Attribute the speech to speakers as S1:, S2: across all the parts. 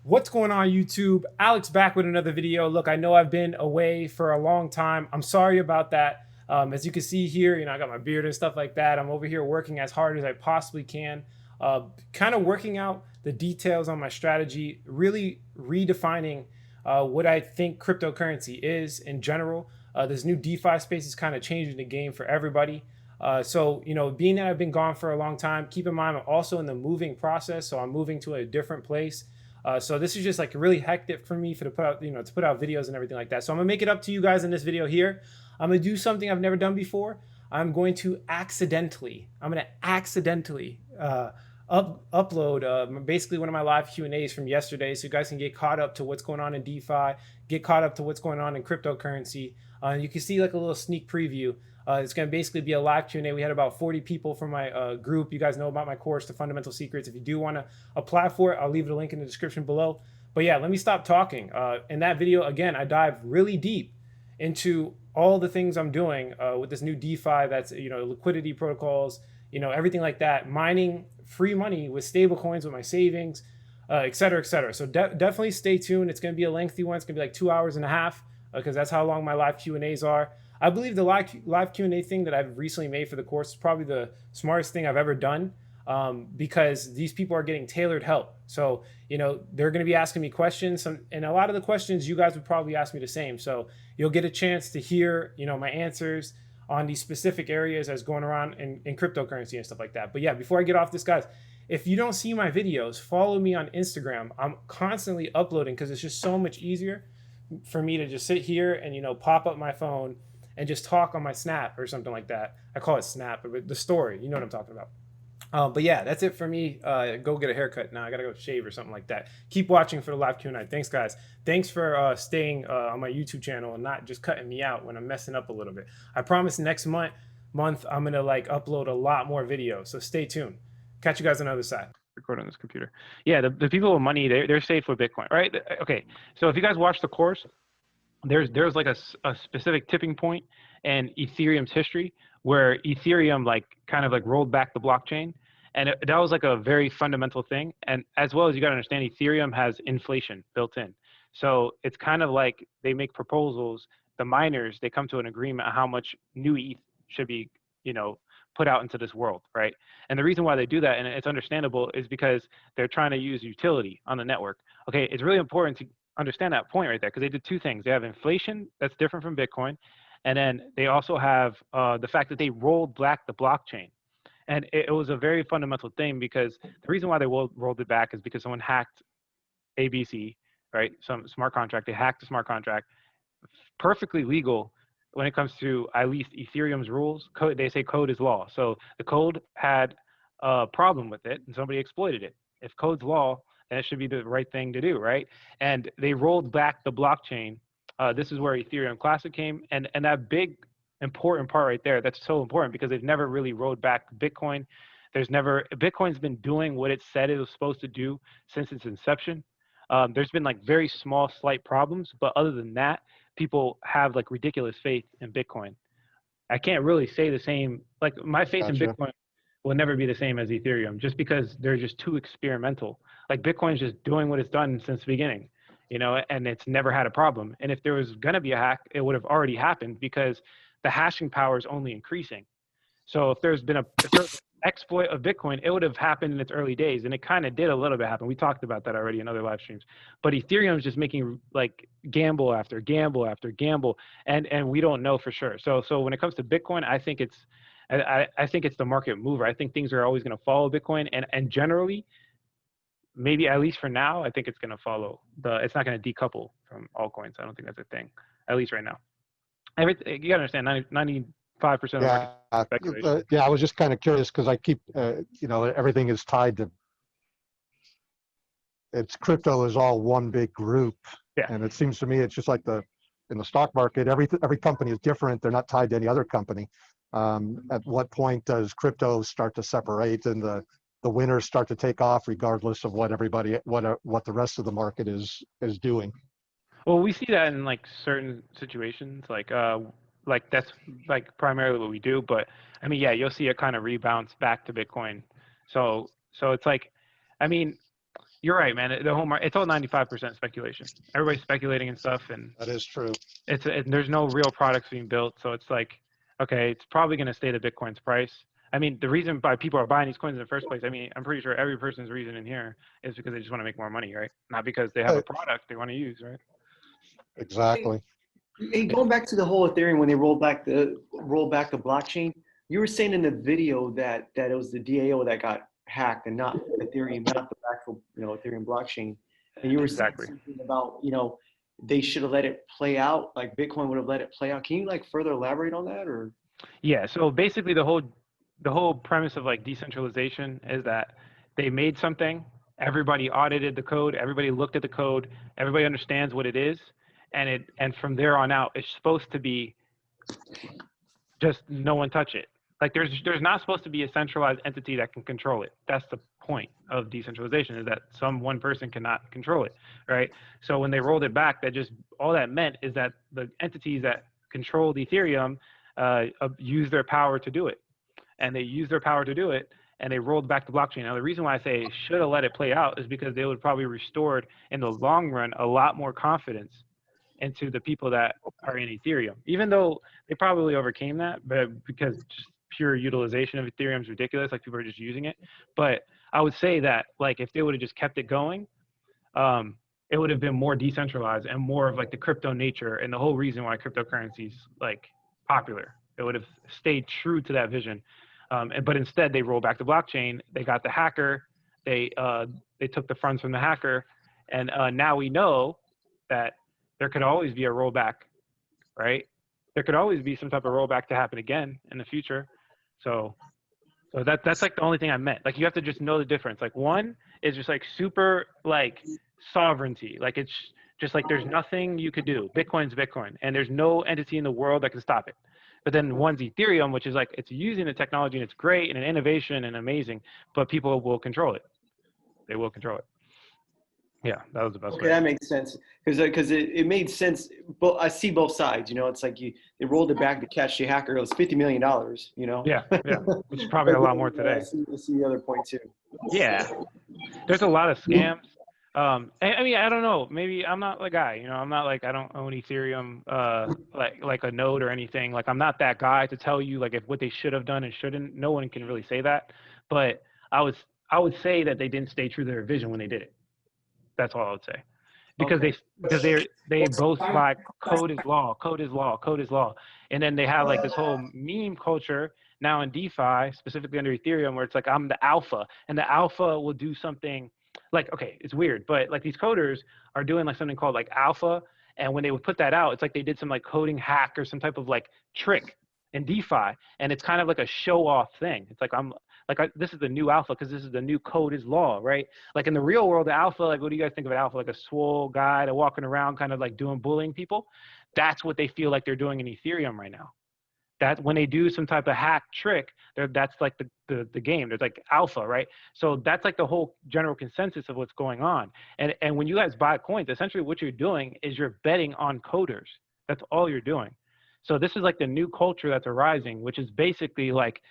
S1: What's going on, YouTube? Alex back with another video. Look, I know I've been away for a long time. I'm sorry about that. As you can see here, I got my beard and stuff like that. I'm over here working as hard as I possibly can, kind of working out the details on my strategy, really redefining what I think cryptocurrency is in general. This new DeFi space is kind of changing the game for everybody. Being that I've been gone for a long time, keep in mind I'm also in the moving process, so I'm moving to a different place. So this is just like really hectic for me to put out, to put out videos and everything like that. So I'm gonna make it up to you guys in this video here. I'm gonna do something I've never done before. I'm gonna accidentally upload basically one of my live Q&As from yesterday, so you guys can get caught up to what's going on in DeFi, get caught up to what's going on in cryptocurrency. You can see like a little sneak preview. It's going to basically be a live Q&A. We had about 40 people from my group. You guys know about my course, The Fundamental Secrets. If you do want to apply for it, I'll leave the link in the description below. But yeah, let me stop talking. In that video, again, I dive really deep into all the things I'm doing with this new DeFi. That's liquidity protocols, everything like that. Mining free money with stable coins with my savings, et cetera, et cetera. So definitely stay tuned. It's going to be a lengthy one. It's going to be like 2 hours and a half because that's how long my live Q&As are. I believe the live Q&A thing that I've recently made for the course is probably the smartest thing I've ever done, because these people are getting tailored help. So, they're going to be asking me questions, and a lot of the questions you guys would probably ask me the same. So you'll get a chance to hear, my answers on these specific areas as going around in cryptocurrency and stuff like that. But yeah, before I get off this, guys, if you don't see my videos, follow me on Instagram. I'm constantly uploading because it's just so much easier for me to just sit here and, pop up my phone and just talk on my Snap or something like that. I call it Snap, but the story, you know what I'm talking about. But yeah, that's it for me. Go get a haircut now. I gotta go shave or something like that. Keep watching for the live Q&A. Thanks, guys. Thanks for staying on my YouTube channel and not just cutting me out when I'm messing up a little bit. I promise next month I'm gonna upload a lot more videos. So stay tuned. Catch you guys on the other side.
S2: Record on this computer. Yeah, the people with money, they're safe with Bitcoin, right? Okay, so if you guys watch the course, there's like a specific tipping point in Ethereum's history where Ethereum kind of rolled back the blockchain, and that was like a very fundamental thing. And as well as you got to understand, Ethereum has inflation built in, so it's kind of like they make proposals. The miners, they come to an agreement on how much new ETH should be, put out into this world, right? And the reason why they do that, and it's understandable, is because they're trying to use utility on the network. Okay, it's really important to understand that point right there, because they did two things. They have inflation that's different from Bitcoin, and then they also have the fact that they rolled back the blockchain. And it was a very fundamental thing, because the reason why they rolled it back is because someone hacked ABC, right? Some smart contract. They hacked the smart contract, perfectly legal when it comes to at least Ethereum's rules. Code, they say code is law. So the code had a problem with it, and somebody exploited it. If code's law, then it should be the right thing to do, right? And they rolled back the blockchain. This is where Ethereum Classic came, and that big important part right there. That's so important because they've never really rolled back Bitcoin. Bitcoin's been doing what it said it was supposed to do since its inception. There's been very small, slight problems, but other than that, people have ridiculous faith in Bitcoin. I can't really say the same. My faith in Bitcoin will never be the same as Ethereum, just because they're just too experimental. Bitcoin's just doing what it's done since the beginning, and it's never had a problem. And if there was going to be a hack, it would have already happened, because the hashing power is only increasing. So if there's an exploit of Bitcoin, it would have happened in its early days, and it kind of did a little bit happen. We talked about that already in other live streams. But Ethereum is just making gamble after gamble after gamble, and we don't know for sure. So when it comes to Bitcoin, I think it's the market mover. I think things are always going to follow Bitcoin, and generally, maybe at least for now, I think it's going to follow it's not going to decouple from altcoins. I don't think that's a thing, at least right now. You got to understand, 95% of the market speculation.
S3: Yeah, I was just kind of curious because I keep, everything is tied to, crypto is all one big group.
S2: Yeah.
S3: And it seems to me it's just like in the stock market, every company is different. They're not tied to any other company. At what point does crypto start to separate and the winners start to take off regardless of what the rest of the market is doing?
S2: Well, we see that in certain situations, that's primarily what we do. But I mean, yeah, you'll see it kind of rebounds back to Bitcoin. So it's You're right, man. The whole market, it's all 95% speculation. Everybody's speculating and stuff, and
S3: That is true.
S2: there's no real products being built. So it's like, okay, it's probably going to stay the Bitcoin's price. I mean, the reason why people are buying these coins in the first place, I mean, I'm pretty sure every person's reason in here is because they just want to make more money, right? Not because they have a product they want to use, right?
S3: Exactly.
S4: Hey, going back to the whole Ethereum when they rolled back the blockchain, you were saying in the video that it was the DAO that got hacked and not Ethereum, not the actual Ethereum blockchain. And you were saying something about they should have let it play out, like Bitcoin would have let it play out. Can you like further elaborate on that, or?
S2: Yeah. So basically, the whole premise of like decentralization is that they made something, everybody audited the code, everybody looked at the code, everybody understands what it is, and from there on out, it's supposed to be just no one touch it. Like there's not supposed to be a centralized entity that can control it. That's the point of decentralization, is that one person cannot control it, right? So when they rolled it back, all that meant is that the entities that controlled Ethereum use their power to do it. And they used their power to do it, and they rolled back the blockchain. Now, the reason why I say should have let it play out is because they would probably restored in the long run a lot more confidence into the people that are in Ethereum, even though they probably overcame that, but because just pure utilization of Ethereum is ridiculous, like people are just using it. But I would say that like if they would have just kept it going, it would have been more decentralized and more of like the crypto nature, and the whole reason why cryptocurrency is like popular. It would have stayed true to that vision. But instead they rolled back the blockchain. They got the hacker. They took the funds from the hacker, and now we know that there could always be a rollback, right? There could always be some type of rollback to happen again in the future. So that's like the only thing I meant. Like you have to just know the difference. Like one is just like super like sovereignty. Like it's just like there's nothing you could do. Bitcoin's Bitcoin, and there's no entity in the world that can stop it. But then one's Ethereum, which is like it's using the technology and it's great and an innovation and amazing, but people will control it. They will control it. Yeah, that was the best way.
S4: Okay, that makes sense because it made sense. But I see both sides. It's like they rolled it back to catch the hacker. It was $50 million.
S2: Yeah, which is probably a lot more today.
S4: I see the other point too.
S2: Yeah, there's a lot of scams. I mean, I don't know. Maybe I'm not the guy. I'm not like I don't own Ethereum, like a node or anything. Like I'm not that guy to tell you like if what they should have done and shouldn't. No one can really say that. But I would say that they didn't stay true to their vision when they did it. That's all I would say, because they boast like code is law, code is law, code is law, and then they have like this whole meme culture now in DeFi, specifically under Ethereum, where it's like I'm the alpha, and the alpha will do something like, okay, it's weird, but like these coders are doing like something called like alpha, and when they would put that out, it's like they did some like coding hack or some type of like trick in DeFi, and it's kind of like a show off thing. It's like this is the new alpha because this is the new code is law, right? Like in the real world, the alpha, like what do you guys think of an alpha? Like a swole guy that walking around kind of like doing bullying people. That's what they feel like they're doing in Ethereum right now. That when they do some type of hack trick, that's like the game. There's like alpha, right? So that's like the whole general consensus of what's going on. And when you guys buy coins, essentially what you're doing is you're betting on coders. That's all you're doing. So this is like the new culture that's arising, which is basically like,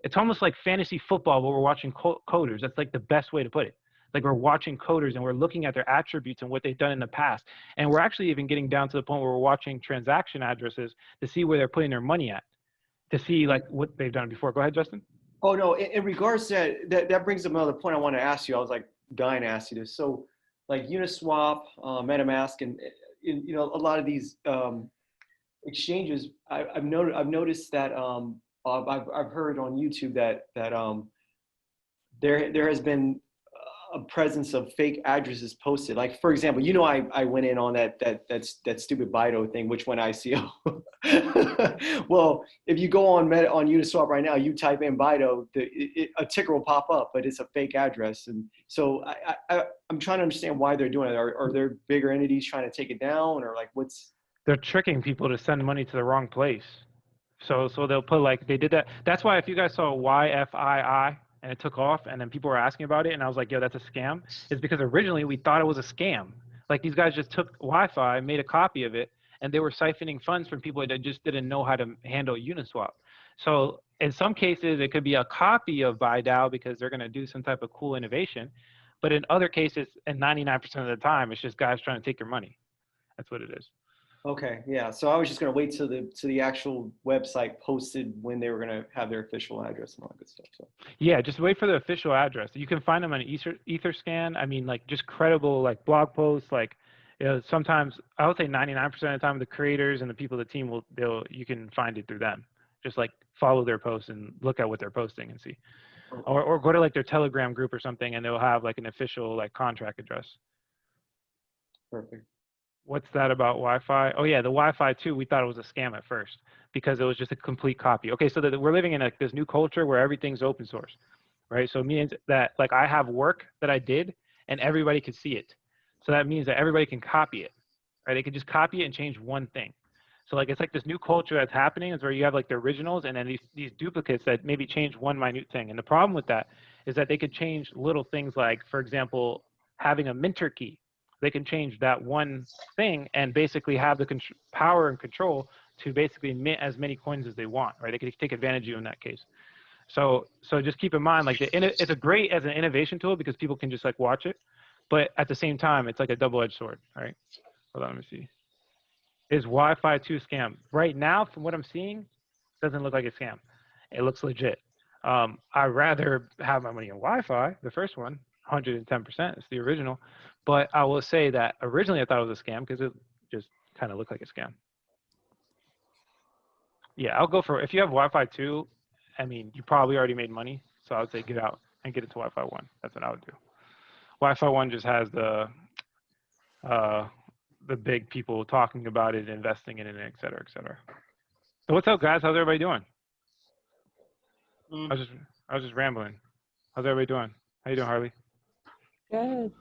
S2: it's almost like fantasy football, but we're watching coders. That's like the best way to put it. Like we're watching coders and we're looking at their attributes and what they've done in the past. And we're actually even getting down to the point where we're watching transaction addresses to see where they're putting their money at, to see like what they've done before. Go ahead, Justin.
S4: Oh no, in regards to that brings up another point I want to ask you. I was like dying to ask you this. So like Uniswap, Metamask, and a lot of these exchanges, I've noticed that I've heard on YouTube that there has been a presence of fake addresses posted. Like for example, I went in on that stupid Bido thing, which went ICO. Well, if you go on Uniswap right now, you type in Bido, a ticker will pop up, but it's a fake address. And so I'm trying to understand why they're doing it. Are there bigger entities trying to take it down, or like what's?
S2: They're tricking people to send money to the wrong place. So they'll put like, they did that. That's why if you guys saw YFII and it took off and then people were asking about it and I was like, yo, that's a scam. It's because originally we thought it was a scam. Like these guys just took Wi-Fi, made a copy of it, and they were siphoning funds from people that just didn't know how to handle Uniswap. So in some cases, it could be a copy of BiDAO because they're going to do some type of cool innovation. But in other cases, and 99% of the time, it's just guys trying to take your money. That's what it is.
S4: Okay, yeah. So I was just gonna wait till the actual website posted when they were gonna have their official address and all that good stuff. So
S2: Yeah, just wait for the official address. You can find them on Etherscan. I mean, like just credible like blog posts. Like, you know, sometimes I would say 99% of the time the creators and the people, the team you can find it through them. Just like follow their posts and look at what they're posting and see, or go to like their Telegram group or something, and they'll have like an official like contract address.
S4: perfect.
S2: What's that about Wi-Fi? Oh yeah, the Wi-Fi too. We thought it was a scam at first because it was just a complete copy. Okay, so that we're living in this new culture where everything's open source, right? So it means that like I have work that I did and everybody can see it. So that means that everybody can copy it, right? They can just copy it and change one thing. So like it's like this new culture that's happening is where you have like the originals and then these duplicates that maybe change one minute thing. And the problem with that is that they could change little things like, for example, having a minter key. They can change that one thing and basically have the power and control to basically mint as many coins as they want, right? They can take advantage of you in that case. So just keep in mind, like it's a great as an innovation tool because people can just like watch it, but at the same time, it's like a double-edged sword, all right? Hold on, let me see. Is Wi-Fi 2 scam? Right now, from what I'm seeing, it doesn't look like a scam. It looks legit. I'd rather have my money in Wi-Fi, the first one, 110%, it's the original. But I will say that originally I thought it was a scam because it just kind of looked like a scam. Yeah, I'll go for, if you have Wi-Fi 2, I mean, you probably already made money. So I would say get out and get it to Wi-Fi 1. That's what I would do. Wi-Fi 1 just has the big people talking about it, investing in it, et cetera, et cetera. So what's up, guys? How's everybody doing? I was just rambling. How's everybody doing? How you doing, Harley?
S5: Good.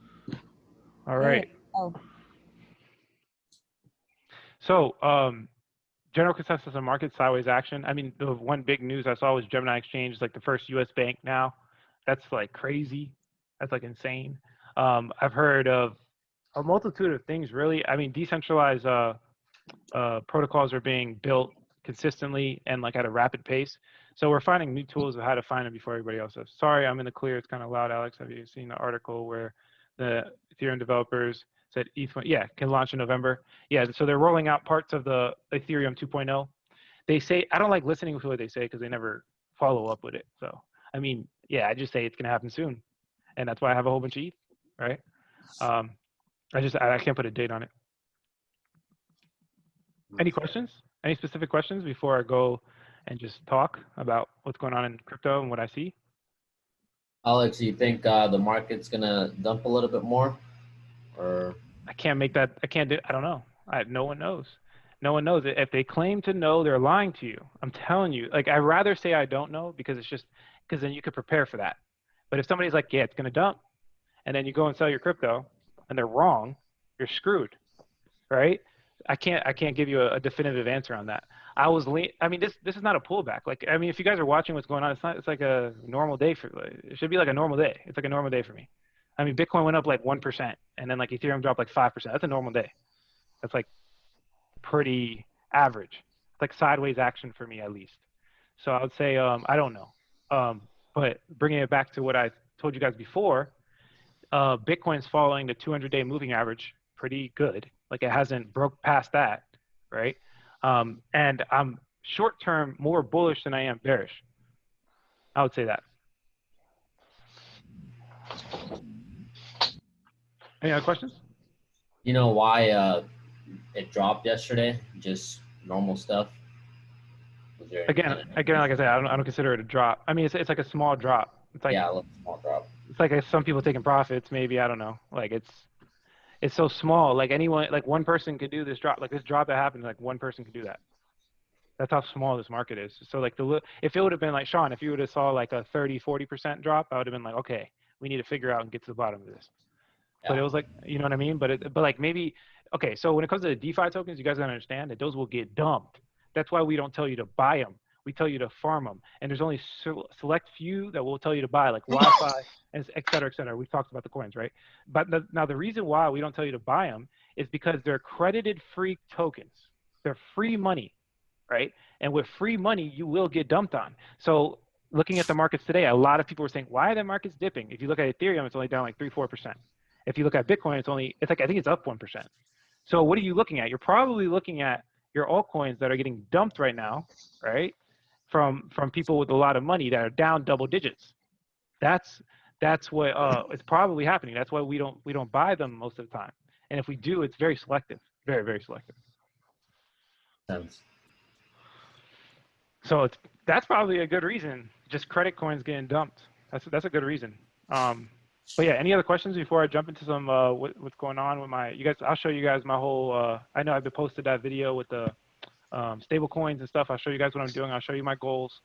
S2: All right.
S5: Oh,
S2: So, general consensus on market sideways action. I mean, the one big news I saw was Gemini Exchange is like the first U.S. bank now. That's like crazy. That's like insane. I've heard of a multitude of things, really. I mean, decentralized protocols are being built consistently and like at a rapid pace. So we're finding new tools of how to find them before everybody else does. Sorry, I'm in the clear. It's kind of loud, Alex. Have you seen the article where the Ethereum developers said ETH can launch in November? Yeah, so they're rolling out parts of the Ethereum 2.0. They say, I don't like listening to what they say because they never follow up with it. So, I mean, yeah, I just say it's going to happen soon. And that's why I have a whole bunch of ETH, right? I can't put a date on it. Any questions? Any specific questions before I go and just talk about what's going on in crypto and what I see?
S6: Alex, do you think the market's gonna dump a little bit more, or?
S2: I can't make that. I can't do. I don't know. No one knows. No one knows. If they claim to know, they're lying to you. I'm telling you. Like I'd rather say I don't know because it's just because then you could prepare for that. But if somebody's like, yeah, it's gonna dump, and then you go and sell your crypto, and they're wrong, you're screwed, right? I can't give you a definitive answer on that. I mean, this is not a pullback. Like, I mean, if you guys are watching what's going on, it's like a normal day it should be like a normal day. It's like a normal day for me. I mean, Bitcoin went up like 1%, and then like Ethereum dropped like 5%. That's a normal day. That's like pretty average. It's like sideways action for me at least. So I would say I don't know. But bringing it back to what I told you guys before, Bitcoin's following the 200-day moving average pretty good. Like it hasn't broke past that, right? And I'm short-term more bullish than I am bearish. I would say that. Any other questions?
S6: You know why it dropped yesterday? Just normal stuff.
S2: Again, like I said, I don't consider it a drop. I mean, it's like a small drop. It's like,
S6: yeah, a small drop.
S2: It's like some people taking profits. Maybe I don't know. Like it's so small. Like anyone, like one person could do this drop. Like this drop that happened, like one person could do that. That's how small this market is. So like if it would have been like Sean, if you would have saw like a 30-40% drop, I would have been like, okay, we need to figure out and get to the bottom of this. Yeah. But it was like, you know what I mean? But like maybe, okay, so when it comes to the DeFi tokens, you guys gotta understand that those will get dumped. That's why we don't tell you to buy them. We tell you to farm them. And there's only select few that will tell you to buy, like Wi-Fi, and et cetera, et cetera. We've talked about the coins, right? But now the reason why we don't tell you to buy them is because they're credited free tokens. They're free money, right? And with free money, you will get dumped on. So looking at the markets today, a lot of people were saying, why are the markets dipping? If you look at Ethereum, it's only down like 3-4%. If you look at Bitcoin, it's like, I think it's up 1%. So what are you looking at? You're probably looking at your altcoins that are getting dumped right now, right? From people with a lot of money that are down double digits. That's what it's probably happening. That's why we don't buy them most of the time. And if we do, it's very selective, very, very selective.
S6: Sense.
S2: So that's probably a good reason. Just credit coins getting dumped. That's a good reason. But yeah, any other questions before I jump into some what's going on with you guys? I'll show you guys my whole. I know I've been posted that video with the stable coins and stuff. I'll show you guys what I'm doing. I'll show you my goals.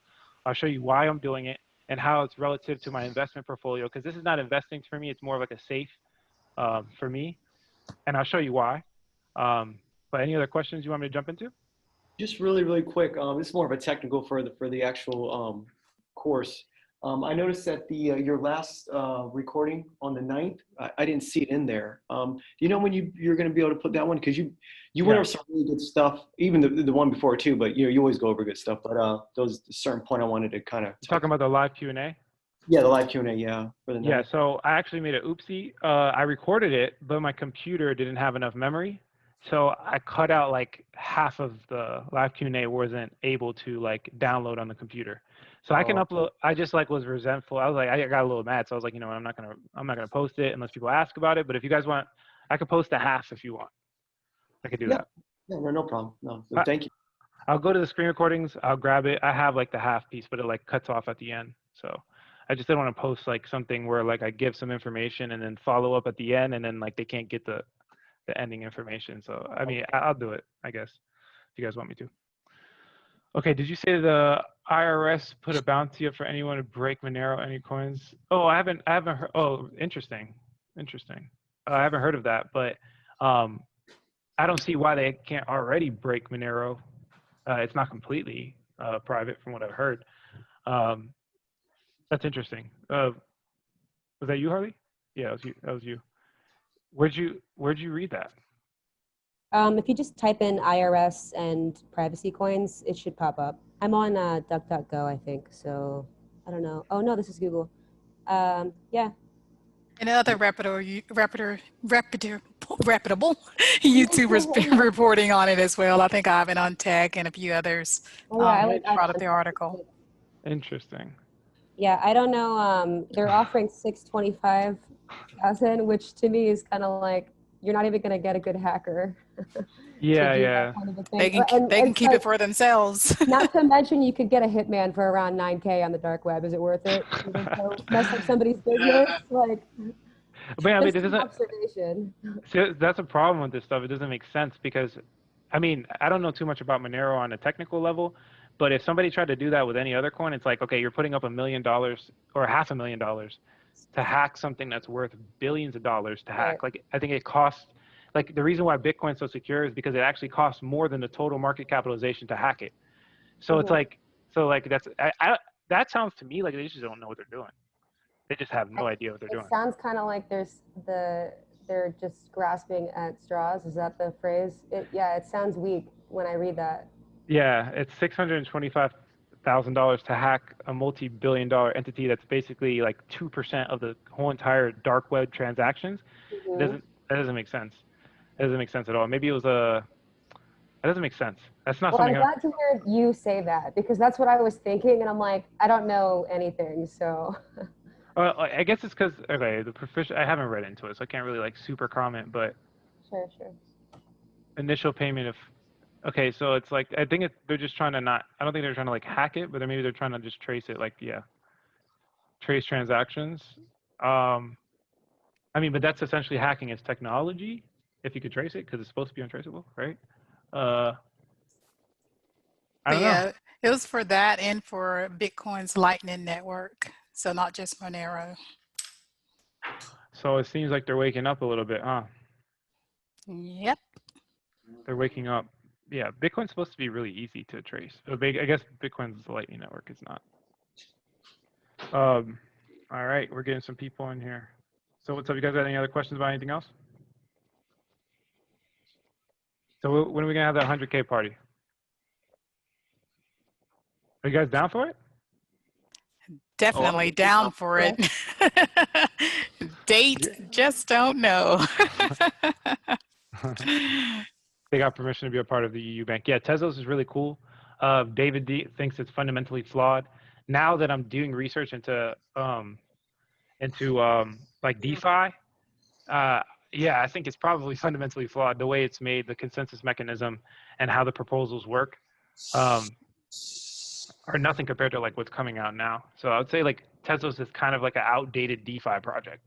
S2: I'll show you why I'm doing it and how it's relative to my investment portfolio. Because this is not investing for me. It's more of like a safe for me. And I'll show you why. But any other questions you want me to jump into?
S4: Just really, really quick. This is more of a technical for the actual course. I noticed that your last recording on the 9th, I didn't see it in there. Do you know when you're going to be able to put that one? Because you went over some really good stuff, even the one before too. But you always go over good stuff. But those a certain point I wanted to kind of
S2: talking about the live Q&A.
S4: Yeah, the live Q&A. Yeah. For the 9th.
S2: Yeah. So I actually made an oopsie. I recorded it, but my computer didn't have enough memory. So I cut out like half of the live Q&A, wasn't able to like download on the computer. So I can upload. I just like was resentful. I was like, I got a little mad. So I was like, you know what, I'm not gonna post it unless people ask about it. But if you guys want, I could post a half if you want. I could do that.
S4: Yeah, no problem. No, thank you.
S2: I'll go to the screen recordings. I'll grab it. I have like the half piece, but it like cuts off at the end. So I just didn't want to post like something where like I give some information and then follow up at the end, and then like they can't get the ending information. So I mean, I'll do it, I guess, if you guys want me to. Okay, did you say the IRS put a bounty up for anyone to break Monero any coins? Oh, I haven't heard. Oh, interesting. I haven't heard of that, but I don't see why they can't already break Monero. It's not completely private from what I've heard. That's interesting. Was that you, Harley? Yeah, that was you. Where'd you read that?
S5: If you just type in IRS and privacy coins, it should pop up. I'm on DuckDuckGo, I think. So I don't know. Oh no, this is Google. Yeah.
S7: And other reputable YouTubers reporting on it as well. I think Ivan on Tech and a few others brought up the article.
S2: Interesting.
S5: Yeah, I don't know. They're offering $625,000, which to me is kind of like you're not even gonna get a good hacker.
S2: Yeah.
S5: Kind of
S7: they can keep it for themselves.
S5: Not to mention, you could get a hitman for around $9K on the dark web. Is it worth it? Mess up somebody's business, like.
S2: But I mean, it doesn't.
S5: Observation.
S2: See, that's a problem with this stuff. It doesn't make sense because, I mean, I don't know too much about Monero on a technical level, but if somebody tried to do that with any other coin, it's like, okay, you're putting up $1 million or $500,000 to hack something that's worth billions of dollars to hack. Like, I think it costs. Like, the reason why Bitcoin's so secure is because it actually costs more than the total market capitalization to hack it. So it's like, that sounds to me like they just don't know what they're doing. They just have no idea what they're doing.
S5: It sounds kind of like they're just grasping at straws. Is that the phrase? It sounds weak when I read that.
S2: Yeah, it's $625,000 to hack a multi-billion-dollar entity that's basically like 2% of the whole entire dark web transactions.
S5: Mm-hmm.
S2: That doesn't make sense. It doesn't make sense at all. Maybe it was that doesn't make sense. That's not
S5: well,
S2: something.
S5: I'm glad to hear you say that because that's what I was thinking, and I'm like, I don't know anything, so.
S2: I guess it's because I haven't read into it, so I can't really like super comment. But
S5: Sure.
S2: Initial payment of. Okay, so it's like I think they're just trying to not. I don't think they're trying to like hack it, but maybe they're trying to just trace it. Like trace transactions. I mean, but that's essentially hacking its technology. If you could trace it, because it's supposed to be untraceable, right? I don't know.
S7: It was for that and for Bitcoin's Lightning Network, so not just Monero.
S2: So it seems like they're waking up a little bit, huh?
S7: Yep.
S2: They're waking up. Yeah, Bitcoin's supposed to be really easy to trace. I guess Bitcoin's Lightning Network is not. All right, we're getting some people in here. So what's up? You guys got any other questions about anything else? So when are we gonna have that 100K party? Are you guys down for it?
S7: Definitely down for it. Date, just don't know.
S2: They got permission to be a part of the EU Bank. Yeah, Tezos is really cool. David D thinks it's fundamentally flawed. Now that I'm doing research into like DeFi, yeah, I think it's probably fundamentally flawed. The way it's made, the consensus mechanism, and how the proposals work are nothing compared to like what's coming out now. So I would say like Tezos is kind of like an outdated DeFi project.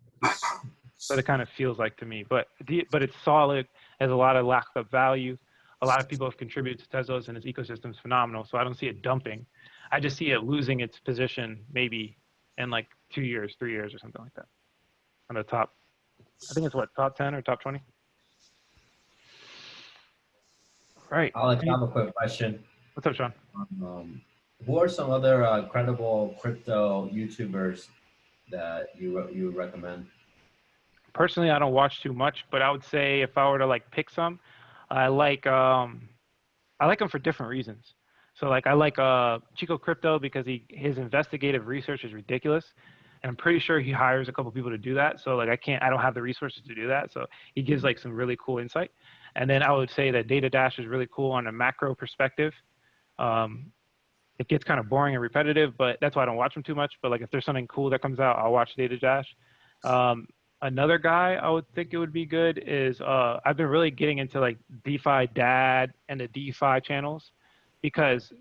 S2: So it kind of feels like to me, but it's solid. Has a lot of lack of value. A lot of people have contributed to Tezos, and its ecosystem is phenomenal. So I don't see it dumping. I just see it losing its position maybe in like 2 years, 3 years, or something like that. On the top, I think it's what, top 10 or top 20. Right.
S6: Alex, I have a quick question.
S2: What's up, Sean?
S6: Who are some other credible crypto YouTubers that you recommend?
S2: Personally, I don't watch too much, but I would say if I were to like pick some, I like them for different reasons. So like I like Chico Crypto because his investigative research is ridiculous, and I'm pretty sure he hires a couple people to do that. So like I don't have the resources to do that. So he gives like some really cool insight. And then I would say that Data Dash is really cool on a macro perspective. It gets kind of boring and repetitive, but that's why I don't watch them too much. But like if there's something cool that comes out, I'll watch Data Dash. Another guy I would think it would be good is I've been really getting into like DeFi Dad and the DeFi channels because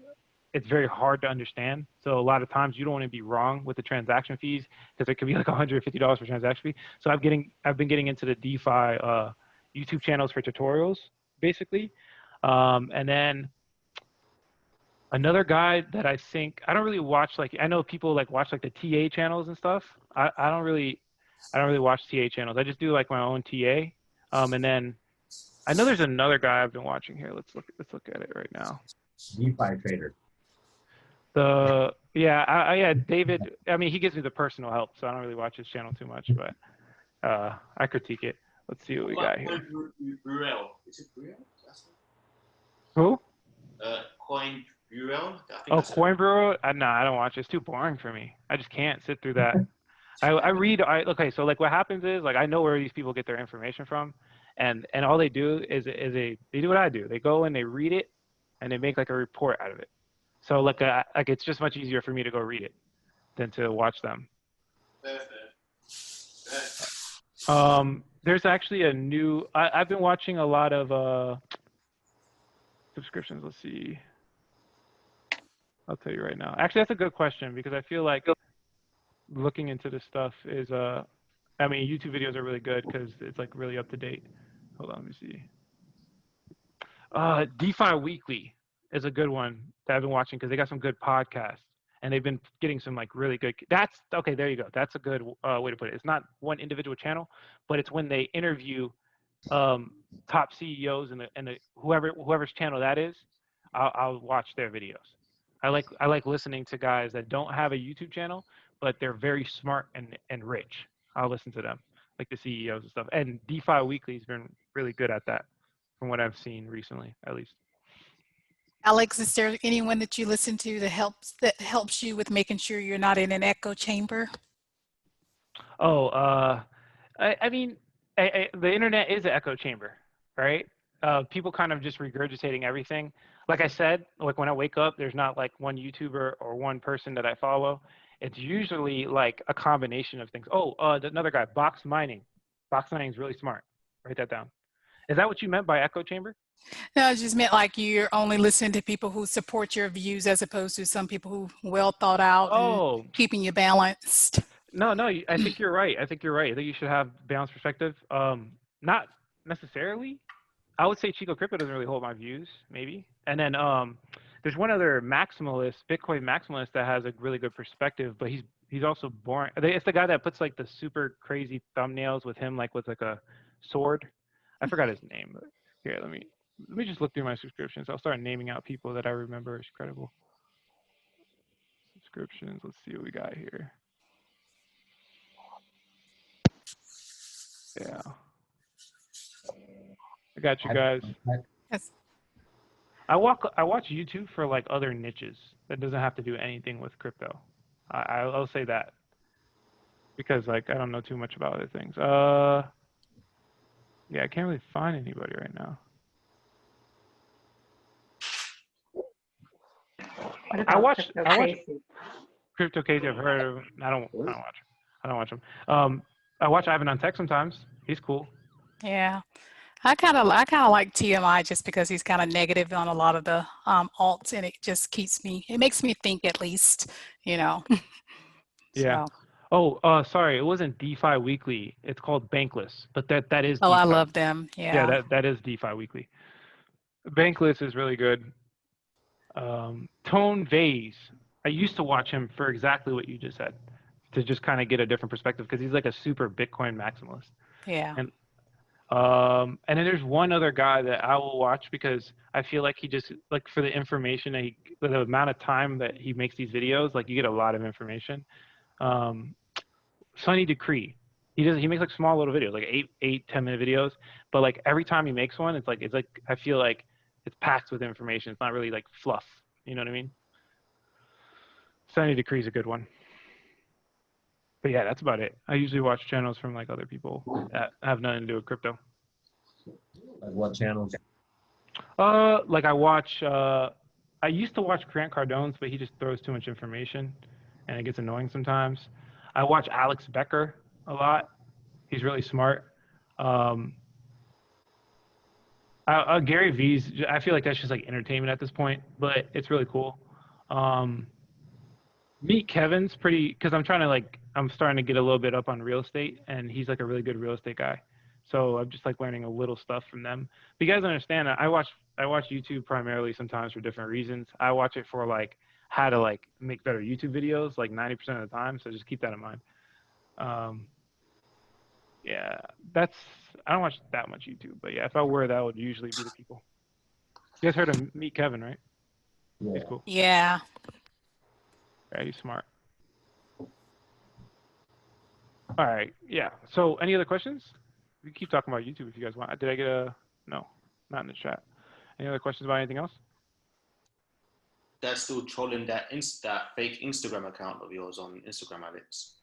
S2: it's very hard to understand. So a lot of times you don't want to be wrong with the transaction fees because it could be like $150 for transaction fee. So I've been getting into the DeFi YouTube channels for tutorials basically, and then another guy that I think I don't really watch, like I know people like watch like the TA channels and stuff. I don't really watch TA channels. I just do like my own TA. And then I know there's another guy I've been watching here. Let's look at it right now.
S6: DeFi trader.
S2: Yeah, David. I mean, he gives me the personal help, so I don't really watch his channel too much, but I critique it. Let's see what we got here.
S8: Is it Burrell?
S2: Who?
S8: Coin Burrell.
S2: Oh, Coin Bureau? No, I don't watch it. It's too boring for me. I just can't sit through that. I read. Okay, so like what happens is like I know where these people get their information from, and all they do is they do what I do. They go and they read it, and they make like a report out of it. So like it's just much easier for me to go read it than to watch them. There's actually a new. I've been watching a lot of subscriptions. Let's see. I'll tell you right now. Actually, that's a good question because I feel like looking into this stuff is I mean, YouTube videos are really good because it's like really up to date. Hold on, let me see. DeFi Weekly is a good one that I've been watching because they got some good podcasts and they've been getting some like really good. That's okay. There you go. That's a good way to put it. It's not one individual channel, but it's when they interview top CEOs and the whoever's channel that is. I'll watch their videos. I like listening to guys that don't have a YouTube channel, but they're very smart and rich. I'll listen to them, like the CEOs and stuff. And DeFi Weekly's been really good at that, from what I've seen recently, at least.
S7: Alex, is there anyone that you listen to that helps you with making sure you're not in an echo chamber?
S2: Oh, I mean, the internet is an echo chamber, right? People kind of just regurgitating everything. Like I said, like when I wake up, there's not like one YouTuber or one person that I follow. It's usually like a combination of things. Oh, another guy, Box Mining. Box Mining is really smart. Write that down. Is that what you meant by echo chamber?
S7: No, it just meant like you're only listening to people who support your views as opposed to some people who well thought out and keeping you balanced.
S2: No, I think you're right. I think you should have balanced perspective. Not necessarily. I would say Chico Crypto doesn't really hold my views, maybe. And then there's one other maximalist, Bitcoin maximalist, that has a really good perspective, but he's also boring. It's the guy that puts like the super crazy thumbnails with him, like with like a sword. I forgot his name. But here, let me just look through my subscriptions. I'll start naming out people that I remember as credible. Subscriptions. Let's see what we got here. Yeah. I got you guys.
S7: Yes.
S2: I watch YouTube for like other niches that doesn't have to do anything with crypto. I'll say that because like I don't know too much about other things. Yeah, I can't really find anybody right now. I watch Crypto Casey. I've heard of him. I don't watch him. I watch Ivan on Tech sometimes. He's cool.
S7: Yeah. I kind of like TMI just because he's kind of negative on a lot of the alts, and it just it makes me think at least, you know.
S2: Yeah.
S7: So.
S2: Oh, sorry, it wasn't DeFi Weekly. It's called Bankless, but that is
S7: Oh,
S2: DeFi.
S7: I love them. Yeah.
S2: Yeah, that is DeFi Weekly. Bankless is really good. Tone Vase. I used to watch him for exactly what you just said, to just kind of get a different perspective because he's like a super Bitcoin maximalist.
S7: Yeah.
S2: And then there's one other guy that I will watch because I feel like he just like for the information that the amount of time that he makes these videos, like you get a lot of information. Sunny Decree. He makes like small little videos, like 10-minute videos, but like every time he makes one, it's like I feel like it's packed with information. It's not really like fluff. You know what I mean? Sunny Decree is a good one. But yeah, that's about it. I usually watch channels from like other people that have nothing to do with crypto.
S6: Like what channels?
S2: Like I used to watch Grant Cardone's, but he just throws too much information, and it gets annoying sometimes. I watch Alex Becker a lot. He's really smart. Gary V's, I feel like that's just like entertainment at this point, but it's really cool. Meet Kevin's pretty, because I'm starting to get a little bit up on real estate, and he's like a really good real estate guy. So I'm just like learning a little stuff from them. But you guys understand that I watch YouTube primarily sometimes for different reasons. I watch it for like how to like make better YouTube videos like 90% of the time. So just keep that in mind. Yeah, I don't watch that much YouTube, but yeah, if I were, that would usually be the people. You guys heard of Meet Kevin, right?
S6: Yeah.
S2: He's cool.
S7: Yeah.
S2: Yeah, he's smart. All right, yeah. So any other questions? We can keep talking about YouTube if you guys want. Did I get no, not in the chat. Any other questions about anything else?
S8: They're still trolling that fake Instagram account of yours on Instagram, Alex.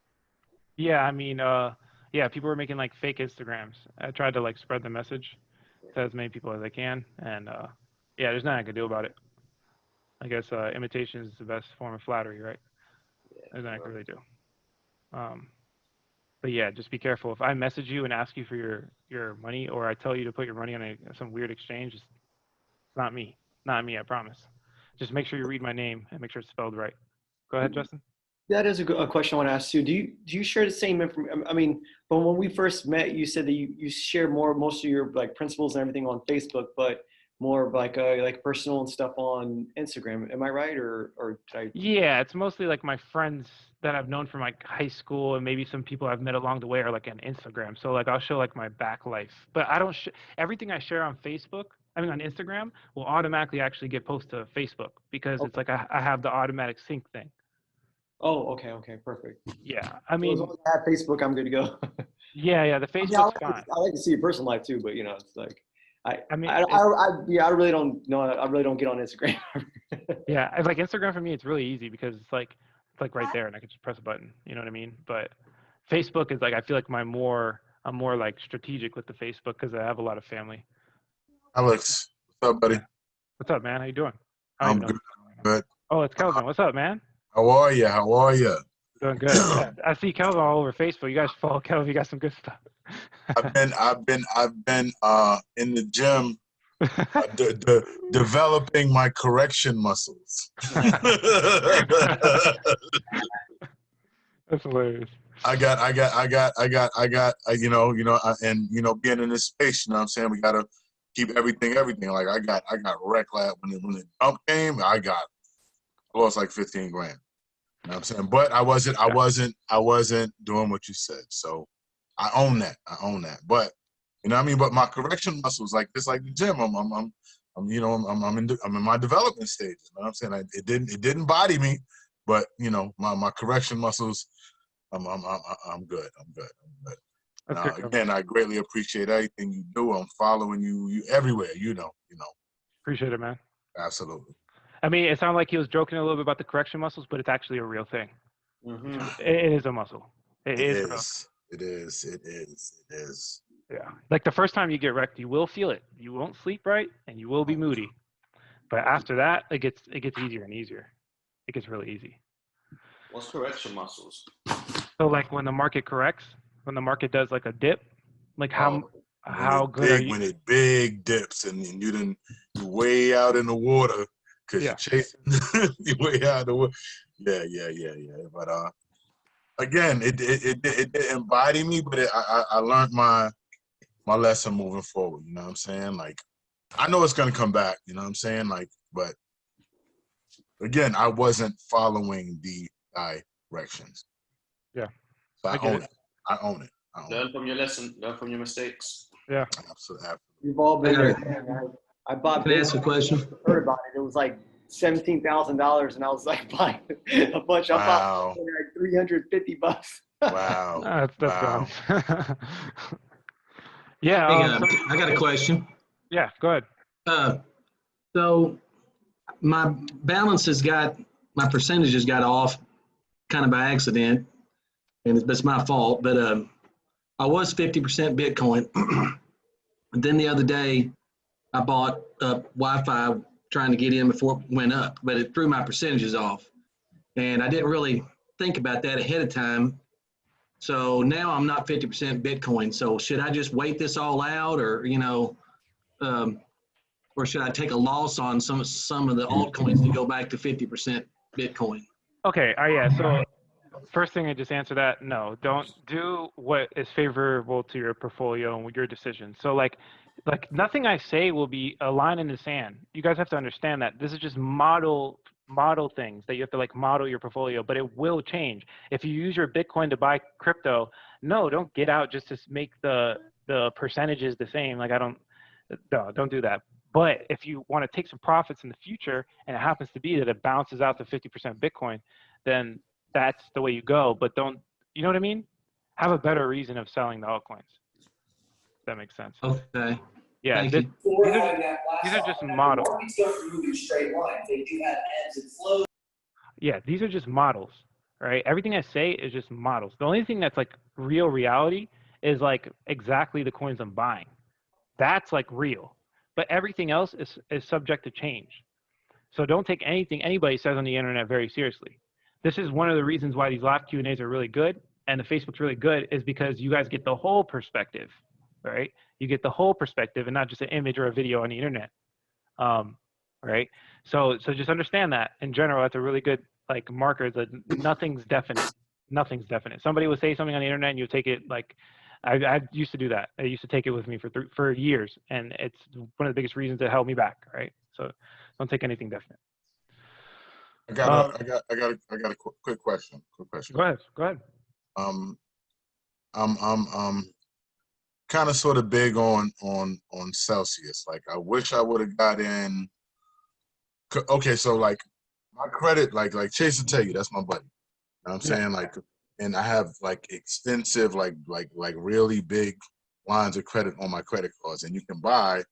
S2: Yeah, I mean, yeah, people were making like fake Instagrams. I tried to like spread the message to as many people as I can, and yeah, there's nothing I can do about it. I guess imitation is the best form of flattery, right? There's nothing I can really do. But yeah, just be careful. If I message you and ask you for your money, or I tell you to put your money on some weird exchange, it's not me. Not me, I promise. Just make sure you read my name and make sure it's spelled right. Go ahead, Justin.
S4: That is a question I want to ask you. Do you share the same information? I mean, but when we first met, you said that you share most of your like principles and everything on Facebook, but more of like personal and stuff on Instagram. Am I right, or did I?
S2: Yeah, it's mostly like my friends that I've known from like high school, and maybe some people I've met along the way are like on Instagram. So like I'll show like my back life, but I don't everything I share on Facebook. I mean on Instagram will automatically actually get posted to Facebook because it's like I have the automatic sync thing.
S4: Oh, okay, perfect.
S2: Yeah, I mean,
S4: as long as I have Facebook, I'm good to go.
S2: yeah, the Facebook's fine.
S4: I like to see your personal life too, but it's like I really don't know. I really don't get on Instagram.
S2: Yeah, it's like Instagram for me, it's really easy because it's like right there, and I can just press a button. You know what I mean? But Facebook is like I feel like I'm more like strategic with the Facebook because I have a lot of family.
S9: Alex, what's up, buddy?
S2: What's up, man? How you doing?
S9: I'm good.
S2: Oh, it's Kelvin. What's up, man?
S9: How are you?
S2: Doing good. Yeah, I see Kelvin all over Facebook. You guys follow Kelvin. You got some good stuff.
S9: I've been in the gym developing my correction muscles.
S2: That's hilarious.
S9: I got being in this space, you know what I'm saying? We gotta keep everything. Like I got wrecked when the dump came, I lost like 15 grand. You know what I'm saying? But I wasn't doing what you said. So I own that. But you know what I mean? But my correction muscles, like this, like the gym, I'm in my development stage. You know what I'm saying? It didn't body me, but my correction muscles, I'm good. Again, I greatly appreciate everything you do. I'm following you everywhere. You know.
S2: Appreciate it, man.
S9: Absolutely.
S2: I mean, it sounded like he was joking a little bit about the correction muscles, but it's actually a real thing. It is a muscle. It is real.
S9: It is.
S2: Yeah. Like the first time you get wrecked, you will feel it. You won't sleep right, and you will be moody. But after that, it gets easier and easier. It gets really easy.
S8: What's correction muscles?
S2: So like when the market corrects, when the market does like a dip, like how good are you?
S9: When it big dips and you're way out in the water because you're chasing, you're way out of the water. Yeah. But again, it didn't body me, but I learned my lesson moving forward. You know what I'm saying? Like, I know it's gonna come back. You know what I'm saying? Like, but again, I wasn't following the directions.
S2: Yeah.
S9: So I own it. I own it.
S8: Learn from your lesson. Learn from your mistakes.
S2: Yeah.
S9: Absolutely.
S4: We've all been there. I bought.
S10: Can I ask a question?
S4: Heard about it. It was like $17,000, and I was like buying a bunch. I bought like $350.
S9: Wow.
S2: That's gone. Yeah.
S10: I got a question.
S2: Yeah, go ahead.
S10: So my my percentages got off kind of by accident, and it's my fault, but I was 50% Bitcoin. And then the other day I bought Wi-Fi trying to get in before it went up, but it threw my percentages off. And I didn't really think about that ahead of time. So now I'm not 50% Bitcoin. So should I just wait this all out, or, or should I take a loss on some of the altcoins to go back to 50% Bitcoin?
S2: Okay. Yeah. So first thing, I just answer that. No, don't do what is favorable to your portfolio and your decisions. So like nothing I say will be a line in the sand. You guys have to understand that this is just model things that you have to like model your portfolio, but it will change. If you use your Bitcoin to buy crypto, no, don't get out just to make the percentages the same. Like don't do that. But if you want to take some profits in the future, and it happens to be that it bounces out to 50% Bitcoin, then that's the way you go. But don't, you know what I mean? Have a better reason of selling the altcoins. If that makes sense.
S10: Okay.
S2: Yeah. These are just models.
S11: Markets don't move in straight lines. They do have ebbs and flows.
S2: Yeah, these are just models, right? Everything I say is just models. The only thing that's like real reality is like exactly the coins I'm buying. That's like real. But everything else is subject to change. So don't take anything anybody says on the internet very seriously. This is one of the reasons why these live Q&As are really good and the Facebook's really good, is because you guys get the whole perspective, right? You get the whole perspective and not just an image or a video on the internet, right? So just understand that in general, that's a really good like marker that nothing's definite. Nothing's definite. Somebody would say something on the internet and you take it like, I used to do that. I used to take it with me for years, and it's one of the biggest reasons that held me back, right? So don't take anything definite.
S9: I got a quick question.
S2: Go ahead.
S9: I'm kind of sort of big on Celsius. Like, I wish I would have got in. Okay, so like my credit, like Chase will tell you, that's my buddy. You know what I'm saying? Like, and I have like extensive, like really big lines of credit on my credit cards, and you can buy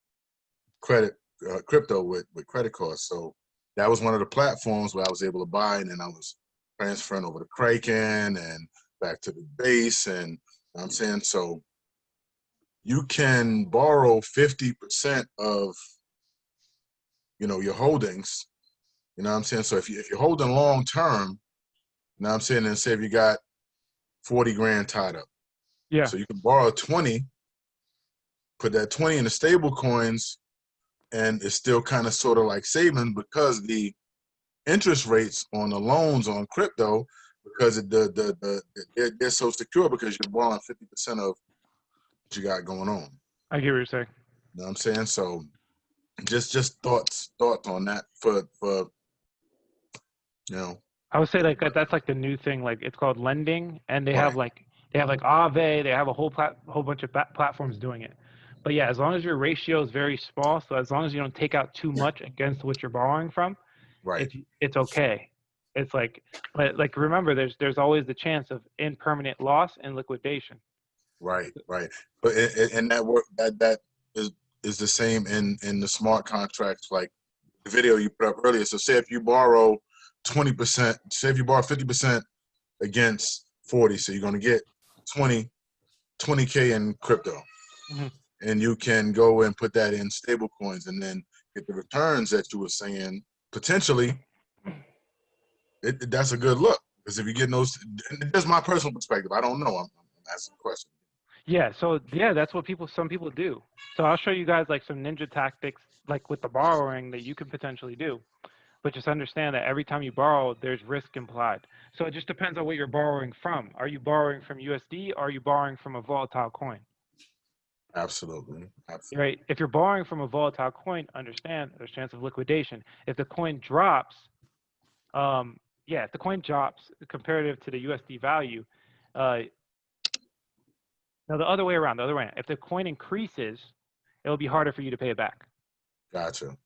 S9: crypto with credit cards. So that was one of the platforms where I was able to buy, and then I was transferring over to Kraken and back to the base, and you know what I'm saying, so you can borrow 50% of your holdings. You know what I'm saying? So if you're holding long term, you know what I'm saying, and say if you got 40 grand tied up.
S2: Yeah.
S9: So you can borrow 20, put that 20 in the stable coins, and it's still kind of sort of like saving, because the interest rates on the loans on crypto, because they're so secure, because you're borrowing 50% of what you got going on.
S2: I get what you're saying.
S9: You know what I'm saying? So just thoughts on that for
S2: I would say like that's like the new thing. Like it's called lending, and they have like Aave. They have a whole bunch of platforms doing it. But yeah, as long as your ratio is very small, so as long as you don't take out too much against what you're borrowing from, it's okay. It's like, but like remember, there's always the chance of impermanent loss and liquidation.
S9: Right. But and that is the same in the smart contracts, like the video you put up earlier. So say if you borrow 20%, say if you borrow 50%, against 40. So you're going to get 20K in crypto.
S2: Mhm.
S9: And you can go and put that in stable coins and then get the returns that you were saying potentially. That's a good look, because if you're getting those, that's my personal perspective. I don't know. I'm asking a question.
S2: Yeah, so yeah, that's what some people do. So I'll show you guys like some ninja tactics, like with the borrowing, that you can potentially do. But just understand that every time you borrow, there's risk implied. So it just depends on what you're borrowing from. Are you borrowing from USD, or are you borrowing from a volatile coin?
S9: Absolutely.
S2: Right? If you're borrowing from a volatile coin, understand there's chance of liquidation. If the coin drops, if the coin drops comparative to the USD value, no, the other way around. If the coin increases, it'll be harder for you to pay it back.
S9: Gotcha.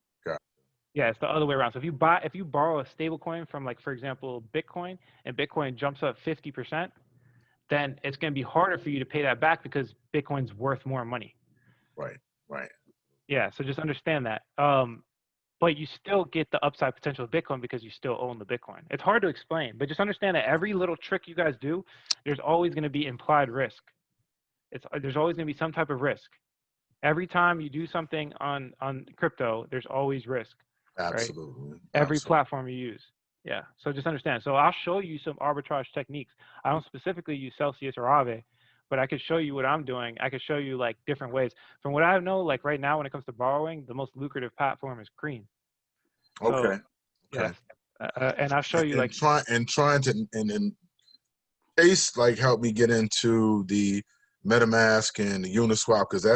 S2: Yeah, it's the other way around. So if you borrow a stable coin from, like, for example, Bitcoin, and Bitcoin jumps up 50%, then it's going to be harder for you to pay that back because Bitcoin's worth more money.
S9: Right.
S2: Yeah, so just understand that. But you still get the upside potential of Bitcoin because you still own the Bitcoin. It's hard to explain, but just understand that every little trick you guys do, there's always going to be implied risk. There's always going to be some type of risk. Every time you do something on crypto, there's always risk.
S9: Absolutely.
S2: Right? Every platform you use. Yeah. So just understand. So I'll show you some arbitrage techniques. I don't specifically use Celsius or Aave, but I could show you what I'm doing. I could show you like different ways. From what I know, like right now when it comes to borrowing, the most lucrative platform is Cream.
S9: Okay.
S2: Yes. And I'll show you
S9: trying to and Chase like help me get into the MetaMask and the Uniswap, because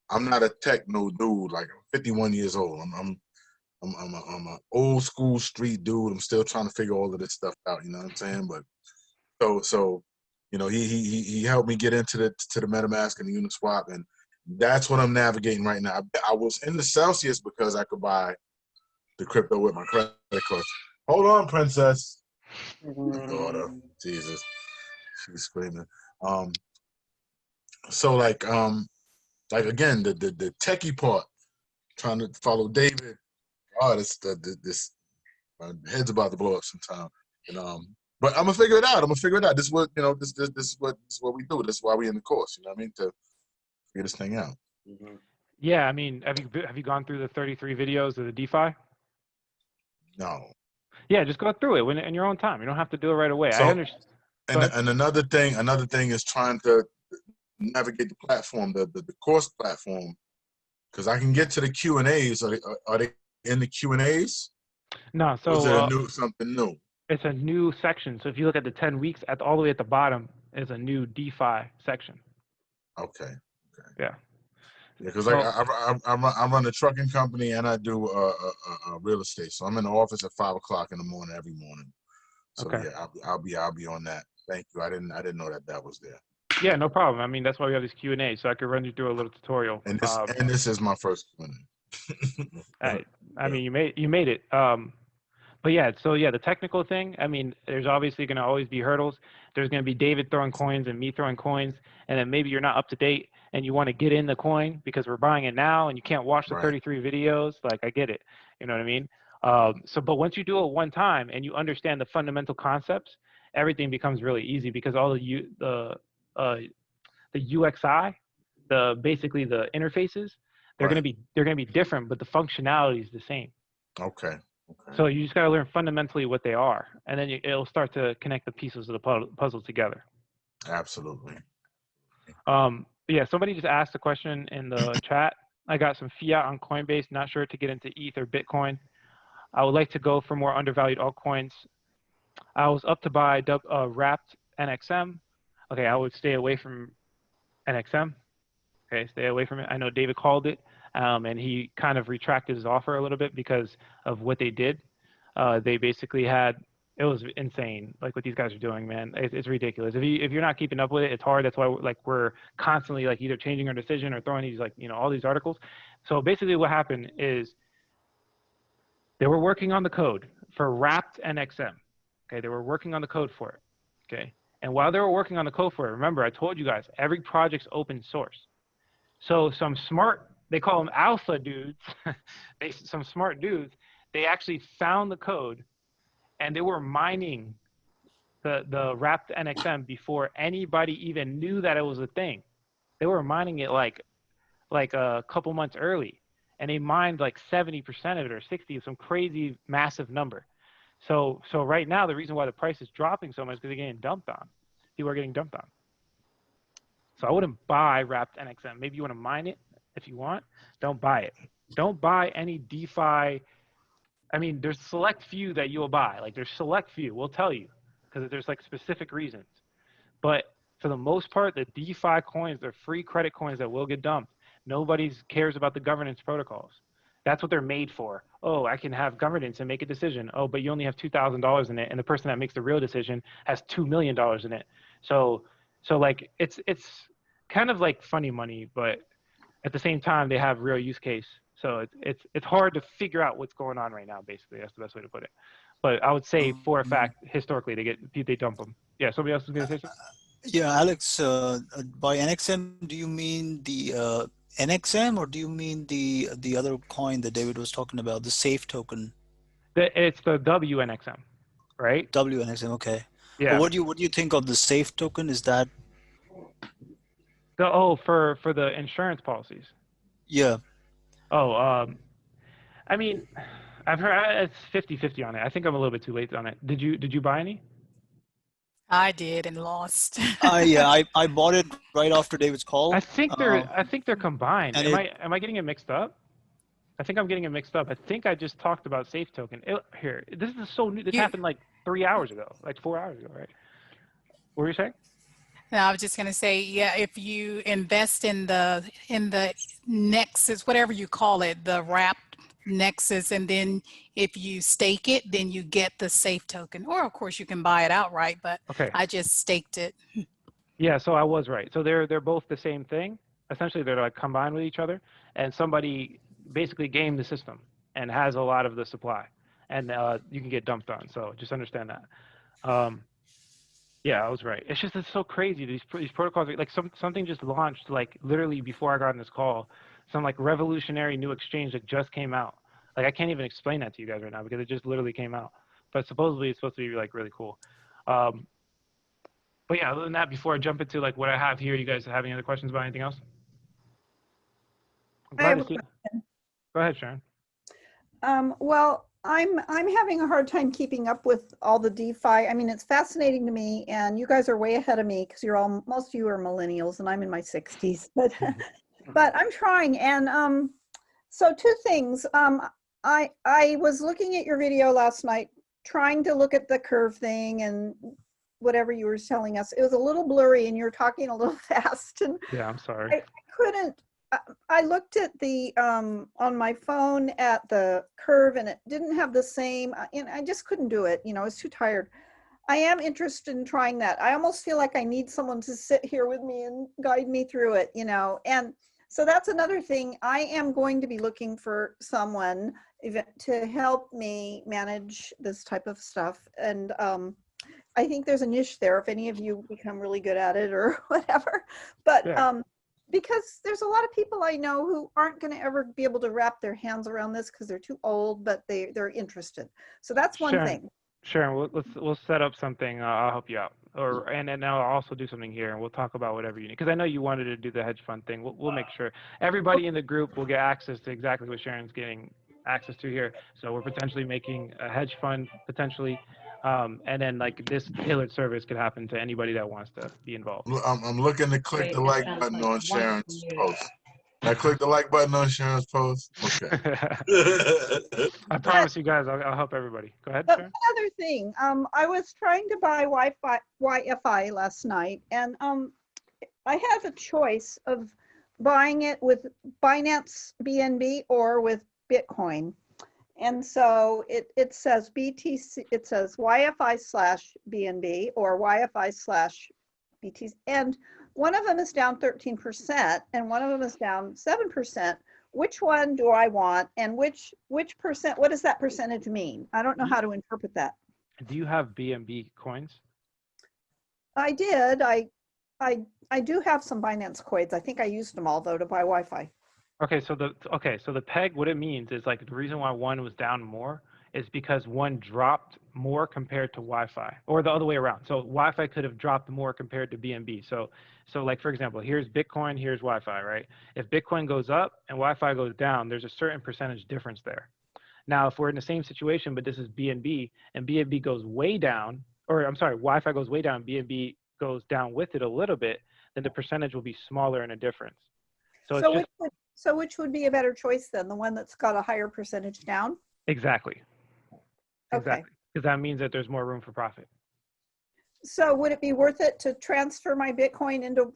S9: I'm not a techno dude. Like, I'm 51 years old. I'm an old school street dude. I'm still trying to figure all of this stuff out. You know what I'm saying? But so you know, he helped me get into the MetaMask and the Uniswap, and that's what I'm navigating right now. I was in the Celsius because I could buy the crypto with my credit card. Hold on, princess. My daughter, Jesus, she's screaming. So like again, the techie part, trying to follow David. Oh, this my head's about to blow up sometime. And but I'm gonna figure it out. This is what, you know. This is what we do. This is why we in the course. You know what I mean? To figure this thing out.
S2: Yeah, I mean, have you gone through the 33 videos of the DeFi?
S9: No.
S2: Yeah, just go through it in your own time. You don't have to do it right away.
S9: So,
S2: I understand.
S9: And another thing is trying to navigate the platform, the course platform, because I can get to the Q&As. Are they in the Q&As?
S2: No, so
S9: or is it something new?
S2: It's a new section. So if you look at the 10 weeks, all the way at the bottom is a new DeFi section.
S9: Okay.
S2: Yeah.
S9: Because I run a trucking company and I do real estate. So I'm in the office at 5 o'clock in the morning every morning. So
S2: okay.
S9: Yeah, I'll be on that. Thank you. I didn't know that was there.
S2: Yeah, no problem. I mean, that's why we have this Q&A, so I could run you through a little tutorial.
S9: And this is my first Q&A.
S2: I mean, you made it. But yeah, so yeah, the technical thing, I mean, there's obviously going to always be hurdles. There's going to be David throwing coins and me throwing coins, and then maybe you're not up to date and you want to get in the coin because we're buying it now and you can't watch the 33 videos. Like, I get it. You know what I mean? But once you do it one time and you understand the fundamental concepts, everything becomes really easy, because all the UXI, basically the interfaces, they're going to be different, but the functionality is the same.
S9: Okay.
S2: So you just got to learn fundamentally what they are, and then it'll start to connect the pieces of the puzzle together.
S9: Absolutely.
S2: Yeah, somebody just asked a question in the chat. I got some fiat on Coinbase, not sure to get into ETH or Bitcoin. I would like to go for more undervalued altcoins. I was up to buy wrapped NXM. Okay, I would stay away from NXM. Okay, stay away from it. I know David called it, and he kind of retracted his offer a little bit because of what they did. They basically it was insane, like what these guys are doing, man. It's ridiculous. If you're not keeping up with it, it's hard. That's why we're constantly either changing our decision or throwing these all these articles. So basically what happened is they were working on the code for wrapped NXM. Okay, they were working on the code for it. Okay, and while they were working on the code for it, remember I told you guys every project's open source. So some smart, they call them alpha dudes, some smart dudes, they actually found the code and they were mining the wrapped NXM before anybody even knew that it was a thing. They were mining it like a couple months early, and they mined like 70% of it or 60, some crazy massive number. So right now the reason why the price is dropping so much is because they're getting dumped on. People are getting dumped on. So I wouldn't buy wrapped NXM. Maybe you want to mine it if you want. Don't buy it. Don't buy any DeFi. I mean, there's select few that you'll buy. Like there's select few. We'll tell you because there's like specific reasons. But for the most part, the DeFi coins, they're free credit coins that will get dumped. Nobody cares about the governance protocols. That's what they're made for. Oh, I can have governance and make a decision. Oh, but you only have $2,000 in it, and the person that makes the real decision has $2 million in it. So like it's kind of like funny money, but at the same time they have real use case. So it's hard to figure out what's going on right now. Basically, that's the best way to put it. But I would say for a fact, historically they dump them. Yeah. Somebody else was gonna say something.
S12: Yeah, Alex. By NXM, do you mean the NXM, or do you mean the other coin that David was talking about, the safe token?
S2: It's the WNXM, right?
S12: WNXM. Okay.
S2: Yeah.
S12: What do you think of the safe token? Is that
S2: for the insurance policies?
S12: Yeah.
S2: I mean, I've heard it's 50-50 on it. I think I'm a little bit too late on it. Did you buy any?
S7: I did and lost.
S12: Yeah, I bought it right after David's call.
S2: I think they're combined.
S12: and
S2: Am I getting it mixed up? I think I'm getting it mixed up. I think I just talked about safe token. Here, this is so new. This happened like 3 hours ago, like 4 hours ago, right? What were you saying?
S7: No, I was just going to say, yeah, if you invest in the Nexus, whatever you call it, the wrapped Nexus, and then if you stake it, then you get the safe token. Or of course you can buy it outright, but
S2: Okay.
S7: I just staked it.
S2: Yeah, so I was right. So they're both the same thing. Essentially, they're like combined with each other, and somebody basically gamed the system and has a lot of the supply, and you can get dumped on. So just understand that. Yeah, I was right. It's so crazy. These protocols are like something just launched like literally before I got on this call. Some like revolutionary new exchange that just came out. Like I can't even explain that to you guys right now because it just literally came out. But supposedly it's supposed to be like really cool. But yeah, other than that, before I jump into like what I have here, you guys have any other questions about anything else?
S13: I have a question.
S2: Go ahead, Sharon.
S13: Well, I'm having a hard time keeping up with all the DeFi. I mean, it's fascinating to me, and you guys are way ahead of me because most of you are millennials, and I'm in my 60s. But but I'm trying, and so two things. I was looking at your video last night, trying to look at the curve thing and whatever you were telling us. It was a little blurry, and you're talking a little fast. And
S2: yeah, I'm sorry.
S13: I couldn't. I looked at the on my phone at the curve, and it didn't have the same, and I just couldn't do it. I was too tired. I am interested in trying that. I almost feel like I need someone to sit here with me and guide me through it, and so that's another thing. I am going to be looking for someone to help me manage this type of stuff, and I think there's a niche there if any of you become really good at it or whatever. But yeah. Because there's a lot of people I know who aren't going to ever be able to wrap their hands around this because they're too old, but they're interested. So that's one thing.
S2: Sharon, we'll set up something. I'll help you out, and then I'll also do something here, and we'll talk about whatever you need. Because I know you wanted to do the hedge fund thing. We'll make sure everybody in the group will get access to exactly what Sharon's getting access to here. So we're potentially making a hedge fund potentially. And then like this tailored service could happen to anybody that wants to be involved.
S9: I'm looking to click the like button on Sharon's post. I click the like button on Sharon's post. Okay.
S2: I promise you guys, I'll help everybody. Go ahead, Sharon.
S13: Another thing, I was trying to buy YFI last night, and I have a choice of buying it with Binance BNB or with Bitcoin. And so it says BTC, it says YFI/BNB or YFI/BTC. And one of them is down 13% and one of them is down 7%. Which one do I want? And which percent, what does that percentage mean? I don't know how to interpret that.
S2: Do you have BNB coins?
S13: I did. I do have some Binance coins. I think I used them all though to buy Wi-Fi.
S2: Okay, so the peg, what it means is like the reason why one was down more is because one dropped more compared to Wi-Fi, or the other way around. So Wi-Fi could have dropped more compared to BNB. So like, for example, here's Bitcoin, here's Wi-Fi, right? If Bitcoin goes up and Wi-Fi goes down, there's a certain percentage difference there. Now, if we're in the same situation, but this is BNB, and BNB goes way down, or I'm sorry, Wi-Fi goes way down, BNB goes down with it a little bit, then the percentage will be smaller in a difference. So it's just,
S13: which would be a better choice then? The one that's got a higher percentage down?
S2: exactly.
S13: Okay.
S2: Exactly. Because that means that there's more room for profit.
S13: So would it be worth it to transfer my Bitcoin into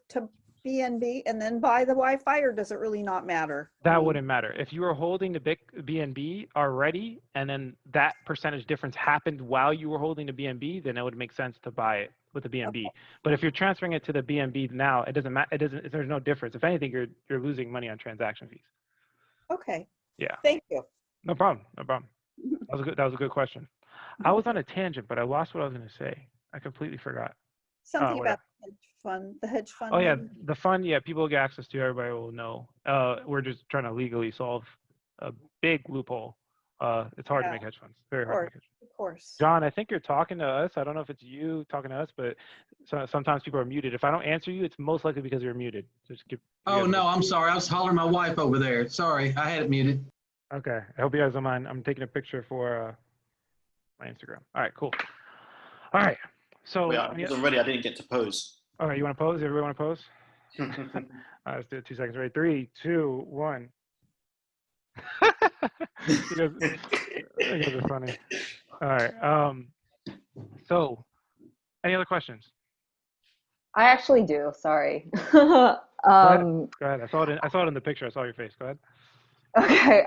S13: BNB and then buy the Wi-Fi, or does it really not matter?
S2: That wouldn't matter. If you were holding the BNB already, and then that percentage difference happened while you were holding the BNB, then it would make sense to buy it with the BNB. Okay. But if you're transferring it to the BNB now, it doesn't matter. There's no difference. If anything, you're losing money on transaction fees.
S13: Okay.
S2: Yeah.
S13: Thank you.
S2: No problem. No problem. That was a good question. I was on a tangent, but I lost what I was going to say. I completely forgot.
S13: Something about the hedge fund.
S2: Oh yeah, the fund. Yeah, people get access to. Everybody will know. We're just trying to legally solve a big loophole. It's hard to make hedge funds. Very hard to make hedge funds.
S13: Of course.
S2: John, I think you're talking to us. I don't know if it's you talking to us, but sometimes people are muted. If I don't answer you, it's most likely because you're muted.
S10: Oh no, I'm sorry. I was hollering my wife over there. Sorry, I had it muted.
S2: Okay. I hope you guys don't mind. I'm taking a picture for my Instagram. All right, cool. All right. So
S8: I wasn't ready. I didn't get to pose.
S2: All right, you want to pose? Everybody want to pose? All right, let's do it. 2 seconds. Ready? 3, 2, 1. You guys are funny. All right. So, any other questions?
S14: I actually do. Sorry.
S2: Go ahead. I saw it in the picture. I saw your face. Go ahead.
S14: Okay.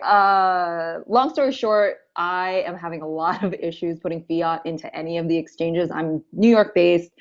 S14: Long story short, I am having a lot of issues putting fiat into any of the exchanges. I'm New York based,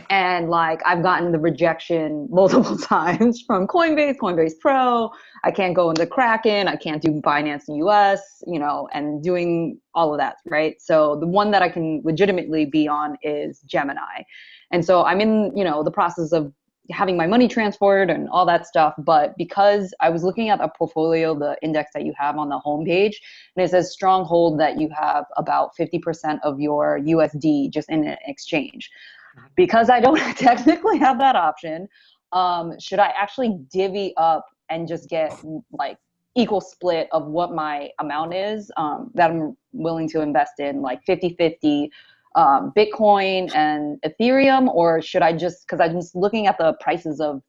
S14: and like I've gotten the rejection multiple times from Coinbase Pro. I can't go into Kraken. I can't do Binance in US, and doing all of that, right? So the one that I can legitimately be on is Gemini. And so I'm in, the process of having my money transferred and all that stuff. But because I was looking at a portfolio, the index that you have on the homepage, and it says stronghold that you have about 50% of your USD just in an exchange. Because I don't technically have that option, should I actually divvy up and just get like equal split of what my amount is that I'm willing to invest in, like 50-50, Bitcoin and Ethereum? Or should I just, because I'm just looking at the prices of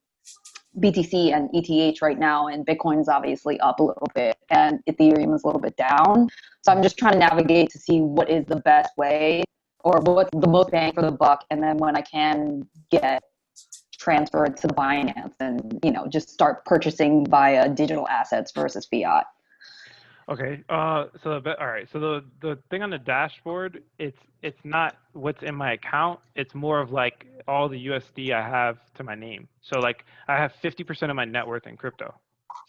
S14: BTC and ETH right now, and Bitcoin is obviously up a little bit and Ethereum is a little bit down. So I'm just trying to navigate to see what is the best way or what's the most bang for the buck. And then when I can get transferred to the Binance and, just start purchasing via digital assets versus fiat.
S2: Okay. All right. So the thing on the dashboard, it's not what's in my account. It's more of like all the USD I have to my name. So like I have 50% of my net worth in crypto.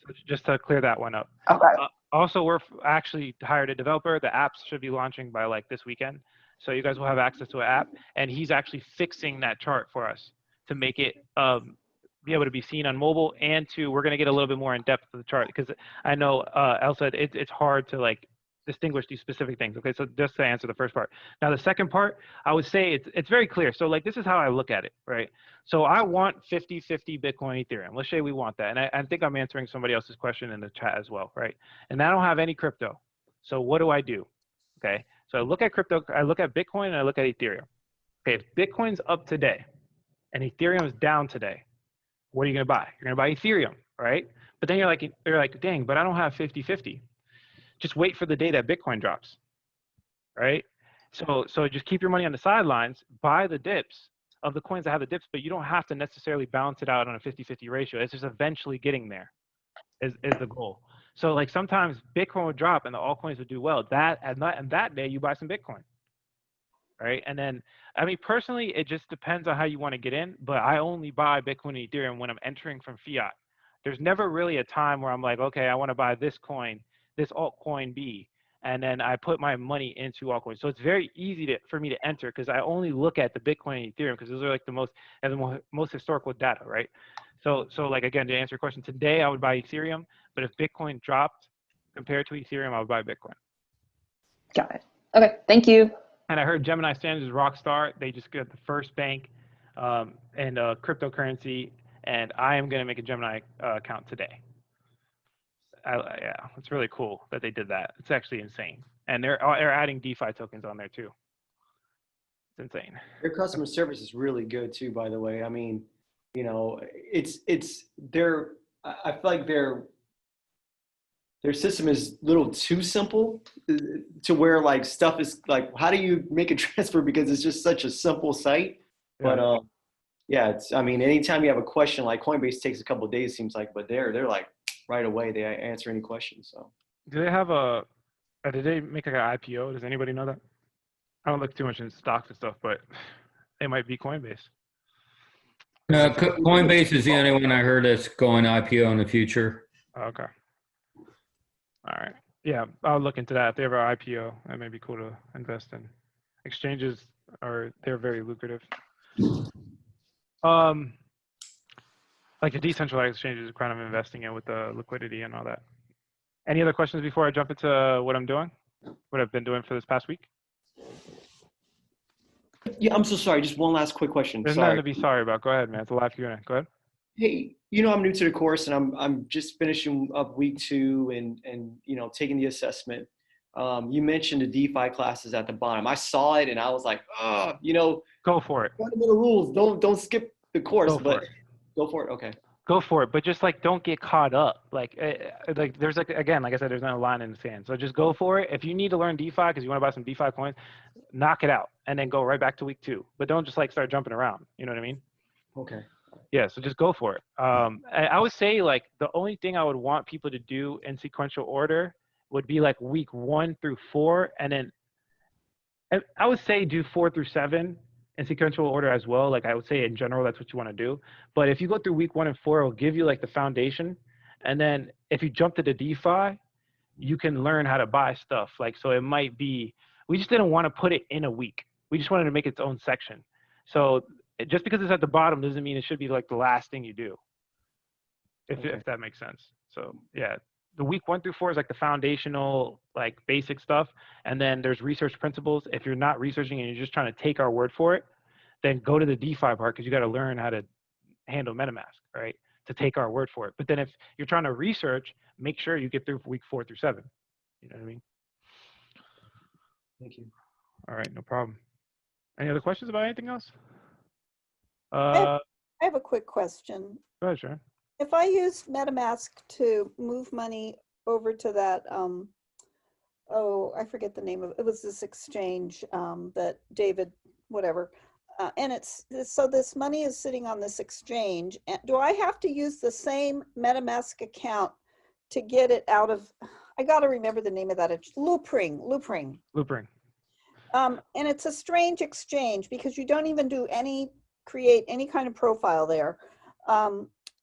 S2: So just to clear that one up.
S14: Okay.
S2: Also, we're actually hired a developer. The apps should be launching by like this weekend. So you guys will have access to an app, and he's actually fixing that chart for us to make it be able to be seen on mobile, and we're going to get a little bit more in depth of the chart, because I know Elsa, it's hard to like distinguish these specific things. Okay, so just to answer the first part. Now the second part, I would say it's very clear. So like this is how I look at it, right? So I want 50-50 Bitcoin Ethereum. Let's say we want that, and I think I'm answering somebody else's question in the chat as well, right? And I don't have any crypto. So what do I do? Okay, so I look at crypto, I look at Bitcoin, and I look at Ethereum. Okay, if Bitcoin's up today and Ethereum is down today, what are you going to buy? You're going to buy Ethereum, right? But then you're like, dang, but I don't have 50-50. Just wait for the day that Bitcoin drops, right? So just keep your money on the sidelines, buy the dips of the coins that have the dips, but you don't have to necessarily balance it out on a 50-50 ratio. It's just eventually getting there is the goal. So like sometimes Bitcoin would drop and the altcoins would do well. And that day you buy some Bitcoin, right? And then, I mean, personally, it just depends on how you want to get in, but I only buy Bitcoin and Ethereum when I'm entering from fiat. There's never really a time where I'm like, okay, I want to buy this coin, this altcoin B, and then I put my money into altcoins. So it's very easy for me to enter, because I only look at the Bitcoin and Ethereum, because those are like the most historical data, right? So like, again, to answer your question, today I would buy Ethereum, but if Bitcoin dropped compared to Ethereum, I would buy Bitcoin.
S14: Got it. Okay, thank you.
S2: And I heard Gemini Standards is rock star. They just got the first bank and cryptocurrency, and I am going to make a Gemini account today. Yeah, it's really cool that they did that. It's actually insane. And they're adding DeFi tokens on there too. It's insane.
S4: Their customer service is really good too, by the way. I mean, you know, I feel like their system is a little too simple to where like stuff is like, how do you make a transfer? Because it's just such a simple site.
S2: Yeah.
S4: But yeah, I mean, anytime you have a question, like Coinbase takes a couple of days, seems like, but they're like right away, they answer any questions. So
S2: do they have did they make like an IPO? Does anybody know that? I don't look too much in stocks and stuff, but they might be Coinbase.
S15: Coinbase is the only one I heard that's going IPO in the future.
S2: Okay. All right. Yeah, I'll look into that. If they have an IPO, that may be cool to invest in. Exchanges they're very lucrative. Like the decentralized exchanges are kind of investing in with the liquidity and all that. Any other questions before I jump into what I'm doing? What I've been doing for this past week?
S4: yeah, I'm so sorry. Just one last quick question.
S2: There's nothing to be sorry about. Go ahead, man. It's a live Q&A. Go ahead.
S4: Hey, you know, I'm new to the course and I'm just finishing up week 2 and you know, taking the assessment. You mentioned the DeFi classes at the bottom. I saw it and I was like, oh, you know,
S2: go for it.
S4: Fundamental rules. Don't skip the course, but go for it. Okay.
S2: Go for it, but just like don't get caught up. Like there's like again, like I said, there's no line in the sand. So just go for it. If you need to learn DeFi because you want to buy some DeFi coins, knock it out and then go right back to week 2. But don't just like start jumping around. You know what I mean?
S4: Okay.
S2: Yeah. So just go for it. I would say like the only thing I would want people to do in sequential order would be like week 1 through 4, and then I would say do 4 through 7. In sequential order as well. Like I would say in general, that's what you want to do. But if you go through week 1 and 4, it'll give you like the foundation. And then if you jump to the DeFi, you can learn how to buy stuff. Like, so it might be, we just didn't want to put it in a week. We just wanted to make its own section. So just because it's at the bottom doesn't mean it should be like the last thing you do. If that makes sense. So yeah, the week 1 through 4 is like the foundational, like basic stuff. And then there's research principles. If you're not researching and you're just trying to take our word for it, then go to the DeFi part because you got to learn how to handle MetaMask, right? To take our word for it. But then if you're trying to research, make sure you get through week 4 through 7. You know what I mean?
S4: Thank you.
S2: All right, no problem. Any other questions about anything else?
S13: I have a quick question.
S2: Go ahead, Sharon.
S13: If I use MetaMask to move money over to that, I forget the name of it. It was this exchange that David, whatever, and so this money is sitting on this exchange. And do I have to use the same MetaMask account to get it out of? I got to remember the name of that. It's Loopring. And it's a strange exchange because you don't even create any kind of profile there.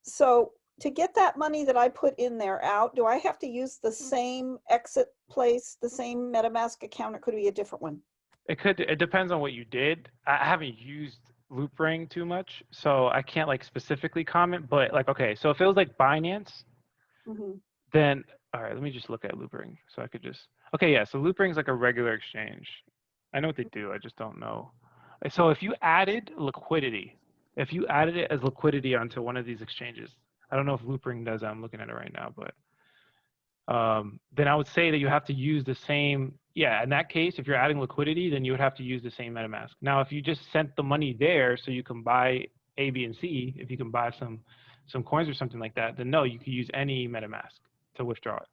S13: So to get that money that I put in there out, do I have to use the same exit place, the same MetaMask account, or could it be a different one?
S2: It depends on what you did. I haven't used Loopring too much, so I can't like specifically comment, but like, okay, so if it was like Binance, then, all right, let me just look at Loopring. So I could just, okay, yeah, so Loopring is like a regular exchange. I know what they do, I just don't know. So if you added liquidity, if you added it as liquidity onto one of these exchanges, I don't know if Loopring does that, I'm looking at it right now, but then I would say that you have to use the same, yeah, in that case, if you're adding liquidity, then you would have to use the same MetaMask. Now, if you just sent the money there so you can buy A, B, and C, if you can buy some coins or something like that, then no, you can use any MetaMask to withdraw it.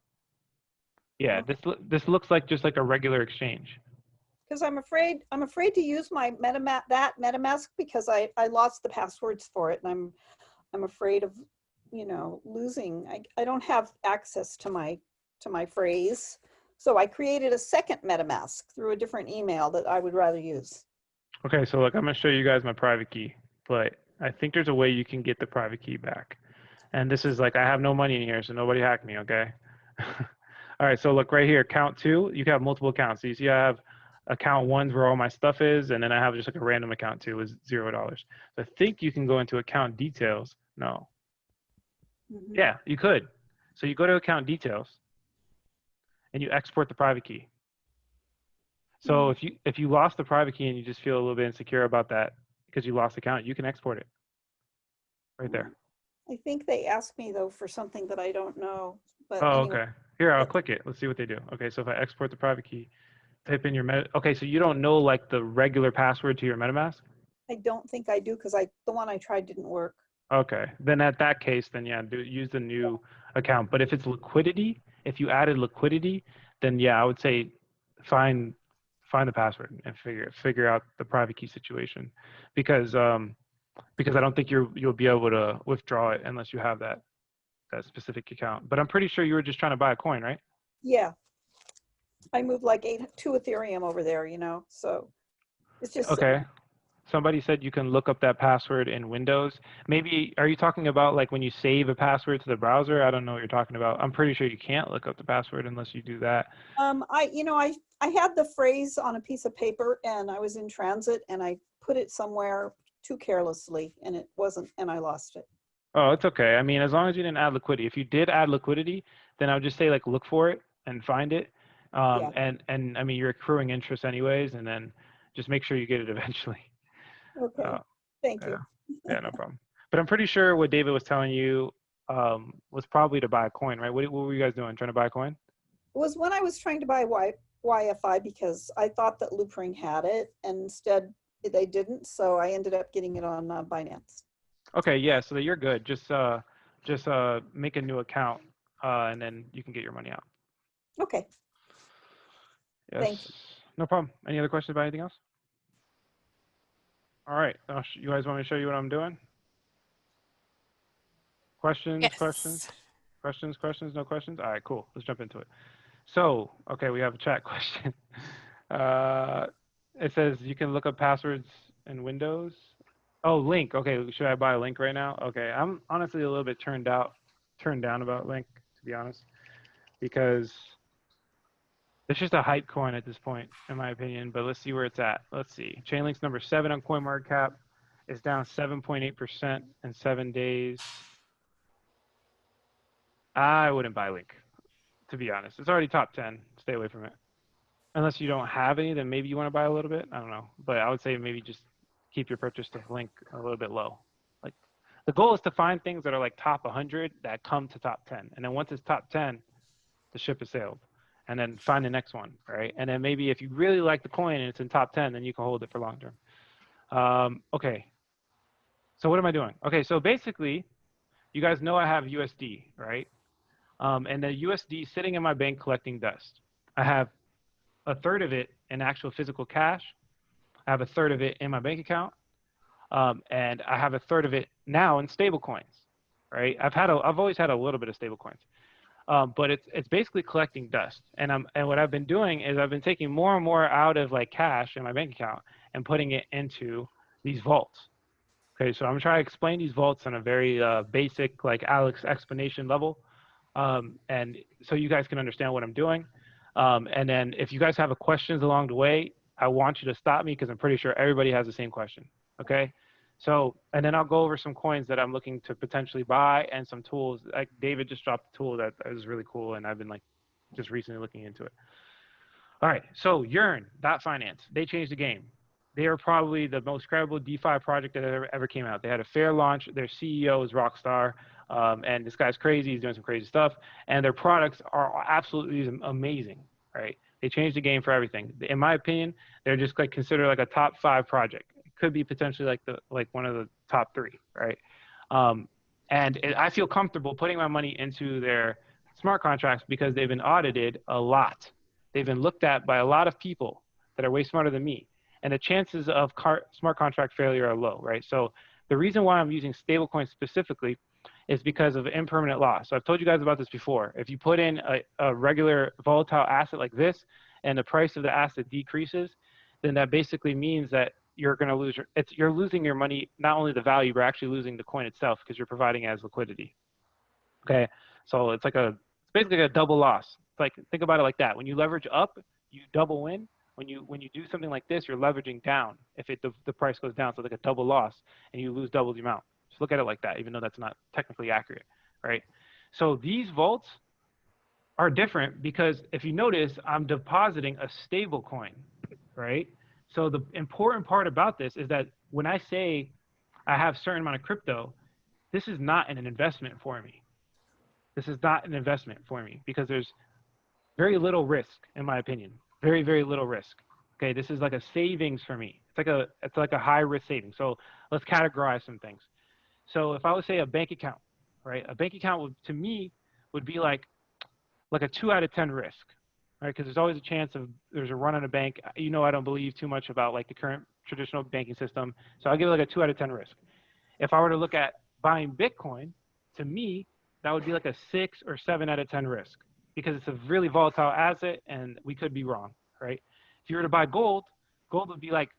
S2: Yeah, this looks like just like a regular exchange.
S13: Because I'm afraid to use my MetaMask because I lost the passwords for it, and I'm afraid of, you know, losing. I don't have access to my phrase, so I created a second MetaMask through a different email that I would rather use.
S2: Okay, so look, I'm gonna show you guys my private key, but I think there's a way you can get the private key back. And this is like, I have no money in here, so nobody hack me, okay? All right, so look right here, account 2, you can have multiple accounts. So you see I have account 1's where all my stuff is, and then I have just like a random account 2 is $0. So I think you can go into account details. No. Yeah, you could. So you go to account details and you export the private key. So if you lost the private key and you just feel a little bit insecure about that because you lost the account, you can export it right there.
S13: I think they asked me though for something that I don't know. But
S2: Oh,
S13: anyway,
S2: okay. Here, I'll click it. Let's see what they do. Okay, so if I export the private key, type in your okay, so you don't know like the regular password to your MetaMask?
S13: I don't think I do because the one I tried didn't work.
S2: Okay, then at that case, then yeah, use the new account. But if it's liquidity, if you added liquidity, then yeah, I would say find the password and figure out the private key situation, because I don't think you'll be able to withdraw it unless you have that specific account. But I'm pretty sure you were just trying to buy a coin, right?
S13: Yeah. I moved like 2 Ethereum over there, so it's just
S2: Okay. Somebody said you can look up that password in Windows. Maybe, are you talking about like when you save a password to the browser? I don't know what you're talking about. I'm pretty sure you can't look up the password unless you do that.
S13: I had the phrase on a piece of paper and I was in transit and I put it somewhere too carelessly and it wasn't, and I lost it.
S2: Oh, it's okay. I mean, as long as you didn't add liquidity. If you did add liquidity, then I would just say like look for it and find it. And I mean, you're accruing interest anyways, and then just make sure you get it eventually.
S13: Okay. Thank you.
S2: Yeah, no problem. But I'm pretty sure what David was telling you was probably to buy a coin, right? What were you guys doing? Trying to buy a coin?
S13: It was when I was trying to buy YFI because I thought that Loopring had it and instead they didn't. So I ended up getting it on Binance.
S2: Okay, yeah, so that you're good. Just make a new account and then you can get your money out.
S13: Okay.
S2: Yes.
S13: Thank you.
S2: No problem. Any other questions about anything else? All right. You guys want me to show you what I'm doing? Questions,
S7: Yes.
S2: questions, no questions? All right, cool. Let's jump into it. So, okay, we have a chat question. It says you can look up passwords in Windows. Oh, Link. Okay, should I buy a Link right now? Okay, I'm honestly a little bit turned down about Link, to be honest, because it's just a hype coin at this point, in my opinion, but let's see where it's at. Let's see. Chainlink's number 7 on CoinMarketCap. It's down 7.8% in 7 days. I wouldn't buy Link, to be honest. It's already top 10. Stay away from it. Unless you don't have any, then maybe you want to buy a little bit. I don't know. But I would say maybe just keep your purchase to Link a little bit low. Like, the goal is to find things that are like top 100 that come to top 10. And then once it's top 10, the ship has sailed. And then find the next one, right? And then maybe if you really like the coin and it's in top 10, then you can hold it for long term. Okay. So what am I doing? Okay, so basically, you guys know I have USD, right? And the USD sitting in my bank collecting dust. I have a third of it in actual physical cash. I have a third of it in my bank account. And I have a third of it now in stable coins, right? I've always had a little bit of stable coins. But it's basically collecting dust. And what I've been doing is I've been taking more and more out of like cash in my bank account and putting it into these vaults. Okay, so I'm trying to explain these vaults on a very basic, like Alex explanation level. And so you guys can understand what I'm doing. And then if you guys have questions along the way, I want you to stop me because I'm pretty sure everybody has the same question. Okay. So, and then I'll go over some coins that I'm looking to potentially buy and some tools. Like David just dropped a tool that is really cool, and I've been like just recently looking into it. All right, so Yearn.finance, they changed the game. They are probably the most credible DeFi project that ever came out. They had a fair launch. Their CEO is Rockstar, and this guy's crazy. He's doing some crazy stuff, and their products are absolutely amazing. Right? They changed the game for everything. In my opinion, they're just like considered like a top 5 project. Could be potentially like one of the top 3, right? I feel comfortable putting my money into their smart contracts because they've been audited a lot. They've been looked at by a lot of people that are way smarter than me, and the chances of smart contract failure are low, right? So the reason why I'm using stablecoins specifically is because of impermanent loss. So I've told you guys about this before. If you put in a regular volatile asset like this, and the price of the asset decreases, then that basically means that you're going to lose you're losing your money, not only the value, but actually losing the coin itself because you're providing as liquidity. Okay, so it's basically a double loss. It's like, think about it like that. When you leverage up, you double win. When you do something like this, you're leveraging down if the price goes down. So it's like a double loss, and you lose double the amount. Just look at it like that, even though that's not technically accurate, right? So these vaults are different because if you notice, I'm depositing a stable coin. right? So the important part about this is that when I say I have a certain amount of crypto, this is not an investment for me. This is not an investment for me because there's very little risk, in my opinion. Very, very little risk. Okay, this is like a savings for me. It's like a high risk savings. So let's categorize some things. So if I would say a bank account, right? A bank account would, to me, would be like a 2 out of 10 risk, right? Because there's always a chance of there's a run on a bank. You know, I don't believe too much about like the current traditional banking system. So I'll give it like a 2 out of 10 risk. If I were to look at buying Bitcoin, to me, that would be like a 6 or 7 out of 10 risk because it's a really volatile asset and we could be wrong, right? If you were to buy gold, gold would be like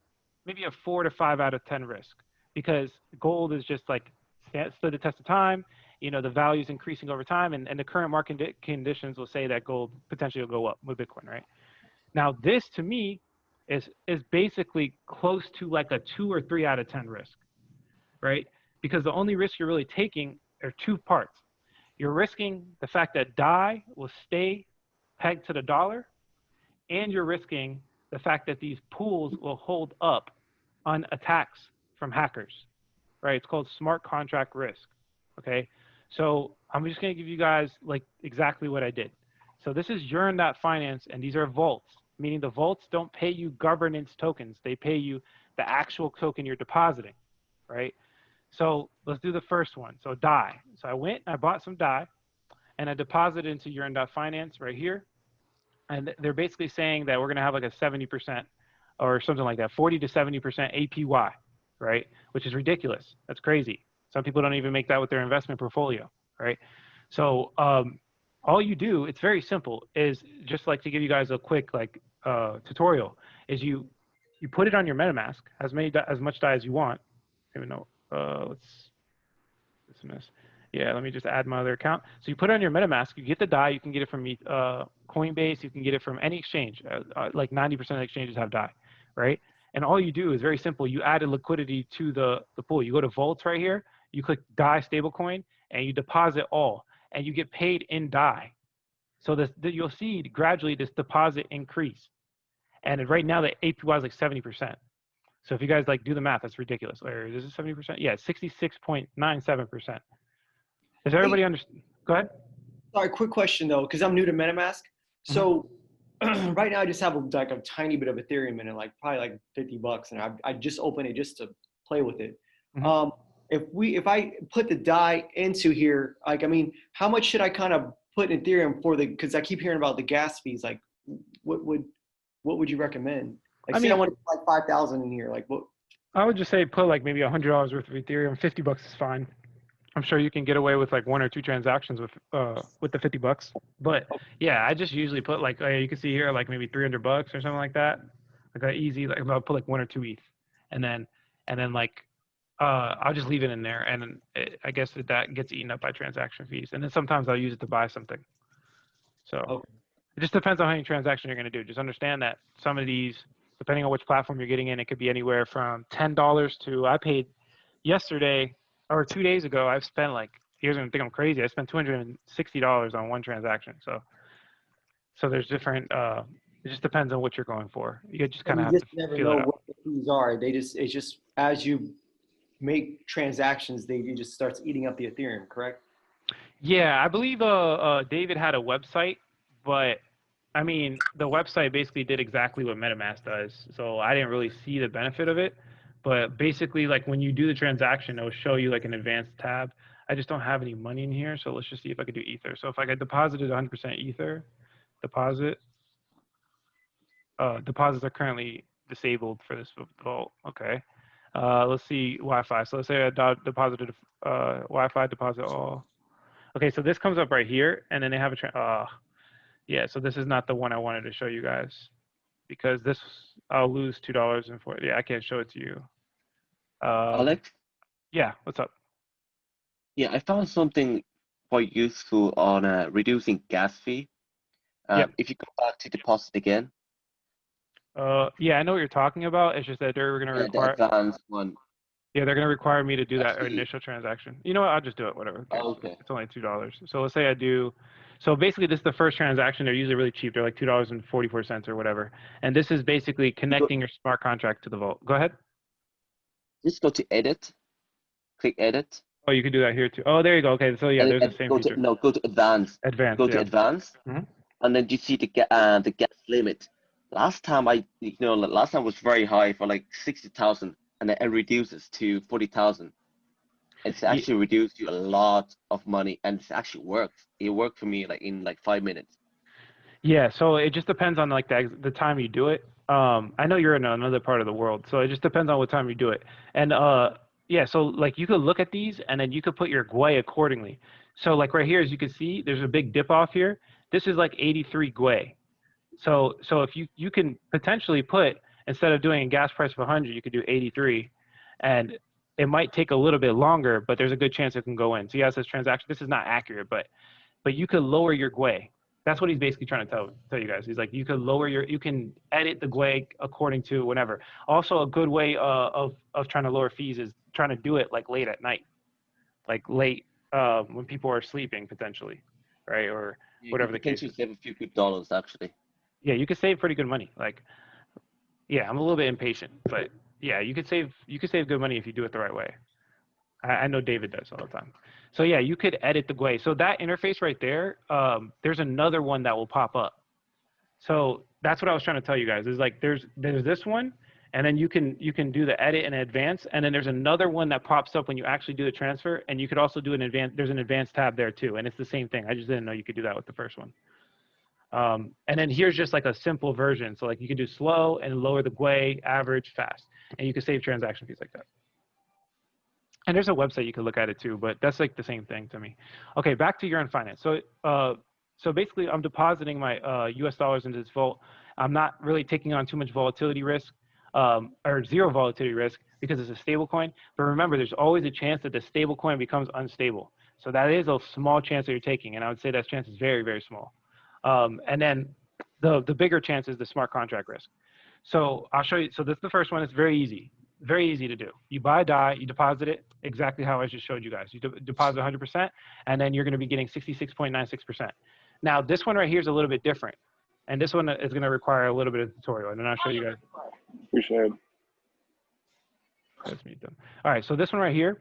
S2: maybe a 4 to 5 out of 10 risk because gold is just like stood the test of time. You know, the value is increasing over time and the current market conditions will say that gold potentially will go up with Bitcoin, right? Now, this to me is basically close to like a 2 or 3 out of 10 risk, right? Because the only risk you're really taking are two parts. You're risking the fact that DAI will stay pegged to the dollar, and you're risking the fact that these pools will hold up on attacks from hackers, right? It's called smart contract risk, okay? So I'm just gonna give you guys like exactly what I did. So this is Yearn.finance, and these are vaults, meaning the vaults don't pay you governance tokens. They pay you the actual token you're depositing, right? So let's do the first one. So DAI. So I went, I bought some DAI, and I deposited into Yearn.finance right here. And they're basically saying that we're going to have like a 70% or something like that, 40 to 70% APY, right? Which is ridiculous. That's crazy. Some people don't even make that with their investment portfolio, right? So all you do, it's very simple, is just like to give you guys a quick like tutorial, is you put it on your MetaMask, as much DAI as you want. Even though, let's dismiss. Yeah, let me just add my other account. So you put it on your MetaMask, you get the DAI, you can get it from Coinbase, you can get it from any exchange. Like 90% of exchanges have DAI, right? And all you do is very simple. You add a liquidity to the pool. You go to vaults right here, you click DAI stablecoin, and you deposit all, and you get paid in DAI. So you'll see gradually this deposit increase. And right now the APY is like 70%. So if you guys like do the math, that's ridiculous. Or is it 70%? Yeah, 66.97%. Does everybody understand? Go ahead.
S4: Sorry, quick question though, because I'm new to MetaMask. So right now I just have like a tiny bit of Ethereum in it, like probably like $50, and I just opened it just to play with it. If I put the DAI into here, like, I mean, how much should I kind of put in Ethereum for because I keep hearing about the gas fees. Like, what would you recommend? Like, say I want to put like 5,000 in here. Like, what?
S2: I would just say put like maybe $100 worth of Ethereum. $50 is fine. I'm sure you can get away with like 1 or 2 transactions with the $50. But yeah, I just usually put like you can see here like maybe $300 or something like that. Like easy. Like I'll put like 1 or 2 ETH, and then like I'll just leave it in there, and I guess that gets eaten up by transaction fees. And then sometimes I'll use it to buy something. So it just depends on how many transactions you're going to do. Just understand that some of these, depending on which platform you're getting in, it could be anywhere from $10 to I paid yesterday. Or 2 days ago, I've spent like, you guys are gonna think I'm crazy. I spent $260 on one transaction. So there's different. It just depends on what you're going for. You just kind of have to
S4: never
S2: feel
S4: know
S2: it out.
S4: what the fees are. It's just as you make transactions, it just starts eating up the Ethereum. Correct?
S2: Yeah, I believe David had a website, but I mean the website basically did exactly what MetaMask does. So I didn't really see the benefit of it. But basically, like when you do the transaction, it'll show you like an advanced tab. I just don't have any money in here, so let's just see if I could do Ether. So if I could deposited 100% Ether, deposits are currently disabled for this vault. Okay. Let's see Wi-Fi. So let's say I deposited Wi-Fi deposit all. Okay, so this comes up right here, and then they have a yeah. So this is not the one I wanted to show you guys because this I'll lose $2.40. Yeah, I can't show it to you.
S16: Alex?
S2: Yeah, what's up?
S16: Yeah, I found something quite useful on reducing gas fee. If you go back to deposit again.
S2: Yeah, I know what you're talking about. It's just that they're going to require.
S16: The advanced one.
S2: Yeah, they're going to require me to do that initial transaction. You know what? I'll just do it. Whatever.
S16: Okay.
S2: It's only $2. So let's say I do. So basically, this is the first transaction. They're usually really cheap. They're like $2.44 or whatever. And this is basically connecting your smart contract to the vault. Go ahead.
S16: Just go to edit, click edit.
S2: Oh, you can do that here too. Oh, there you go. Okay, so yeah,
S16: And
S2: there's the same
S16: go
S2: feature.
S16: go to advanced.
S2: Advanced.
S16: Go to
S2: Yeah.
S16: advanced, and then you see the gas limit. Last time last time was very high for like 60,000, and then it reduces to 40,000. It's actually reduced you a lot of money, and it's actually worked. It worked for me like in like 5 minutes.
S2: Yeah, so it just depends on like the time you do it. I know you're in another part of the world, so it just depends on what time you do it. And yeah, so like you could look at these and then you could put your GUI accordingly. So like right here, as you can see, there's a big dip off here. This is like 83 GUI. So if you can potentially put, instead of doing a gas price of 100, you could do 83, and it might take a little bit longer, but there's a good chance it can go in. So yeah, it says transaction. This is not accurate, but you could lower your GUI. That's what he's basically trying to tell you guys. He's like, you can edit the GUI according to whatever. Also, a good way of trying to lower fees is trying to do it like late at night, like late when people are sleeping potentially, right? Or whatever the case is.
S16: Save a few good dollars actually.
S2: Yeah, you could save pretty good money. Like, yeah, I'm a little bit impatient, but yeah, you could save good money if you do it the right way. I know David does all the time. So yeah, you could edit the GUI. So that interface right there, there's another one that will pop up. So that's what I was trying to tell you guys. Is like there's this one, and then you can do the edit in advance, and then there's another one that pops up when you actually do the transfer, and you could also do an advanced. There's an advanced tab there too, and it's the same thing. I just didn't know you could do that with the first one. And then here's just like a simple version. So like you can do slow and lower the GUI, average, fast, and you can save transaction fees like that. And there's a website you could look at it too, but that's like the same thing to me. Okay, back to Yearn Finance. So basically, I'm depositing my US dollars into this vault. I'm not really taking on too much volatility risk, or zero volatility risk, because it's a stable coin. But remember, there's always a chance that the stable coin becomes unstable. So that is a small chance that you're taking, and I would say that chance is very, very small. And then the bigger chance is the smart contract risk. So I'll show you. So this is the first one. It's very easy. Very easy to do. You buy a DAI, you deposit it exactly how I just showed you guys. You deposit 100%, and then you're going to be getting 66.96%. Now, this one right here is a little bit different, and this one is going to require a little bit of tutorial, and then I'll show you guys.
S17: Appreciate it.
S2: Let's mute them. All right, so this one right here,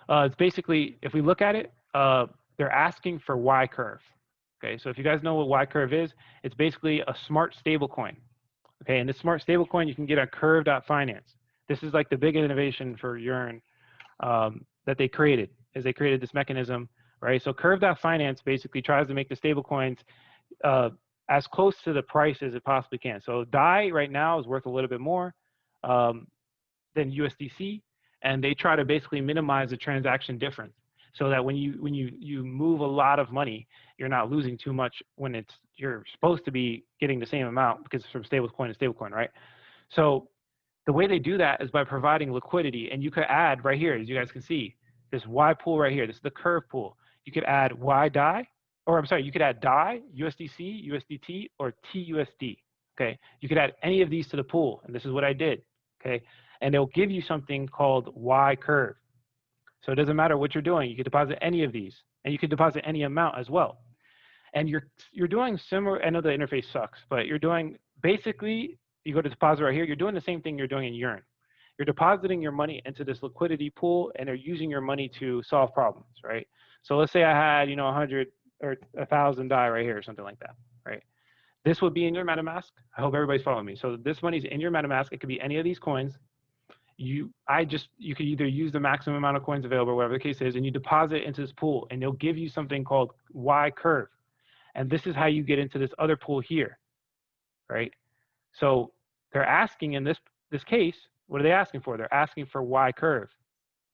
S2: it's basically, if we look at it, they're asking for Y curve. Okay, so if you guys know what Y curve is, it's basically a smart stable coin. Okay, and this smart stable coin you can get on curve.finance. This is like the big innovation for Yearn that they created, is they created this mechanism, right? So curve.finance basically tries to make the stable coins as close to the price as it possibly can. So DAI right now is worth a little bit more than USDC, and they try to basically minimize the transaction difference so that when you move a lot of money, you're not losing too much when you're supposed to be getting the same amount, because it's from stablecoin to stablecoin, right? So the way they do that is by providing liquidity, and you could add right here, as you guys can see, this Y pool right here. This is the curve pool. You could add Y DAI, or I'm sorry, you could add DAI, USDC, USDT, or TUSD. Okay, you could add any of these to the pool, and this is what I did. Okay, and they'll give you something called Y curve. So it doesn't matter what you're doing. You can deposit any of these, and you can deposit any amount as well. And you're doing similar. I know the interface sucks, but you're doing basically. You go to deposit right here, you're doing the same thing you're doing in Yearn. You're depositing your money into this liquidity pool, and they're using your money to solve problems, right? So let's say I had, 100 or 1,000 DAI right here or something like that, right? This would be in your Metamask. I hope everybody's following me. So this money's in your Metamask. It could be any of these coins. You could either use the maximum amount of coins available, whatever the case is, and you deposit it into this pool, and they'll give you something called Y curve. And this is how you get into this other pool here, right? So they're asking in this case, what are they asking for? They're asking for Y curve,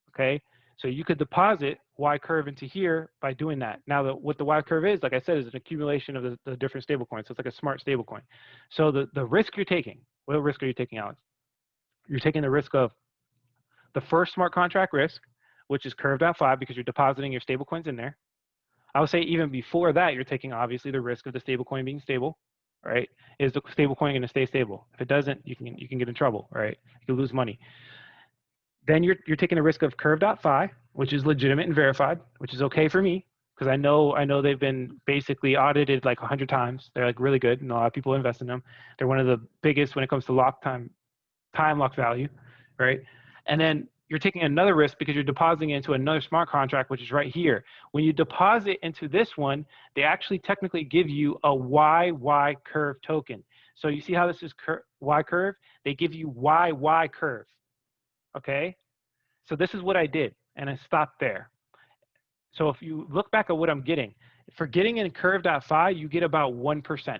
S2: okay? So you could deposit Y curve into here by doing that. Now, what the Y curve is, like I said, is an accumulation of the different stable coins. So it's like a smart stable coin. So the risk you're taking, what risk are you taking, Alex? You're taking the risk of the first smart contract risk, which is curve.5, because you're depositing your stable coins in there. I would say even before that, you're taking obviously the risk of the stable coin being stable. Right? Is the stable coin going to stay stable? If it doesn't, you can get in trouble, right? You can lose money. Then you're taking the risk of curve.fi, which is legitimate and verified, which is okay for me, because I know they've been basically audited like 100 times. They're like really good, and a lot of people invest in them. They're one of the biggest when it comes to time lock value, right? And then you're taking another risk because you're depositing into another smart contract, which is right here. When you deposit into this one, they actually technically give you a YY curve token. So you see how this is Y curve? They give you YY curve, okay? So this is what I did, and I stopped there. So if you look back at what I'm getting, for getting in curve.fi, you get about 1%.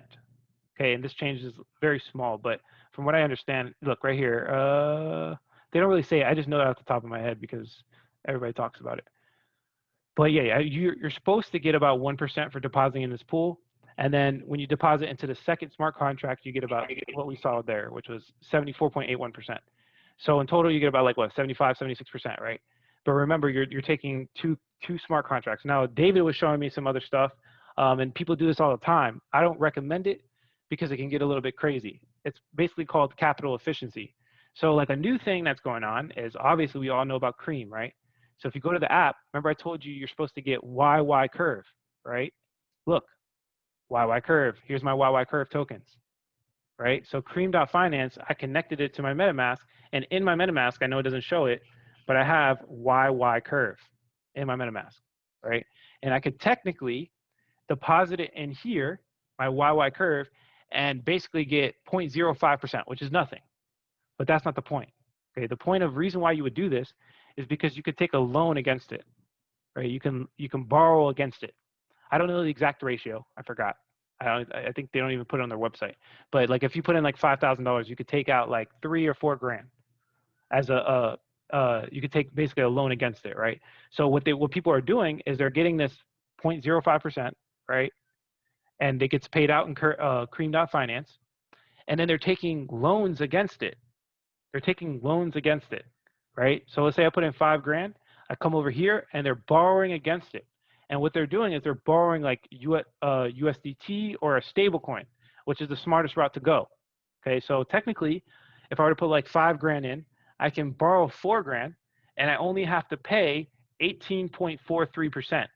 S2: Okay, and this change is very small, but from what I understand, look right here, they don't really say it. I just know that off the top of my head because everybody talks about it. But yeah, you're supposed to get about 1% for depositing in this pool. And then when you deposit into the second smart contract, you get about what we saw there, which was 74.81%. So in total, you get about like what, 75, 76%, right? But remember, you're taking two smart contracts. Now, David was showing me some other stuff, and people do this all the time. I don't recommend it because it can get a little bit crazy. It's basically called capital efficiency. So like a new thing that's going on is obviously we all know about Cream, right? So if you go to the app, remember I told you you're supposed to get YY curve, right? Look, YY curve. Here's my YY curve tokens, right? So Cream.finance, I connected it to my MetaMask, and in my MetaMask, I know it doesn't show it, but I have YY curve in my MetaMask, right? And I could technically deposit it in here, my YY curve, and basically get 0.05%, which is nothing. But that's not the point. Okay, the point of reason why you would do this is because you could take a loan against it, right? You can borrow against it. I don't know the exact ratio. I forgot. I think they don't even put it on their website. But like if you put in like $5,000, you could take out like 3 or 4 grand as you could take basically a loan against it, right? So what people are doing is they're getting this 0.05%, right? And it gets paid out in Cream.finance, and then they're taking loans against it. They're taking loans against it, right? So let's say I put in 5 grand, I come over here, and they're borrowing against it. And what they're doing is they're borrowing like USDT or a stable coin, which is the smartest route to go. Okay, so technically, if I were to put like 5 grand in, I can borrow 4 grand, and I only have to pay 18.43%.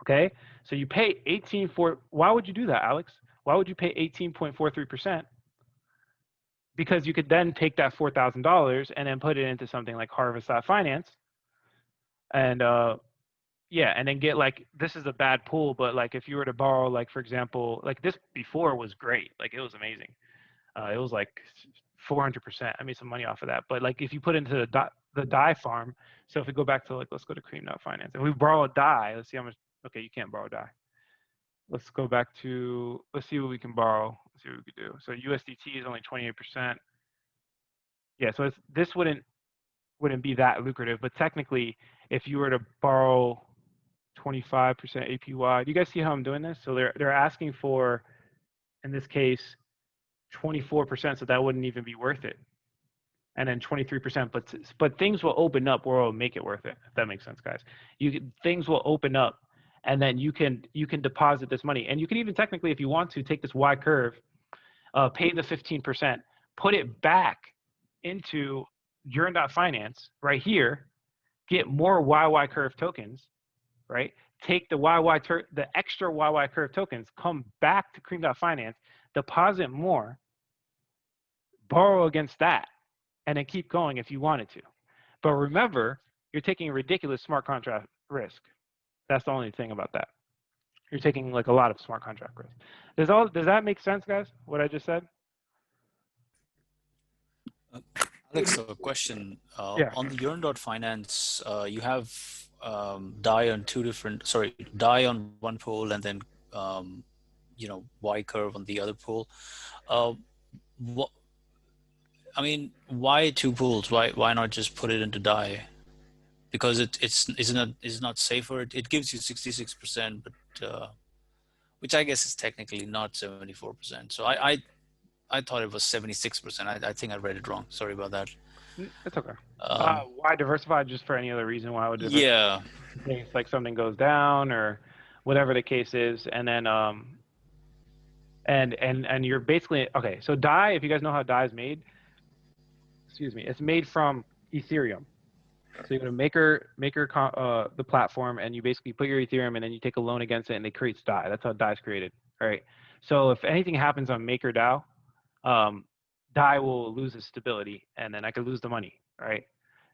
S2: Okay, so you pay 18.4. Why would you do that, Alex? Why would you pay 18.43%? Because you could then take that $4,000 and then put it into something like Harvest.finance, and yeah, and then get like, this is a bad pool, but like if you were to borrow, like for example, like this before was great, like it was amazing. It was like 400%. I made some money off of that. But like if you put into the DAI farm, so if we go back to like, let's go to Cream.finance. If we borrow a DAI, let's see how much. Okay, you can't borrow DAI. Let's go back to, let's see what we can borrow. Let's see what we could do. So USDT is only 28%. Yeah, so this wouldn't be that lucrative, but technically, if you were to borrow 25% APY, do you guys see how I'm doing this? So they're asking for, in this case, 24%, so that wouldn't even be worth it. And then 23%, but things will open up where it'll make it worth it, if that makes sense, guys. Things will open up, and then you can deposit this money. And you can even technically, if you want to, take this Y curve, pay the 15%, put it back into Yearn.finance right here, get more YY curve tokens, right? Take the extra YY curve tokens, come back to Cream.finance, deposit more, borrow against that, and then keep going if you wanted to. But remember, you're taking a ridiculous smart contract risk. That's the only thing about that. You're taking like a lot of smart contract risk. Does that make sense, guys, what I just said?
S12: Alex, a question.
S2: Yeah.
S12: On the Yearn.finance, you have DAI on DAI on one pool and then Y curve on the other pool. Why 2 pools? Why not just put it into DAI? Because it's not safer. It gives you 66%, but which I guess is technically not 74%. So I thought it was 76%. I think I read it wrong. Sorry about that.
S2: It's okay. Why diversify? Just for any other reason? Why would diversify?
S12: Yeah.
S2: In case like something goes down or whatever the case is, and then and you're basically okay. So DAI, if you guys know how DAI is made, excuse me, it's made from Ethereum. So you go to the platform, and you basically put your Ethereum, and then you take a loan against it, and it creates DAI. That's how DAI is created, right? So if anything happens on MakerDAO, DAI will lose its stability, and then I could lose the money, right?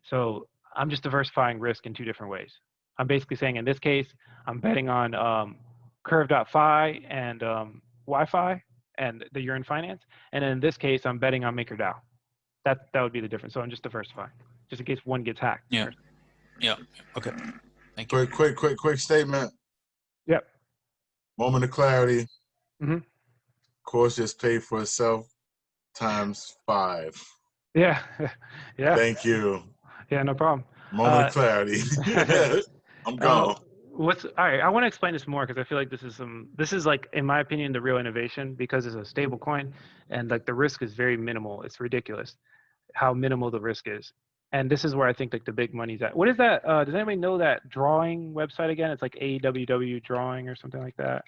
S2: So I'm just diversifying risk in two different ways. I'm basically saying in this case, I'm betting on Curve.fi and Wi-Fi and the Urine Finance, and in this case, I'm betting on MakerDAO. That would be the difference. So I'm just diversifying, just in case one gets hacked.
S12: Yeah. Yeah. Okay. Thank you.
S9: Quick statement.
S2: Yep.
S9: Moment of clarity.
S2: Mm-hmm.
S9: Course just paid for itself ×5.
S2: Yeah. Yeah.
S9: Thank you.
S2: Yeah, no problem.
S9: Moment of clarity. I'm gone.
S2: All right? I want to explain this more because I feel like this is like, in my opinion, the real innovation, because it's a stable coin and like the risk is very minimal. It's ridiculous how minimal the risk is. And this is where I think like the big money's at. What is that? Does anybody know that drawing website again? It's like AWW drawing or something like that.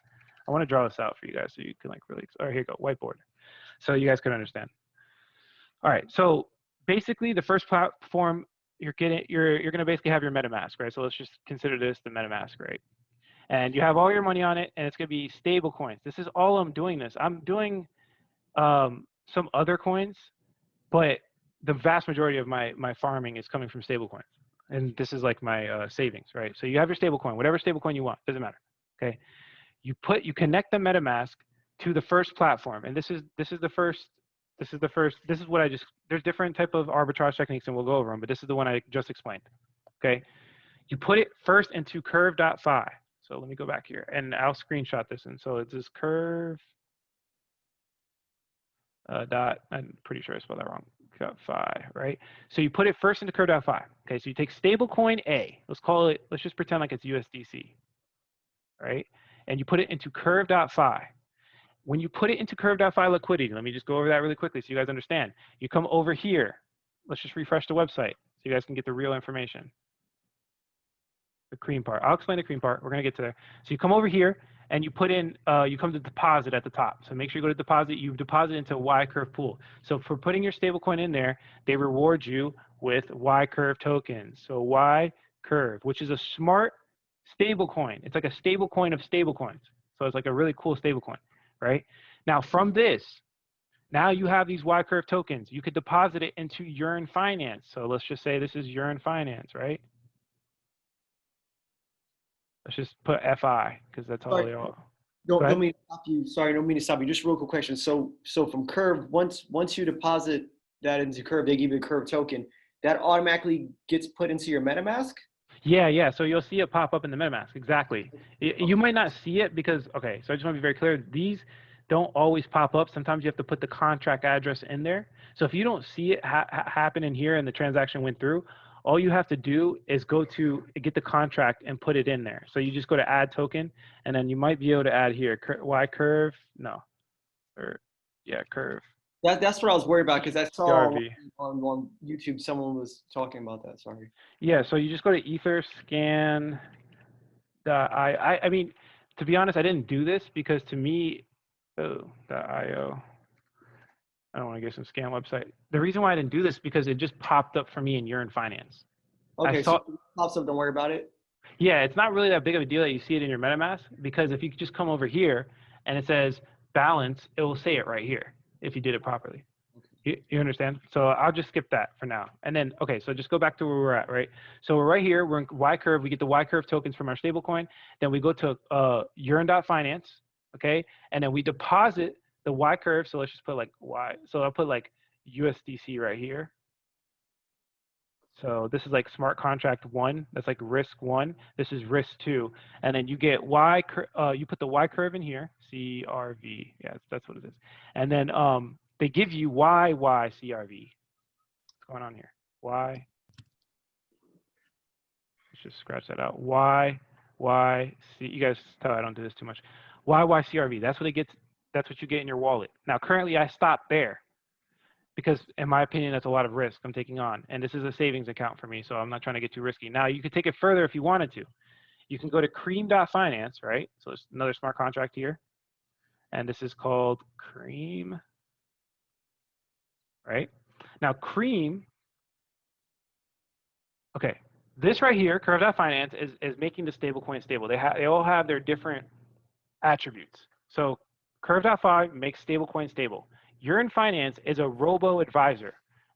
S2: I want to draw this out for you guys so you can like really, all right, here you go, whiteboard. So you guys can understand. All right, so basically the first platform you're going to basically have your MetaMask, right? So let's just consider this the MetaMask, right? And you have all your money on it, and it's going to be stable coins. This is all I'm doing this. I'm doing some other coins, but the vast majority of my farming is coming from stable coins. And this is like my savings, right? So you have your stable coin, whatever stable coin you want, doesn't matter, okay? You connect the MetaMask to the first platform, and this is what there's different type of arbitrage techniques, and we'll go over them, but this is the one I just explained, okay? You put it first into curve.fi. So let me go back here, and I'll screenshot this. And so it's this curve I'm pretty sure I spelled that wrong, .fi, right? So you put it first into curve.fi, okay? So you take stablecoin A, let's just pretend like it's USDC, right? And you put it into curve.fi. When you put it into curve.fi liquidity, let me just go over that really quickly so you guys understand. You come over here. Let's just refresh the website so you guys can get the real information. The cream part. I'll explain the cream part. We're going to get to there. So you come over here and you put in, you come to deposit at the top. So make sure you go to deposit. You deposit into Y Curve pool. So for putting your stablecoin in there, they reward you with Y Curve tokens. So Y Curve, which is a smart stablecoin. It's like a stablecoin of stablecoins. So it's like a really cool stablecoin, right? Now from this, now you have these Y Curve tokens. You could deposit it into Urine Finance. So let's just say this is Urine Finance, right? Let's just put FI because that's all they all.
S4: Don't mean to stop you. Sorry, don't mean to stop you. Just real quick question. So from Curve, once you deposit that into Curve, they give you a Curve token. That automatically gets put into your MetaMask?
S2: Yeah. So you'll see it pop up in the MetaMask. Exactly. You might not see it because, okay, so I just want to be very clear. These don't always pop up. Sometimes you have to put the contract address in there. So if you don't see it happen in here and the transaction went through, all you have to do is go to get the contract and put it in there. So you just go to add token, and then you might be able to add here, Y Curve, no, or yeah, Curve.
S4: That's what I was worried about because I saw on YouTube someone was talking about that. Sorry.
S2: Yeah, so you just go to Etherscan. I mean, to be honest, I didn't do this because to me, .io. I don't want to get some scam website. The reason why I didn't do this is because it just popped up for me in Urine Finance.
S4: Okay, so it pops up, don't worry about it.
S2: Yeah, it's not really that big of a deal that you see it in your MetaMask, because if you just come over here and it says balance, it will say it right here if you did it properly. You understand? So I'll just skip that for now. And then, okay, so just go back to where we're at, right? So we're right here. We're in Y Curve. We get the Y Curve tokens from our stablecoin. Then we go to Urine.finance, okay? And then we deposit the Y Curve. So let's just put like Y. So I'll put like USDC right here. So this is like smart contract 1. That's like risk 1. This is risk 2. And then you get you put the Y Curve in here, CRV. Yeah, that's what it is. And then they give you YYCRV. What's going on here? Y. Let's just scratch that out. YYC. You guys tell I don't do this too much. YYCRV. That's what it gets. That's what you get in your wallet. Now, currently, I stopped there because, in my opinion, that's a lot of risk I'm taking on. And this is a savings account for me, so I'm not trying to get too risky. Now, you could take it further if you wanted to. You can go to cream.finance, right? So it's another smart contract here. And this is called Cream. Right? Now, Cream Okay, this right here, Curve.finance, is making the stablecoin stable. They all have their different attributes. So Curve.fi makes stablecoin stable. Yearn Finance is a robo-advisor.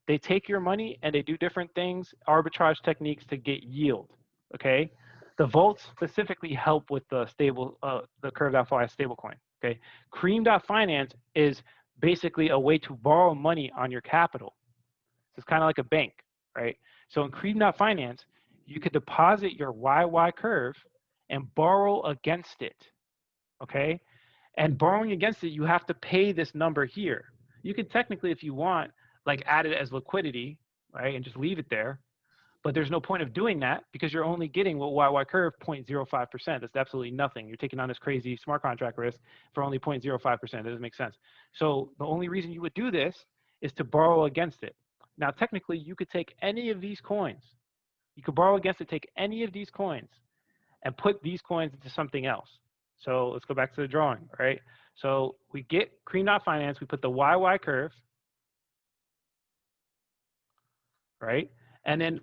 S2: They take your money and they do different things, arbitrage techniques to get yield, okay? The vaults specifically help with the Curve.fi stablecoin, okay? Cream.finance is basically a way to borrow money on your capital. It's kind of like a bank, right? So in Cream.finance, you could deposit your YY curve and borrow against it, okay? And borrowing against it, you have to pay this number here. You could technically, if you want, like add it as liquidity, right? And just leave it there. But there's no point of doing that because you're only getting what YY curve 0.05%. That's absolutely nothing. You're taking on this crazy smart contract risk for only 0.05%. That doesn't make sense. So the only reason you would do this is to borrow against it. Now, technically, you could take any of these coins. You could borrow against it, take any of these coins, and put these coins into something else. So let's go back to the drawing, right? So we get Cream.finance, we put the YY curve, right? And then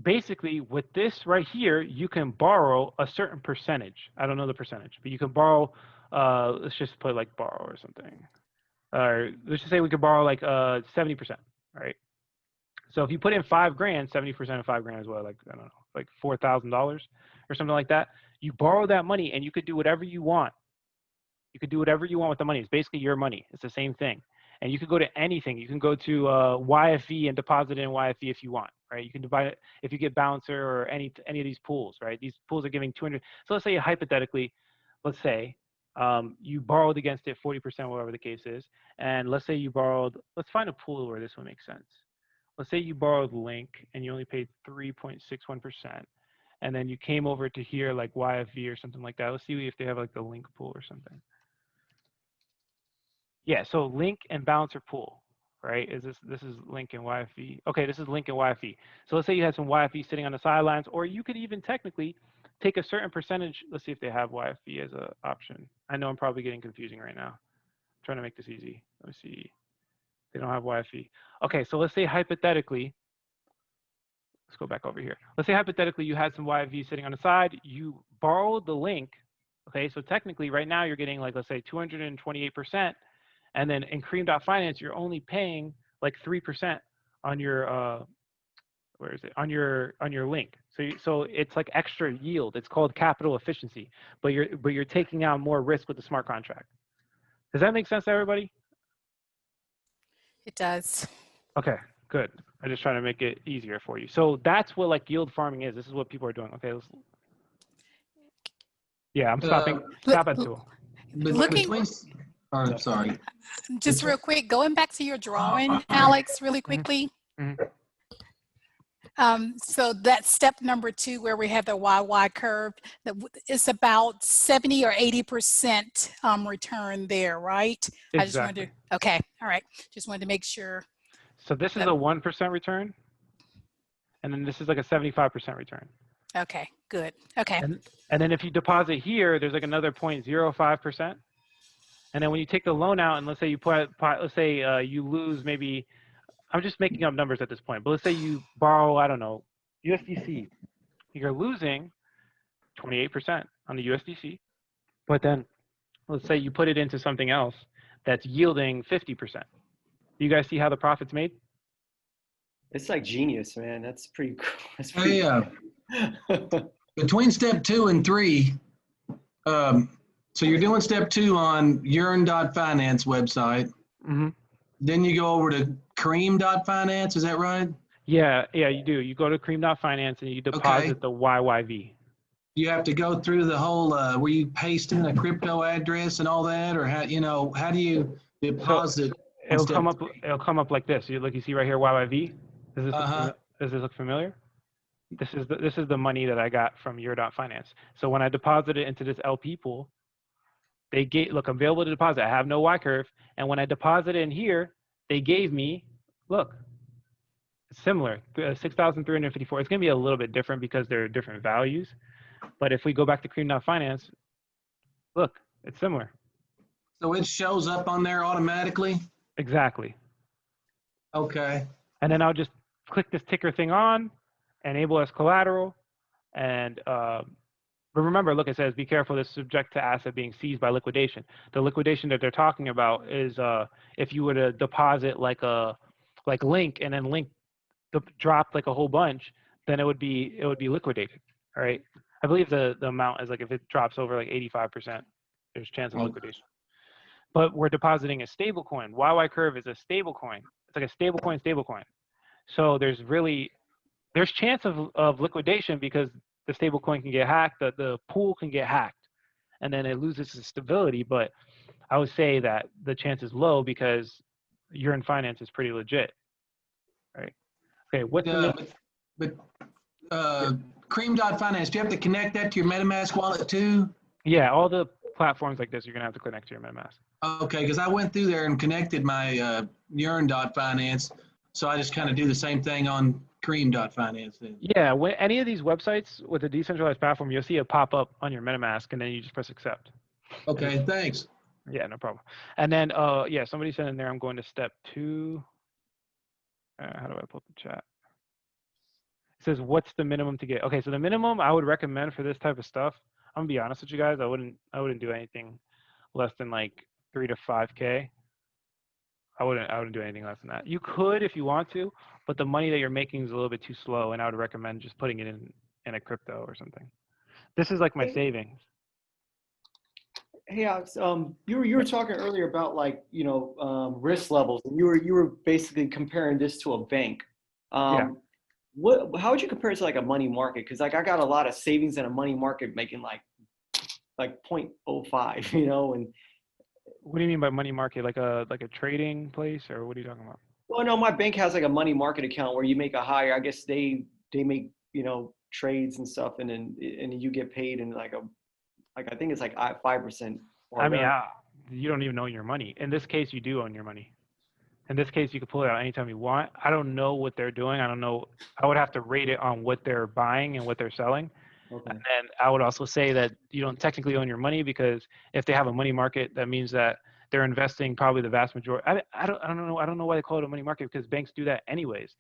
S2: basically with this right here, you can borrow a certain percentage. I don't know the percentage, but you can borrow, let's just put like borrow or something. Or let's just say we could borrow like 70%, right? So if you put in $5,000, 70% of $5,000 is what, like, I don't know, like $4,000 or something like that. You borrow that money and you could do whatever you want. You could do whatever you want with the money. It's basically your money. It's the same thing. And you could go to anything. You can go to YFE and deposit in YFE if you want, right? You can divide it if you get Bouncer or any of these pools, right? These pools are giving 200. So let's say hypothetically, let's say you borrowed against it 40%, whatever the case is. And let's say you borrowed, let's find a pool where this one makes sense. Let's say you borrowed Link and you only paid 3.61%. And then you came over to here like YFV or something like that. Let's see if they have like the Link pool or something. Yeah, so Link and Balancer pool, right? This is Link and YFV. Okay, this is Link and YFV. So let's say you had some YFV sitting on the sidelines, or you could even technically take a certain percentage. Let's see if they have YFV as an option. I know I'm probably getting confusing right now. I'm trying to make this easy. Let me see. They don't have YFV. Okay, so let's say hypothetically, let's go back over here. Let's say hypothetically you had some YFV sitting on the side, you borrowed the Link, okay? So technically right now you're getting like, let's say 228%, and then in Cream.finance, you're only paying like 3% on your, where is it? On your Link. So it's like extra yield. It's called capital efficiency, but you're taking on more risk with the smart contract. Does that make sense to everybody?
S7: It does.
S2: Okay, good. I'm just trying to make it easier for you. So that's what like yield farming is. This is what people are doing. Okay, yeah, I'm stopping. Stop at 2.
S10: Between, oh, sorry.
S7: Just real quick, going back to your drawing, Alex, really quickly. So that step number 2, where we have the YY curve, it's about 70 or 80% return there, right?
S2: Exactly.
S7: I just wanted to, okay, all right. Just wanted to make sure.
S2: So this is a 1% return, and then this is like a 75% return.
S7: Okay, good. Okay.
S2: And then if you deposit here, there's like another 0.05%. And then when you take the loan out, and let's say you let's say you lose maybe, I'm just making up numbers at this point, but let's say you borrow, I don't know, USDC. You're losing 28% on the USDC, but then let's say you put it into something else that's yielding 50%. Do you guys see how the profit's made?
S4: It's like genius, man. That's pretty cool. That's
S10: Hey,
S4: pretty
S10: between step 2 and 3, so you're doing step 2 on Yearn.finance website.
S2: Mm-hmm.
S10: Then you go over to Cream.finance, is that right?
S2: Yeah, you do. You go to Cream.finance and you deposit the YYV.
S10: You have to go through the whole, where you paste in a crypto address and all that, or how do you deposit?
S2: So it'll come up like this. You see right here, YYV. Does this look familiar? This is the money that I got from Yearn.finance. So when I deposit it into this LP pool, look, I'm available to deposit. I have no Y curve. And when I deposit it in here, they gave me, look, it's similar, 6,354. It's going to be a little bit different because they're different values. But if we go back to Cream.finance, look, it's similar.
S10: So it shows up on there automatically?
S2: Exactly.
S10: Okay.
S2: And then I'll just click this ticker thing on, enable as collateral, and but remember, look, it says be careful. This is subject to asset being seized by liquidation. The liquidation that they're talking about is if you were to deposit like Link, and then Link dropped like a whole bunch, then it would be liquidated. All right. I believe the amount is like if it drops over like 85%, there's chance of liquidation. But we're depositing a stable coin. YY Curve is a stable coin. It's like a stable coin. So there's chance of liquidation because the stable coin can get hacked, the pool can get hacked, and then it loses its stability. But I would say that the chance is low because Urine Finance is pretty legit. Right. Okay. What's
S10: Cream.finance, do you have to connect that to your MetaMask wallet too?
S2: Yeah, all the platforms like this, you're gonna have to connect to your MetaMask.
S10: Okay, because I went through there and connected my Urine.finance, so I just kind of do the same thing on Cream.finance then.
S2: Yeah, when any of these websites with a decentralized platform, you'll see a pop up on your MetaMask, and then you just press accept.
S10: Okay, thanks.
S2: Yeah, no problem. And then, yeah, somebody said in there, I'm going to step 2. How do I pull up the chat? It says, what's the minimum to get? Okay, so the minimum I would recommend for this type of stuff, I'm gonna be honest with you guys, I wouldn't do anything less than like 3 to 5K. I wouldn't do anything less than that. You could if you want to, but the money that you're making is a little bit too slow, and I would recommend just putting it in a crypto or something. This is like my savings.
S4: Hey Alex, you were talking earlier about like risk levels, and you were basically comparing this to a bank.
S2: Yeah.
S4: How would you compare it to like a money market? Because like I got a lot of savings in a money market making like 0.05, and.
S2: What do you mean by money market? Like a trading place, or what are you talking about?
S4: Well, no, my bank has like a money market account where you make a hire. I guess they make trades and stuff, and then you get paid in like I think it's like 5%.
S2: I mean, you don't even own your money. In this case, you do own your money. In this case, you can pull it out anytime you want. I don't know what they're doing. I don't know. I would have to rate it on what they're buying and what they're selling.
S4: Okay.
S2: And then I would also say that you don't technically own your money, because if they have a money market, that means that they're investing probably the vast majority. I don't know why they call it a money market, because banks do that anyways.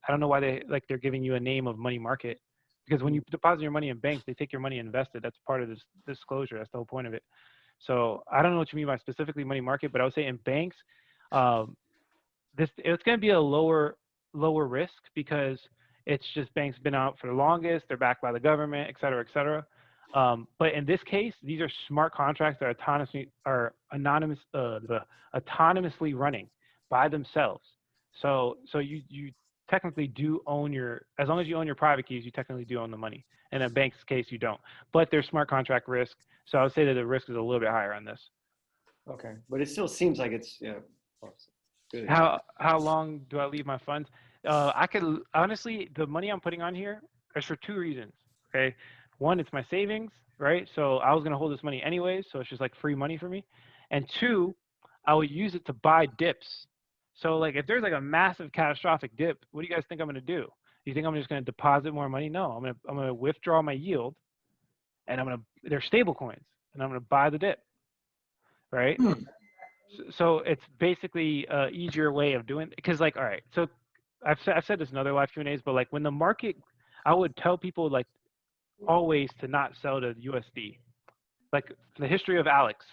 S2: I don't know why they're giving you a name of money market, because when you deposit your money in banks, they take your money and invest it. That's part of this disclosure. That's the whole point of it. So I don't know what you mean by specifically money market, but I would say in banks, it's going to be a lower risk, because it's just banks been out for the longest. They're backed by the government, et cetera, et cetera. But in this case, these are smart contracts that are autonomously running by themselves. So you technically do own as long as you own your private keys, you technically do own the money. In a bank's case, you don't. But there's smart contract risk. So I would say that the risk is a little bit higher on this.
S4: Okay, but it still seems like it's good.
S2: How long do I leave my funds? I could honestly, the money I'm putting on here is for 2 reasons. Okay, one, it's my savings, right? So I was gonna hold this money anyways, so it's just like free money for me. And 2, I would use it to buy dips. So like if there's like a massive catastrophic dip, what do you guys think I'm gonna do? You think I'm just gonna deposit more money? No, I'm gonna withdraw my yield, and they're stable coins, and I'm gonna buy the dip, right? So it's basically an easier way of doing it, because like, all right, so I've said this in other live Q&As, but like when the market, I would tell people like always to not sell to USD. Like the history of Alex,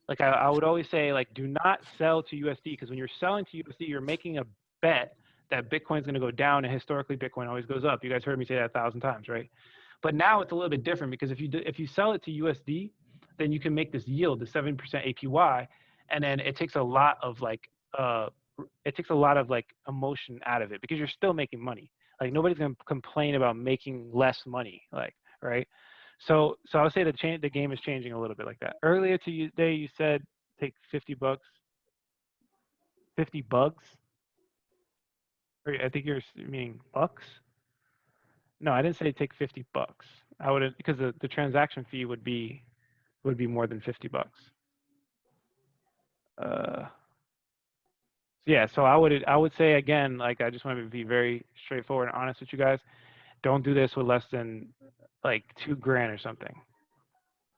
S2: like I would always say like do not sell to USD, because when you're selling to USD, you're making a bet that Bitcoin's going to go down, and historically Bitcoin always goes up. You guys heard me say that 1,000 times, right? But now it's a little bit different, because if you sell it to USD, then you can make this yield, the 7% APY, and then it takes a lot of like emotion out of it, because you're still making money. Like nobody's gonna complain about making less money, like, right? So I would say the game is changing a little bit like that. Earlier today you said take $50. 50 bucks? Or I think you're meaning bucks. No, I didn't say take $50. I would, because the transaction fee would be more than $50. Yeah, so I would say again, like I just want to be very straightforward and honest with you guys. Don't do this with less than like $2,000 or something,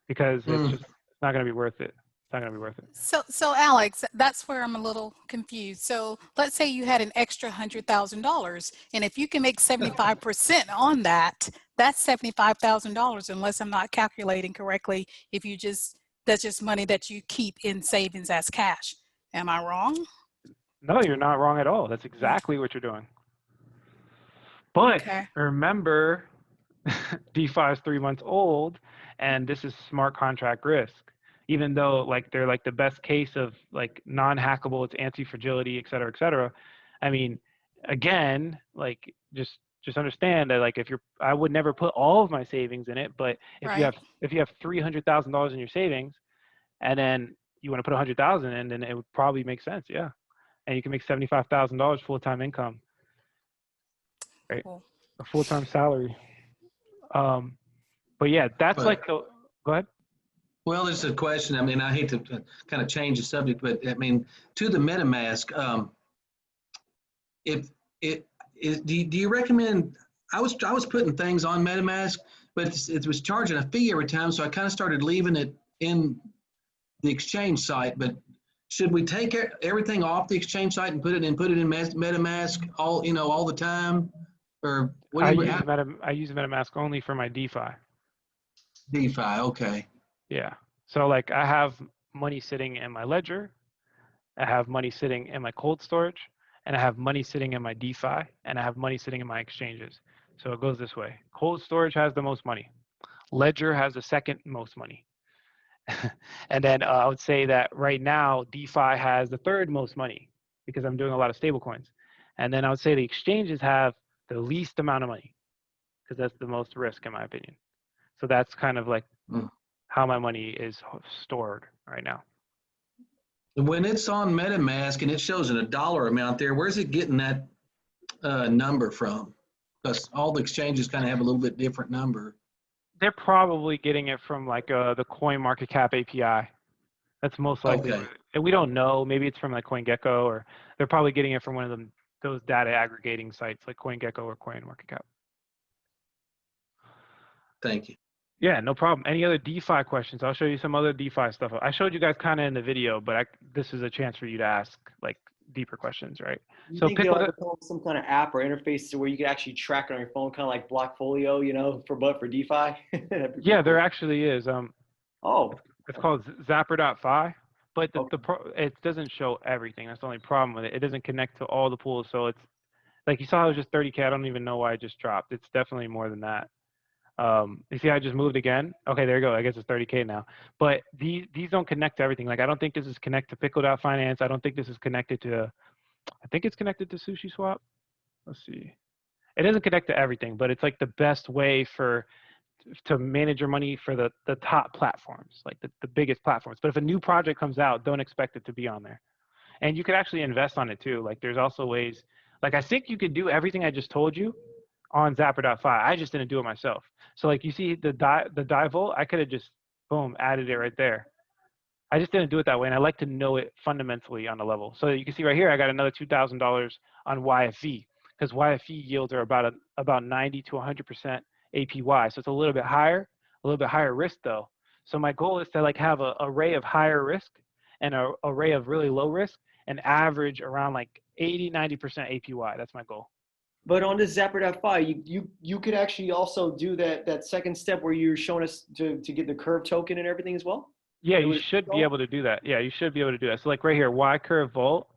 S2: because it's not going to be worth it. not going to be worth it.
S7: So Alex, that's where I'm a little confused. So let's say you had an extra $100,000, and if you can make 75% on that, that's $75,000. Unless I'm not calculating correctly, that's just money that you keep in savings as cash. Am I wrong?
S2: No, you're not wrong at all. That's exactly what you're doing. But
S7: Okay.
S2: remember, DeFi is 3 months old, and this is smart contract risk. Even though like they're like the best case of like non-hackable, it's anti-fragility, et cetera, I mean, again, like just understand that like I would never put all of my savings in it, but if you have $300,000 in your savings, and then you want to put 100,000 in, then it would probably make sense, yeah. And you can make $75,000 full-time income, right?
S7: Cool.
S2: A full-time salary. But yeah, that's like the. Go ahead.
S10: Well, there's a question. I mean, I hate to kind of change the subject, but I mean, to the MetaMask, do you recommend? I was putting things on MetaMask, but it was charging a fee every time, so I kind of started leaving it in the exchange site. But should we take everything off the exchange site and put it in MetaMask all the time, or what?
S2: I use MetaMask only for my DeFi.
S10: DeFi, okay.
S2: Yeah. So like I have money sitting in my ledger, I have money sitting in my cold storage, and I have money sitting in my DeFi, and I have money sitting in my exchanges. So it goes this way. Cold storage has the most money. Ledger has the second most money. And then I would say that right now, DeFi has the third most money because I'm doing a lot of stable coins. And then I would say the exchanges have the least amount of money because that's the most risk in my opinion. So that's kind of like how my money is stored right now.
S10: When it's on MetaMask and it shows a dollar amount there, where's it getting that number from? Because all the exchanges kind of have a little bit different number.
S2: They're probably getting it from like the CoinMarketCap API. That's most likely.
S10: Okay.
S2: And we don't know. Maybe it's from like CoinGecko, or they're probably getting it from one of those data aggregating sites like CoinGecko or CoinMarketCap.
S10: Thank you.
S2: Yeah, no problem. Any other DeFi questions? I'll show you some other DeFi stuff. I showed you guys kind of in the video, but this is a chance for you to ask like deeper questions, right?
S4: You
S2: So
S4: think
S2: pick
S4: they'll
S2: what
S4: ever come up with some kind of app or interface to where you can actually track it on your phone, kind of like Blockfolio, for DeFi?
S2: Yeah, there actually is. It's called Zapper.fi, but it doesn't show everything. That's the only problem with it. It doesn't connect to all the pools, so it's like you saw it was just 30K. I don't even know why it just dropped. It's definitely more than that. You see how I just moved again? Okay, there you go. I guess it's 30K now. But these don't connect to everything. Like I don't think this is connected to Pickle.finance. I don't think this is connected to, I think it's connected to SushiSwap. Let's see. It doesn't connect to everything, but it's like the best way to manage your money for the top platforms, like the biggest platforms. But if a new project comes out, don't expect it to be on there. And you could actually invest on it too. Like there's also ways, like I think you could do everything I just told you on Zapper.fi. I just didn't do it myself. So like you see the DAI Vault, I could have just boom added it right there. I just didn't do it that way, and I like to know it fundamentally on the level. So you can see right here, I got another $2,000 on YFE because YFE yields are about 90 to 100% APY. So it's a little bit higher risk though. So my goal is to like have an array of higher risk and an array of really low risk and average around like 80, 90% APY. That's my goal.
S4: But on this Zapper.fi, you could actually also do that second step where you're showing us to get the curve token and everything as well?
S2: Yeah, you should be able to do that. Yeah, you should be able to do that. So like right here, Y curve vault.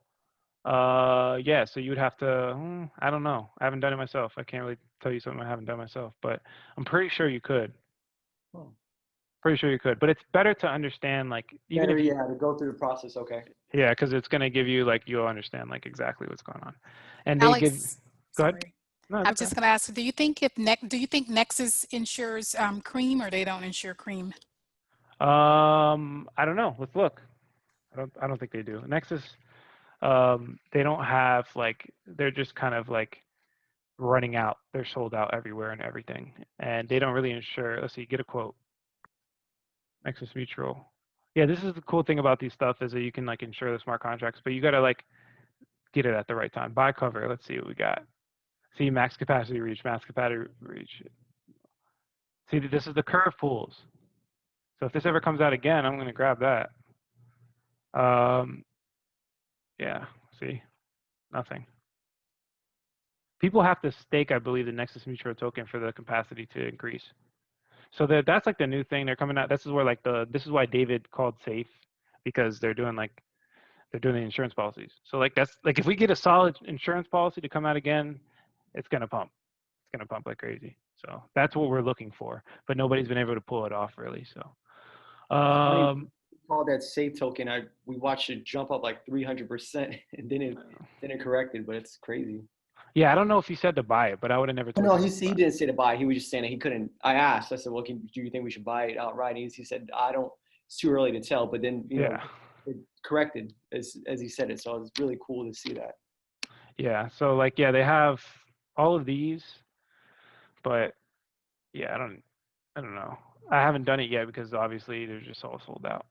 S2: Yeah, so you would have to, I don't know. I haven't done it myself. I can't really tell you something I haven't done myself, but I'm pretty sure you could.
S4: Oh.
S2: Pretty sure you could, but it's better to understand like even if
S4: to go through the process. Okay.
S2: Yeah, because it's gonna give you like you'll understand like exactly what's going on, and
S7: Alex,
S2: they give. Go ahead. No,
S7: I was just going to ask, do you think Nexus insures cream or they don't insure cream?
S2: I don't know. Let's look. I don't think they do. Nexus, they don't have like they're just kind of like running out. They're sold out everywhere and everything, and they don't really insure. Let's see. Get a quote. Nexus Mutual. Yeah, this is the cool thing about these stuff is that you can like insure the smart contracts, but you gotta like get it at the right time. Buy cover. Let's see what we got. See max capacity reach, max capacity reach. See, this is the curve pools. So if this ever comes out again, I'm going to grab that. Yeah, see, nothing. People have to stake, I believe, the Nexus Mutual token for the capacity to increase. So that's like the new thing they're coming out. This is where like this is why David called safe, because they're doing the insurance policies. So like that's like if we get a solid insurance policy to come out again, it's gonna pump. It's gonna pump like crazy. So that's what we're looking for, but nobody's been able to pull it off really. So
S4: Call that safe token. We watched it jump up like 300%, and then it corrected, but it's crazy.
S2: yeah, I don't know if he said to buy it, but I would have never told
S4: No,
S2: him.
S4: he didn't say to buy. He was just saying that he couldn't. I asked. I said, "Well, do you think we should buy it outright?" And he said, "I don't. It's too early to tell." But then you know, it corrected as he said it. So it was really cool to see that.
S2: Yeah. So like yeah, they have all of these, but yeah, I don't know. I haven't done it yet because obviously they're just all sold out.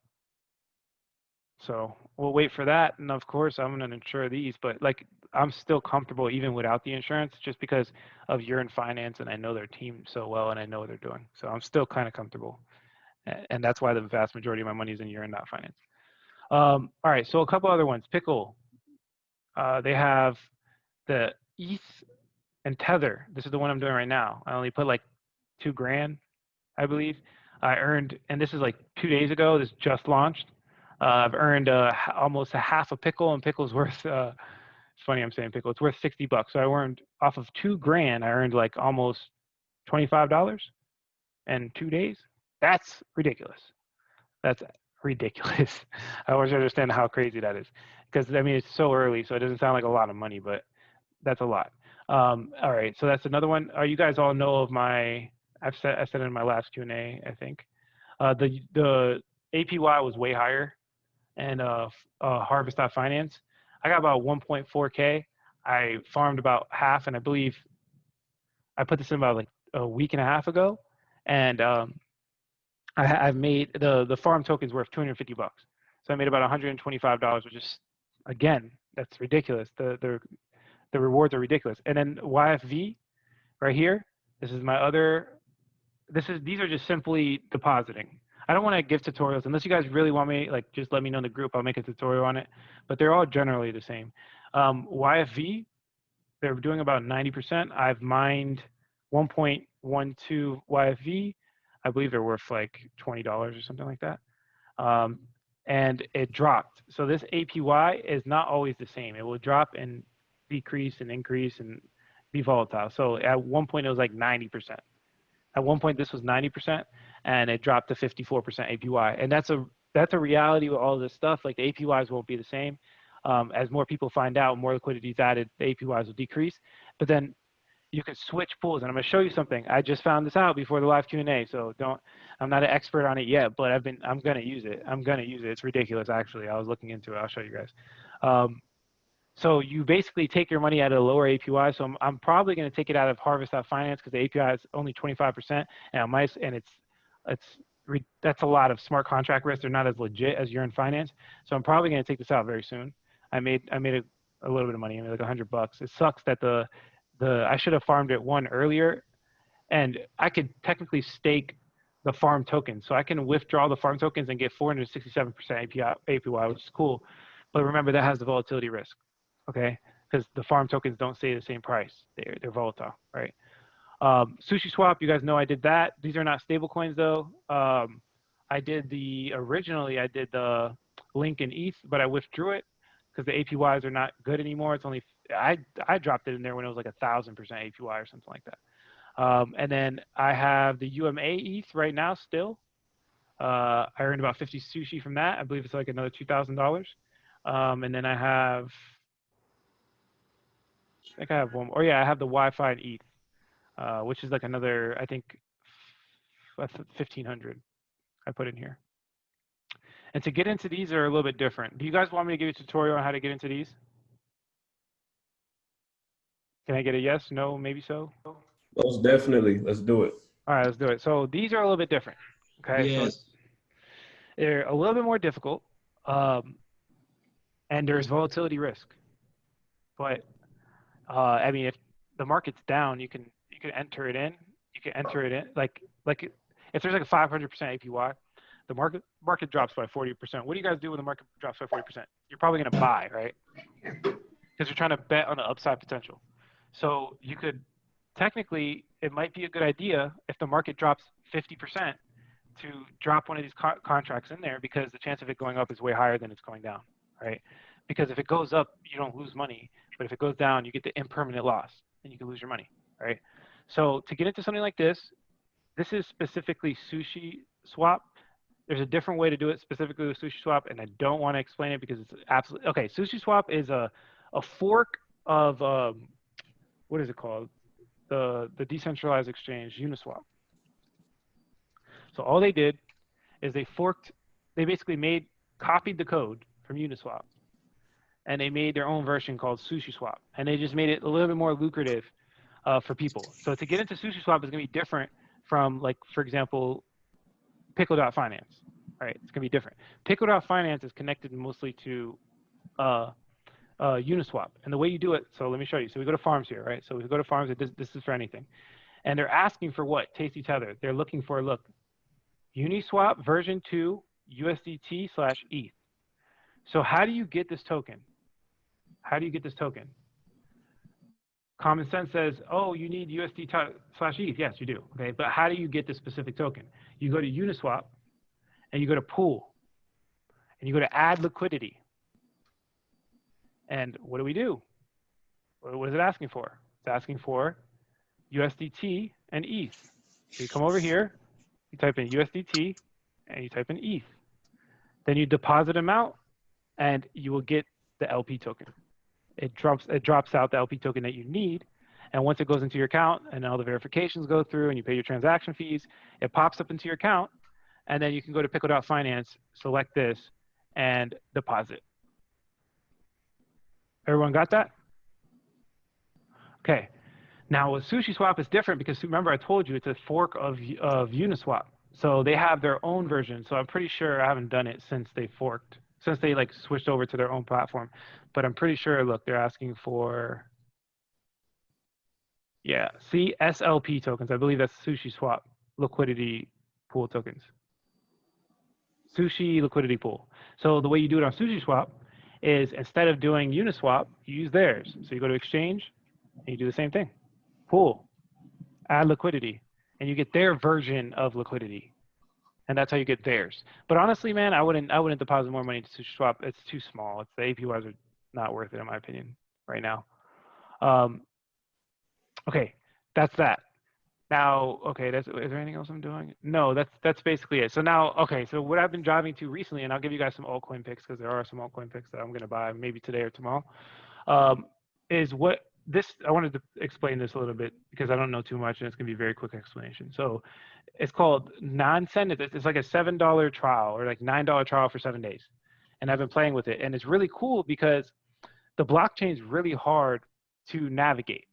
S2: So we'll wait for that, and of course I'm gonna insure these. But like I'm still comfortable even without the insurance, just because of Urine Finance, and I know their team so well, and I know what they're doing. So I'm still kind of comfortable, and that's why the vast majority of my money is in Urine, not Finance. All right, so a couple other ones. Pickle, they have the ETH and Tether. This is the one I'm doing right now. I only put like $2,000, I believe. I earned, and this is like 2 days ago. This just launched. I've earned almost a half a pickle, and pickle's worth. It's funny I'm saying pickle. It's worth $60. So I earned off of $2,000. I earned like almost $25 in 2 days. That's ridiculous. That's ridiculous. I wish I understand how crazy that is, because I mean it's so early, so it doesn't sound like a lot of money, but that's a lot. All right, so that's another one. You guys all know of my. I said it in my last Q&A, I think. The APY was way higher, and Harvest.finance. I got about 1.4K. I farmed about half, and I believe I put this in about like a week and a half ago, and I've made the farm token's worth $250. So I made about $125, which is, again, that's ridiculous. The rewards are ridiculous. And then YFV right here, this is my other. These are just simply depositing. I don't want to give tutorials unless you guys really want me, like just let me know in the group. I'll make a tutorial on it, but they're all generally the same. YFV, they're doing about 90%. I've mined 1.12 YFV. I believe they're worth like $20 or something like that. And it dropped. So this APY is not always the same. It will drop and decrease and increase and be volatile. So at one point it was like 90%. At one point this was 90%, and it dropped to 54% APY. And that's a reality with all this stuff. Like the APYs won't be the same. As more people find out, more liquidity is added, the APYs will decrease. But then you can switch pools, and I'm going to show you something. I just found this out before the live Q&A, so I'm not an expert on it yet, but I'm going to use it. It's ridiculous, actually. I was looking into it. I'll show you guys. So you basically take your money at a lower APY. So I'm probably going to take it out of Harvest.finance because the APY is only 25%, and that's a lot of smart contract risk. They're not as legit as Urine Finance. So I'm probably going to take this out very soon. I made a little bit of money. I made like $100. It sucks that I should have farmed it one earlier, and I could technically stake the farm tokens. So I can withdraw the farm tokens and get 467% APY, which is cool. But remember, that has the volatility risk. Okay, because the farm tokens don't stay the same price. They're volatile, right? Sushi Swap, you guys know I did that. These are not stable coins though. Originally I did the Link and ETH, but I withdrew it because the APYs are not good anymore. It's only I dropped it in there when it was like 1,000% APY or something like that. And then I have the UMA ETH right now still. I earned about 50 sushi from that. I believe it's like another $2,000. And then I have. I think I have one more. Oh yeah, I have the Wi-Fi and ETH, which is like another, I think, 1,500 I put in here. And to get into these are a little bit different. Do you guys want me to give you a tutorial on how to get into these? Can I get a yes, no, maybe so?
S17: Most definitely. Let's do it.
S2: All right, let's do it. So these are a little bit different. Okay.
S10: Yes.
S2: So they're a little bit more difficult, and there's volatility risk. But I mean, if the market's down, you can enter it in. You can enter it in like if there's like a 500% APY, The market drops by 40%. What do you guys do when the market drops by 40%? You're probably going to buy, right? Because you're trying to bet on the upside potential. So you could technically, it might be a good idea if the market drops 50% to drop one of these contracts in there, because the chance of it going up is way higher than it's going down, right? Because if it goes up, you don't lose money, but if it goes down, you get the impermanent loss and you can lose your money, right? So to get into something like this is specifically Sushi Swap. There's a different way to do it specifically with Sushi Swap, and I don't want to explain it because it's absolutely okay. Sushi Swap is a fork of what is it called? The decentralized exchange Uniswap. So all they did is they basically copied the code from Uniswap, and they made their own version called Sushi Swap, and they just made it a little bit more lucrative for people. So to get into Sushi Swap is going to be different from, like, for example, Pickle.finance, right? It's going to be different. Pickle.finance is connected mostly to Uniswap, and the way you do it, so let me show you. So we go to farms here, right? So we go to farms, this is for anything. And they're asking for what? Tasty Tether. They're looking for, look, Uniswap version 2 USDT/ETH. So how do you get this token? How do you get this token? Common sense says, oh, you need USD/ETH. Yes, you do. Okay, but how do you get this specific token? You go to Uniswap, and you go to Pool, and you go to Add Liquidity. And what do? What is it asking for? It's asking for USDT and ETH. So you come over here, you type in USDT, and you type in ETH. Then you deposit amount, and you will get the LP token. It drops out the LP token that you need, and once it goes into your account and all the verifications go through and you pay your transaction fees, it pops up into your account, and then you can go to Pickle.finance, select this, and deposit. Everyone got that? Okay. Now with Sushi Swap is different because remember I told you it's a fork of Uniswap. So they have their own version. So I'm pretty sure I haven't done it since they forked, since they like switched over to their own platform. But I'm pretty sure, look, they're asking for, yeah, SLP tokens. I believe that's Sushi Swap liquidity pool tokens. Sushi liquidity pool. So the way you do it on Sushi Swap is instead of doing Uniswap, you use theirs. So you go to exchange and you do the same thing. Pool, add liquidity, and you get their version of liquidity. And that's how you get theirs. But honestly, man, I wouldn't deposit more money into Sushi Swap. It's too small. The APYs are not worth it in my opinion right now. Okay, that's that. Now, okay, is there anything else I'm doing? No, that's basically it. So now, okay, so what I've been driving to recently, and I'll give you guys some altcoin picks because there are some altcoin picks that I'm going to buy maybe today or tomorrow, is what this, I wanted to explain this a little bit because I don't know too much and it's going to be a very quick explanation. So it's called Nonsense. It's like a $7 trial or like $9 trial for 7 days. And I've been playing with it. And it's really cool because the blockchain is really hard to navigate.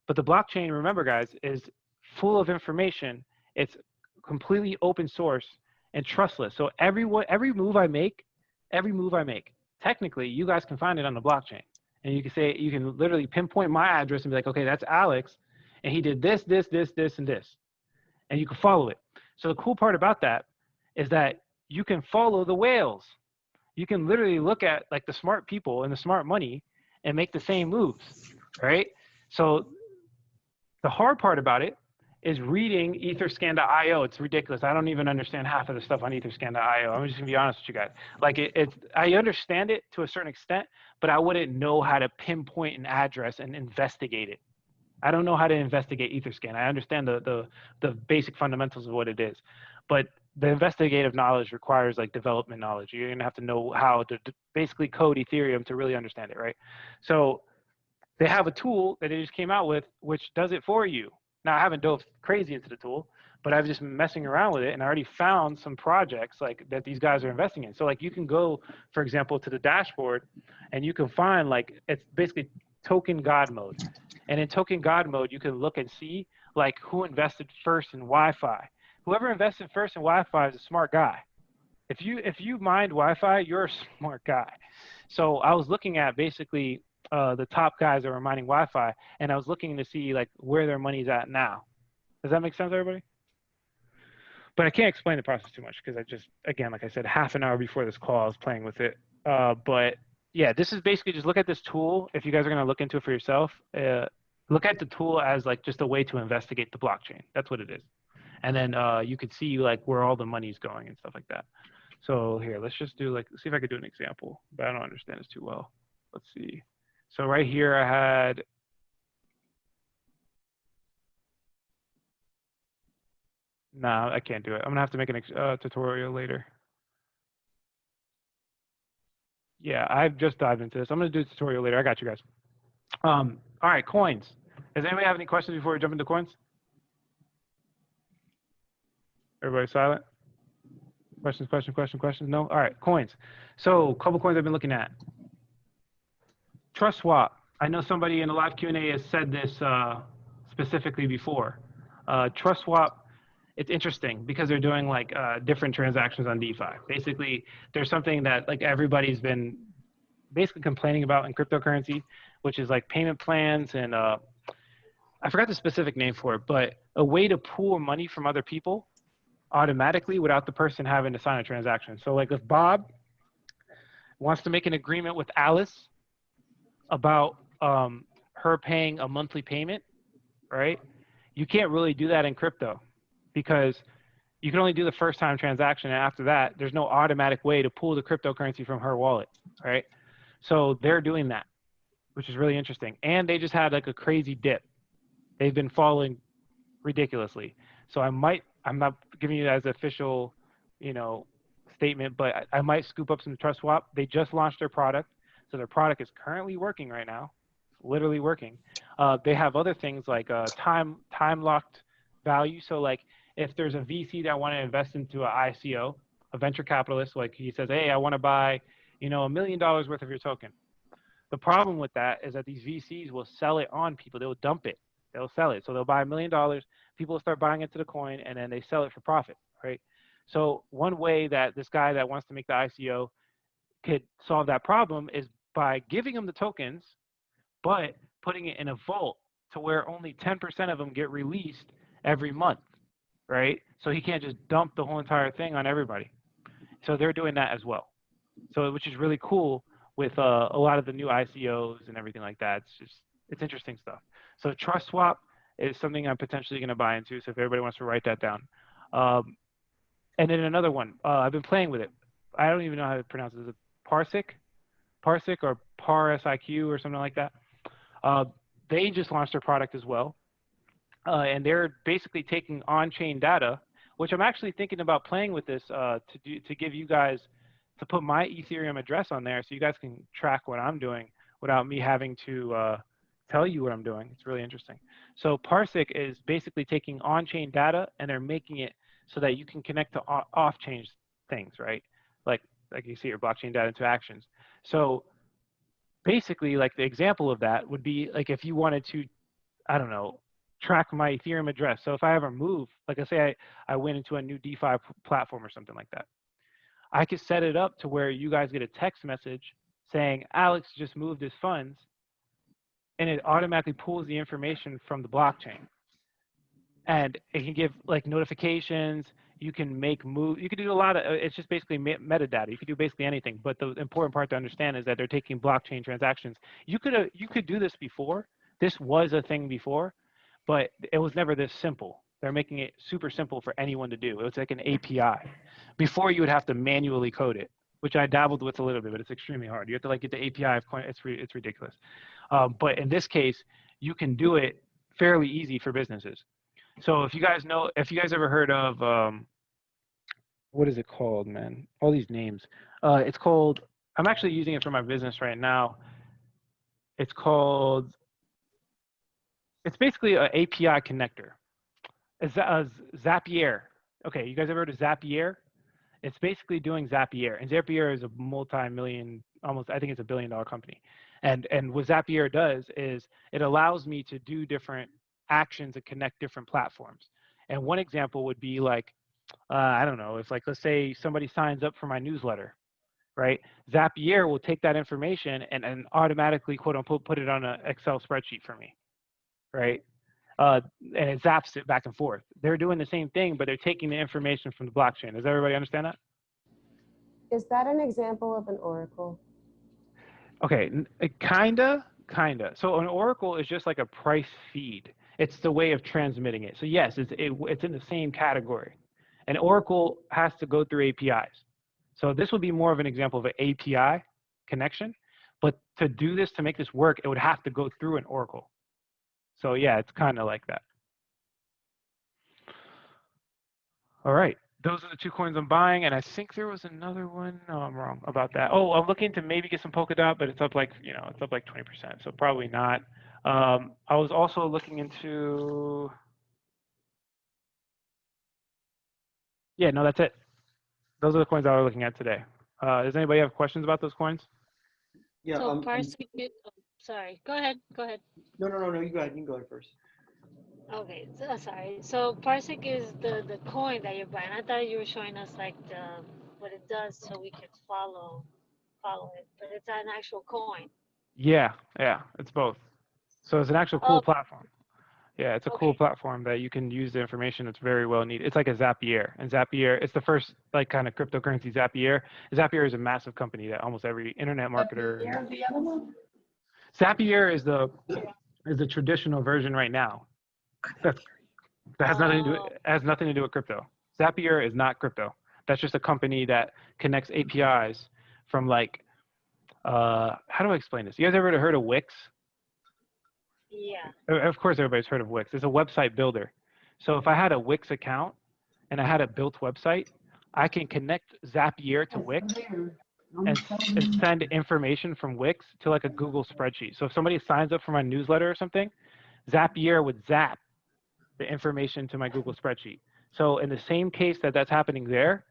S2: But the blockchain, remember guys, is full of information. It's completely open source and trustless. So every move I make, technically you guys can find it on the blockchain. And you can say, you can literally pinpoint my address and be like, okay, that's Alex. And he did this, this, this, this, and this. And you can follow it. So the cool part about that is that you can follow the whales. You can literally look at like the smart people and the smart money and make the same moves, right? So the hard part about it is reading etherscan.io. It's ridiculous. I don't even understand half of the stuff on etherscan.io. I'm just gonna be honest with you guys. Like I understand it to a certain extent, but I wouldn't know how to pinpoint an address and investigate it. I don't know how to investigate Etherscan. I understand the basic fundamentals of what it is, but the investigative knowledge requires like development knowledge. You're gonna have to know how to basically code Ethereum to really understand it, right? So they have a tool that they just came out with, which does it for you. Now I haven't dove crazy into the tool, but I've just been messing around with it and I already found some projects like that these guys are investing in. So like you can go, for example, to the dashboard and you can find like, it's basically token God mode. And in token God mode, you can look and see like who invested first in Wi-Fi. Whoever invested first in Wi-Fi is a smart guy. If you mined Wi-Fi, you're a smart guy. So I was looking at basically the top guys that were mining Wi-Fi, and I was looking to see like where their money's at now. Does that make sense, everybody? But I can't explain the process too much because I just, again, like I said, half an hour before this call, I was playing with it. But yeah, this is basically just look at this tool. If you guys are going to look into it for yourself, look at the tool as like just a way to investigate the blockchain. That's what it is. And then you could see like where all the money's going and stuff like that. So here, let's just do like, see if I could do an example, but I don't understand this too well. Let's see. So right here I had, no, I can't do it. I'm gonna have to make a tutorial later. Yeah, I've just dived into this. I'm gonna do a tutorial later. I got you guys. All right, coins. Does anybody have any questions before we jump into coins? Everybody silent? Questions? No? All right, coins. So a couple coins I've been looking at. Trust swap. I know somebody in the live Q&A has said this specifically before. Trust swap, it's interesting because they're doing like different transactions on DeFi. Basically, there's something that like everybody's been basically complaining about in cryptocurrency, which is like payment plans and I forgot the specific name for it, but a way to pool money from other people automatically without the person having to sign a transaction. So like if Bob wants to make an agreement with Alice about her paying a monthly payment, right? You can't really do that in crypto because you can only do the first time transaction, and after that, there's no automatic way to pull the cryptocurrency from her wallet, right? So they're doing that, which is really interesting. And they just had like a crazy dip. They've been falling ridiculously. So I'm not giving you as official, statement, but I might scoop up some trust swap. They just launched their product. So their product is currently working right now. It's literally working. They have other things like time locked value. So like if there's a VC that want to invest into an ICO, a venture capitalist, like he says, hey, I want to buy, $1 million worth of your token. The problem with that is that these VCs will sell it on people. They'll dump it. They'll sell it. So they'll buy $1 million. People will start buying into the coin, and then they sell it for profit, right? So one way that this guy that wants to make the ICO could solve that problem is by giving them the tokens, but putting it in a vault to where only 10% of them get released every month, right? So he can't just dump the whole entire thing on everybody. So they're doing that as well. So which is really cool with a lot of the new ICOs and everything like that. It's interesting stuff. So trust swap is something I'm potentially going to buy into. So if everybody wants to write that down. And then another one, I've been playing with it. I don't even know how to pronounce it. Is it Parsec or ParSIQ or something like that? They just launched their product as well. And they're basically taking on-chain data, which I'm actually thinking about playing with this to give you guys, to put my Ethereum address on there so you guys can track what I'm doing without me having to tell you what I'm doing. It's really interesting. So Parsec is basically taking on-chain data and they're making it so that you can connect to off-chain things, right? Like you see your blockchain data into actions. So basically, like the example of that would be like if you wanted to, I don't know, track my Ethereum address. So if I ever move, like I say I went into a new DeFi platform or something like that, I could set it up to where you guys get a text message saying Alex just moved his funds, and it automatically pulls the information from the blockchain. And it can give like notifications. You can make moves. You can do a lot of, it's just basically metadata. You can do basically anything. But the important part to understand is that they're taking blockchain transactions. You could do this before. This was a thing before, but it was never this simple. They're making it super simple for anyone to do. It was like an API. Before you would have to manually code it, which I dabbled with a little bit, but it's extremely hard. You have to like get the API of coin. It's ridiculous. But in this case, you can do it fairly easy for businesses. So if you guys ever heard of, what is it called, man? All these names. It's called, I'm actually using it for my business right now. It's basically an API connector. It's Zapier. Okay, you guys ever heard of Zapier? It's basically doing Zapier. And Zapier is a multi-million, almost, I think it's $1 billion company. And what Zapier does is it allows me to do different actions and connect different platforms. And one example would be like, I don't know, if like, let's say somebody signs up for my newsletter, right? Zapier will take that information and automatically, quote unquote, put it on an Excel spreadsheet for me, right? and it zaps it back and forth. They're doing the same thing, but they're taking the information from the blockchain. Does everybody understand that?
S5: Is that an example of an oracle?
S2: Okay, kinda. So an oracle is just like a price feed. It's the way of transmitting it. So yes, it's in the same category. An oracle has to go through APIs. So this would be more of an example of an API connection. But to do this, to make this work, it would have to go through an oracle. So yeah, it's kind of like that. All right. Those are the 2 coins I'm buying, and I think there was another one. No, I'm wrong about that. Oh, I'm looking to maybe get some Polkadot, but it's up like, it's up like 20%, so probably not. I was also looking into, yeah, no, that's it. Those are the coins I was looking at today. Does anybody have questions about those coins?
S4: Yeah.
S18: So Parsec, sorry, go ahead.
S4: No. You go ahead. You can go ahead first.
S18: Okay, so, sorry. So Parsec is the coin that you're buying. I thought you were showing us like what it does so we could follow it, but it's an actual coin.
S2: Yeah, it's both. So it's an actual cool platform. Yeah, it's a cool platform that you can use the information that's very well needed. It's like a Zapier, and Zapier, it's the first like kind of cryptocurrency Zapier. Zapier is a massive company that almost every internet marketer. Zapier is the traditional version right now. That has nothing to do with crypto. Zapier is not crypto. That's just a company that connects APIs from like, how do I explain this? You guys ever heard of Wix?
S18: Yeah.
S2: Of course, everybody's heard of Wix. It's a website builder. So if I had a Wix account and I had a built website, I can connect Zapier to Wix and send information from Wix to like a Google spreadsheet. So if somebody signs up for my newsletter or something, Zapier would zap the information to my Google spreadsheet. So in the same case that's happening there,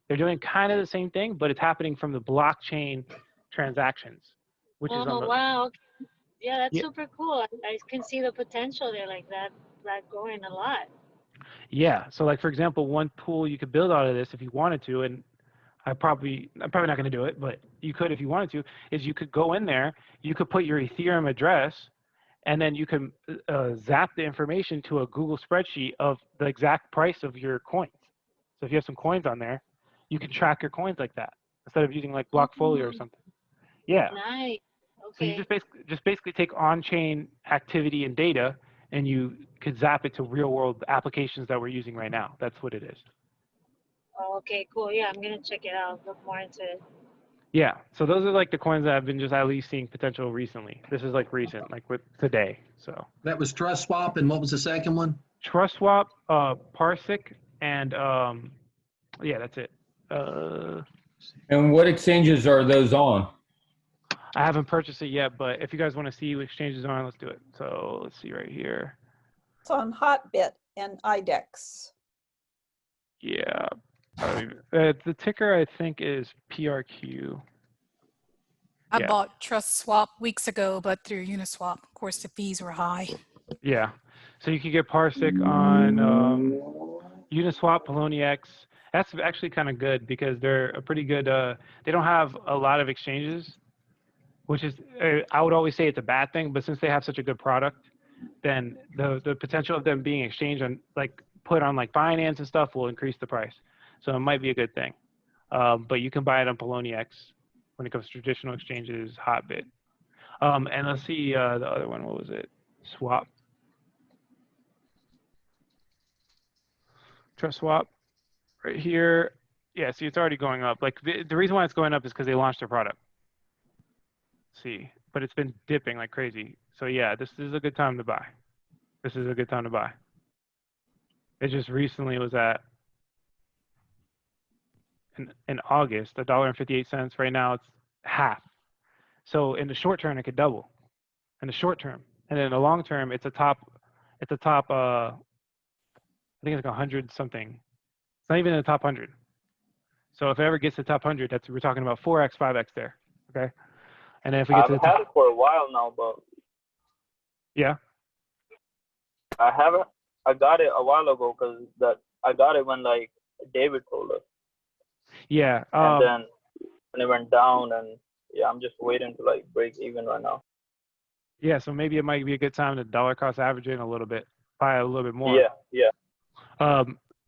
S2: they're doing kind of the same thing, but it's happening from the blockchain transactions, which is on the,
S18: Wow. Yeah, that's super cool. I can see the potential there, like that growing a lot.
S2: Yeah. So like, for example, one tool you could build out of this if you wanted to, and I'm probably not going to do it, but you could if you wanted to, is you could go in there, you could put your Ethereum address, and then you can zap the information to a Google spreadsheet of the exact price of your coins. So if you have some coins on there, you can track your coins like that instead of using like Blockfolio or something. Yeah.
S18: Nice.
S2: So you just basically take on-chain activity and data, and you could zap it to real-world applications that we're using right now. That's what it is.
S18: Oh, okay, cool. Yeah, I'm gonna check it out. Look more into it.
S2: Yeah. So those are like the coins that I've been just at least seeing potential recently. This is like recent, like with today. So
S10: that was Trust Swap, and what was the second one?
S2: Trust Swap, Parsec, and yeah, that's it.
S15: And what exchanges are those on?
S2: I haven't purchased it yet, but if you guys want to see what exchanges are on, let's do it. So let's see right here.
S13: It's on Hotbit and IDEX.
S2: Yeah. The ticker, I think, is PRQ.
S7: I bought Trust Swap weeks ago, but through Uniswap. Of course, the fees were high.
S2: Yeah. So you can get Parsec on Uniswap, Poloniex. That's actually kind of good because they're a pretty good, they don't have a lot of exchanges, which is, I would always say it's a bad thing, but since they have such a good product, then the potential of them being exchanged on, like, put on like Binance and stuff will increase the price. So it might be a good thing. But you can buy it on Poloniex when it comes to traditional exchanges, Hotbit. And let's see the other one, what was it? Swap. Trust Swap right here. Yeah, see, it's already going up. Like the reason why it's going up is because they launched their product. See, but it's been dipping like crazy. So yeah, this is a good time to buy. This is a good time to buy. It just recently was at in August, $1.58. Right now it's half. So in the short term, it could double. In the short term, and then in the long term, it's a top. I think it's like 100 something. It's not even in the top 100. So if it ever gets to the top 100, we're talking about 4x, 5x there. Okay. And then if we get to the top,
S19: I've had it for a while now, but
S2: yeah,
S19: I got it a while ago because I got it when like David told us.
S2: Yeah.
S19: And then when it went down, and yeah, I'm just waiting to like break even right now.
S2: Yeah, so maybe it might be a good time to dollar cost average in a little bit. buy a little bit more.
S19: Yeah.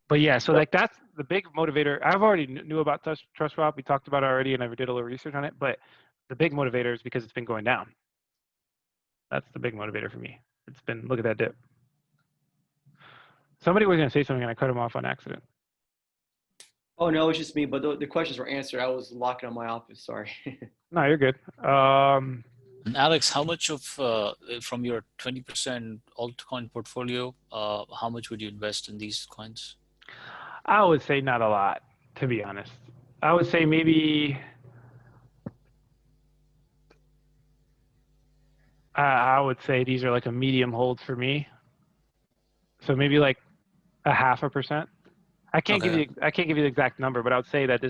S2: But yeah, so like that's the big motivator. I've already knew about trust swap. We talked about it already, and I did a little research on it. But the big motivator is because it's been going down. That's the big motivator for me. It's been, look at that dip. Somebody was gonna say something, and I cut him off on accident.
S4: Oh no, it's just me. But the questions were answered. I was locking on my office. Sorry.
S2: No, you're good.
S12: And Alex, how much of from your 20% altcoin portfolio, how much would you invest in these coins?
S2: I would say not a lot, to be honest. I would say maybe I would say these are like a medium hold for me. So maybe like 0.5%. I can't give you the exact number, but I would say that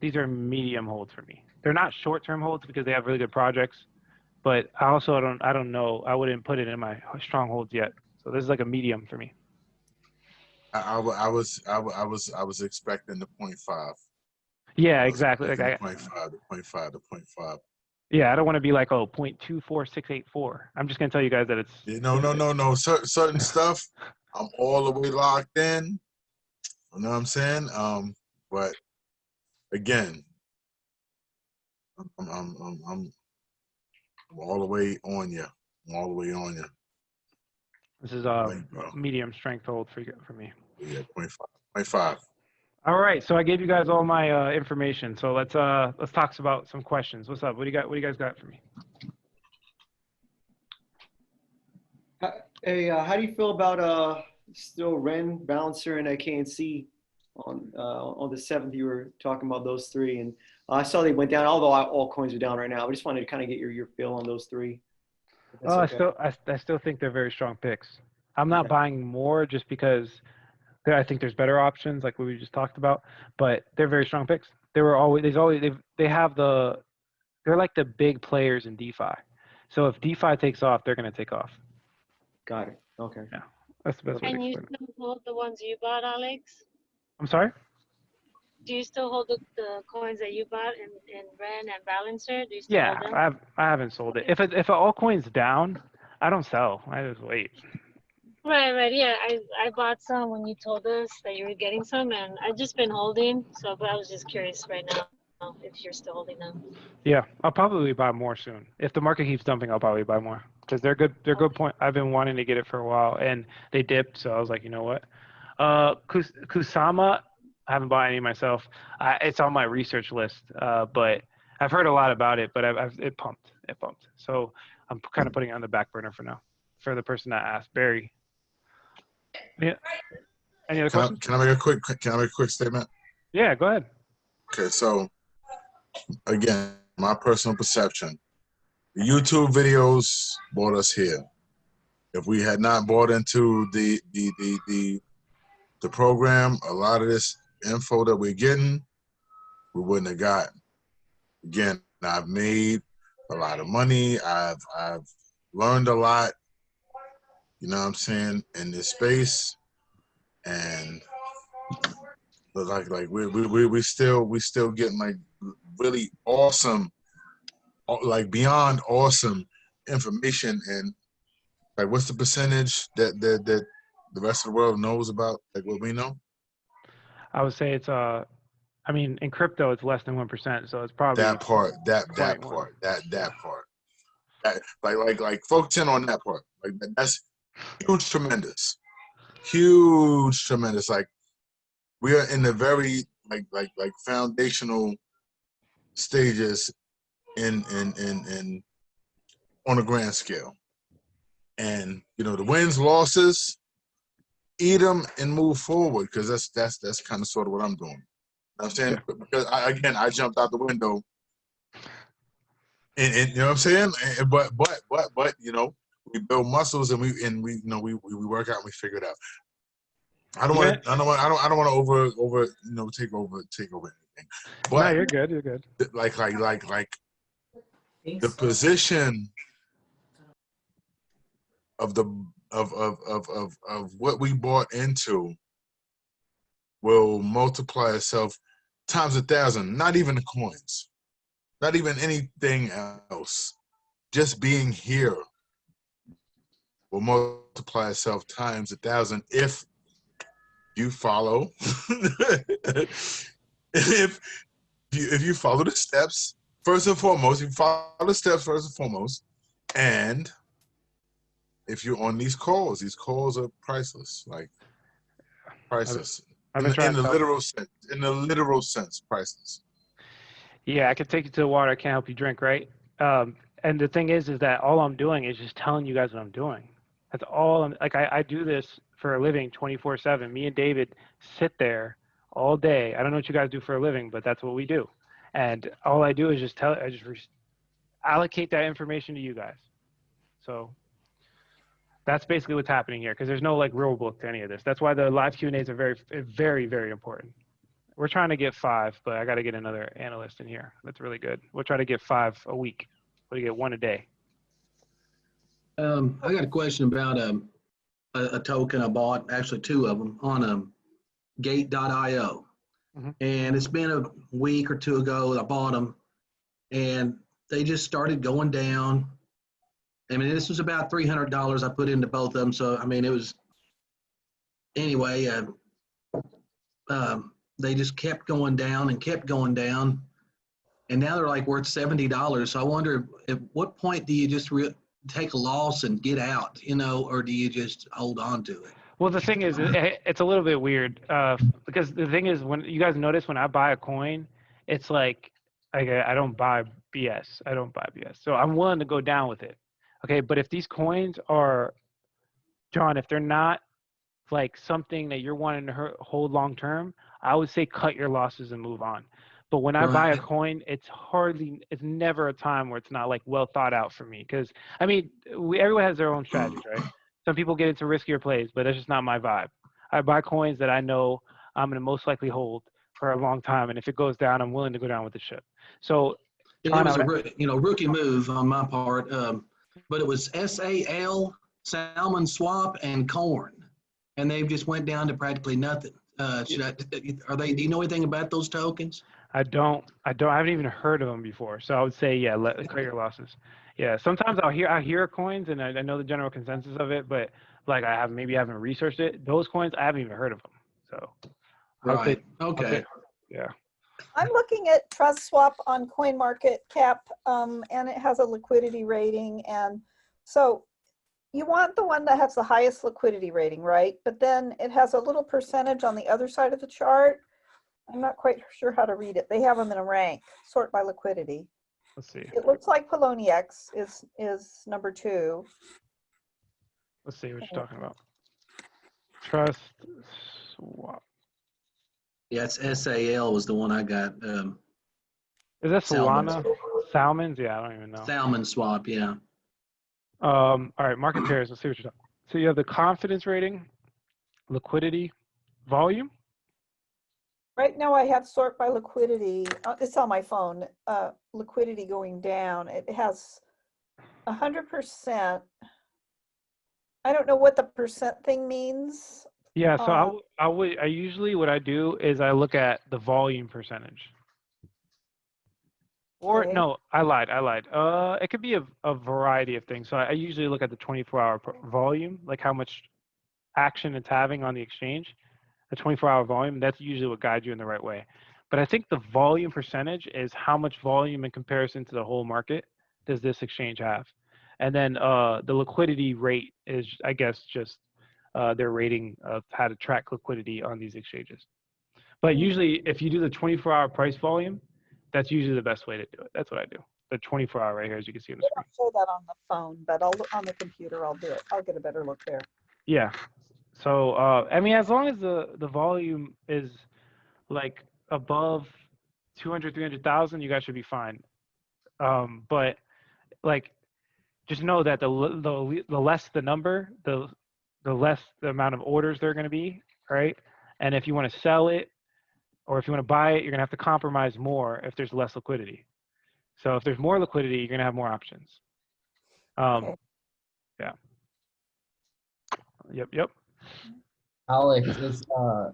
S2: these are medium holds for me. They're not short-term holds because they have really good projects, but I don't know. I wouldn't put it in my strong holds yet. So this is like a medium for me.
S9: I was expecting the 0.5.
S2: Yeah, exactly. Like
S9: the 0.5.
S2: Yeah, I don't want to be like, oh, 0.24684. I'm just gonna tell you guys that it's
S9: No. Certain stuff, I'm all the way locked in. You know what I'm saying? But again, I'm all the way on you. I'm all the way on you.
S2: This is medium strength hold for me.
S9: Yeah, 0.5.
S2: All right, so I gave you guys all my information. So let's talk about some questions. What's up? What do you guys got for me?
S4: Hey, how do you feel about still Ren, Balancer, and KNC on the 7th? You were talking about those three, and I saw they went down. Although all coins are down right now, I just wanted to kind of get your feel on those three.
S2: I still think they're very strong picks. I'm not buying more just because I think there's better options, like what we just talked about. But they're very strong picks. They're like the big players in DeFi. So if DeFi takes off, they're going to take off.
S4: Got it. Okay.
S2: Yeah, that's the best way to
S18: And you
S2: explain it.
S18: still hold the ones you bought, Alex?
S2: I'm sorry?
S18: Do you still hold the coins that you bought in Ren and Balancer? Do you still
S2: Yeah,
S18: hold them?
S2: I haven't sold it. If an altcoin's down, I don't sell. I just wait.
S18: Right. Yeah, I bought some when you told us that you were getting some, and I've just been holding. So, but I was just curious right now if you're still holding them.
S2: Yeah, I'll probably buy more soon. If the market keeps dumping, I'll probably buy more because they're good. They're good point. I've been wanting to get it for a while, and they dipped, so I was like, you know what? Kusama, I haven't bought any myself. It's on my research list, but I've heard a lot about it. But it pumped. So I'm kind of putting it on the back burner for now. For the person that asked, Barry. Yeah. Any other questions?
S9: Can I make a quick statement?
S2: Yeah, go ahead.
S9: Okay, so again, my personal perception, the YouTube videos brought us here. If we had not bought into the program, a lot of this info that we're getting, we wouldn't have gotten. Again, I've made a lot of money. I've learned a lot. You know what I'm saying, in this space, and like we still getting like really awesome, like beyond awesome information. And like, what's the percentage that the rest of the world knows about like what we know?
S2: I would say it's I mean, in crypto it's less than 1%, so it's probably
S9: that part. Like focusing on that part. Like that's huge, tremendous. Like we are in the very like foundational stages in on a grand scale. And you know, the wins, losses, eat them and move forward, because that's kind of sort of what I'm doing. You know what I'm saying? Yeah. Because I jumped out the window, and you know what I'm saying. But you know, we build muscles, and we you know we work out and we figure it out. I don't want to over you know take over anything. But
S2: no, you're good. You're good.
S9: Like the position of what we bought into will multiply itself times 1,000. Not even the coins, not even anything else. Just being here will multiply multiply itself times 1,000 if you follow if you follow the steps first and foremost. You follow the steps first and foremost, and if you're on these calls are priceless, like priceless.
S2: I've been
S9: In
S2: trying
S9: the
S2: to tell.
S9: literal sense. In the literal sense, priceless.
S2: Yeah, I can take you to the water. I can't help you drink, right? And the thing is that all I'm doing is just telling you guys what I'm doing. That's all. I do this for a living 24/7. Me and David sit there all day. I don't know what you guys do for a living, but that's what we do. And all I do is just allocate that information to you guys. So that's basically what's happening here, because there's no like rule book to any of this. That's why the live Q&As are very, very, very important. We're trying to get 5, but I got to get another analyst in here. That's really good. We'll try to get 5 a week. We'll get 1 a day.
S10: I got a question about a token I bought, actually 2 of them, on Gate.io. And it's been a week or 2 ago that I bought them, and they just started going down. I mean, this was about $300 I put into both of them. So, I mean, it was, anyway, they just kept going down and kept going down. And now they're like worth $70. So I wonder, at what point do you just take a loss and get out, or do you just hold on to it?
S2: Well, the thing is, it's a little bit weird because the thing is, when you guys notice when I buy a coin, it's like I don't buy BS. I don't buy BS. So I'm willing to go down with it. Okay, but if these coins are, John, if they're not like something that you're wanting to hold long term, I would say cut your losses and move on. But when I buy a coin, it's never a time where it's not like well thought out for me. Because I mean, everyone has their own strategies, right? Some people get into riskier plays, but that's just not my vibe. I buy coins that I know I'm going to most likely hold for a long time, and if it goes down, I'm willing to go down with the ship. So
S10: it was a rookie move on my part, but it was SAL, Salmon Swap, and Corn, and they just went down to practically nothing. Do you know anything about those tokens?
S2: I haven't even heard of them before. So I would say, yeah, cut your losses. Yeah, sometimes I hear coins and I know the general consensus of it, but like I haven't researched it. Those coins, I haven't even heard of them. So
S10: right. Okay.
S2: Yeah.
S13: I'm looking at Trust Swap on CoinMarketCap, and it has a liquidity rating. And so you want the one that has the highest liquidity rating, right? But then it has a little percentage on the other side of the chart. I'm not quite sure how to read it. They have them in a rank, sort by liquidity.
S2: Let's see.
S13: It looks like Poloniex is number 2.
S2: Let's see what you're talking about. Trust Swap.
S10: Yeah, it's SAL was the one I got.
S2: Is that Solana? Salmons? Yeah, I don't even know.
S10: Salmon Swap, yeah.
S2: All right, market pairs. Let's see what you're talking. So you have the confidence rating, liquidity, volume.
S13: Right now I have sort by liquidity. It's on my phone. Liquidity going down. It has 100%. I don't know what the percent thing means.
S2: Yeah, so I usually what I do is I look at the volume percentage. Or no, I lied. It could be a variety of things. So I usually look at the 24-hour volume, like how much action it's having on the exchange. The 24-hour volume, that's usually what guides you in the right way. But I think the volume percentage is how much volume in comparison to the whole market does this exchange have. And then the liquidity rate is, I guess, just their rating of how to track liquidity on these exchanges. But usually, if you do the 24-hour price volume, that's usually the best way to do it. That's what I do. The 24-hour right here, as you can see on the screen.
S13: I don't show that on the phone, but I'll look on the computer. I'll do it. I'll get a better look there.
S2: Yeah. So, I mean, as long as the volume is like above 200, 300,000, you guys should be fine. But like, just know that the less the number, the less the amount of orders there are going to be, right? And if you want to sell it or if you want to buy it, you're going to have to compromise more if there's less liquidity. So if there's more liquidity, you're going to have more options.
S13: Okay.
S2: Yeah. Yep.
S6: Alex, is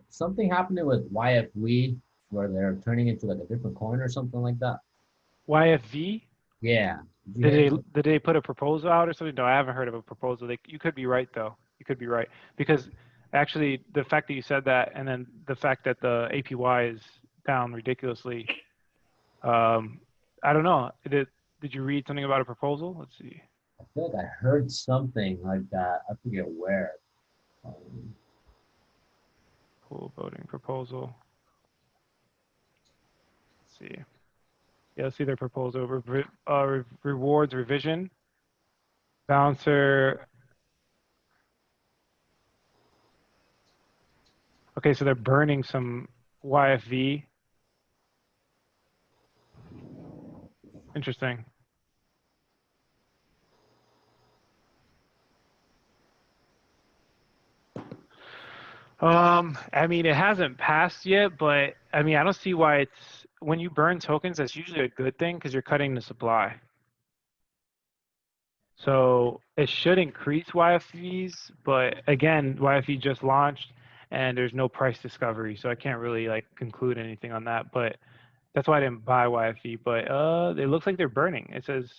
S6: something happening with YFV where they're turning into like a different coin or something like that?
S2: YFV?
S6: Yeah.
S2: Did they put a proposal out or something? No, I haven't heard of a proposal. You could be right though. You could be right, because actually the fact that you said that, and then the fact that the APY is down ridiculously. I don't know. Did you read something about a proposal? Let's see.
S6: I feel like I heard something like that. I forget where.
S2: Pool voting proposal. Let's see. Yeah, let's see their proposal. Rewards revision. Bouncer. Okay, so they're burning some YFV. Interesting. I mean, it hasn't passed yet, but I mean, I don't see why it's, when you burn tokens, that's usually a good thing because you're cutting the supply. So it should increase YFVs, but again, YFV just launched and there's no price discovery, so I can't really like conclude anything on that. But that's why I didn't buy YFV. But it looks like they're burning. It says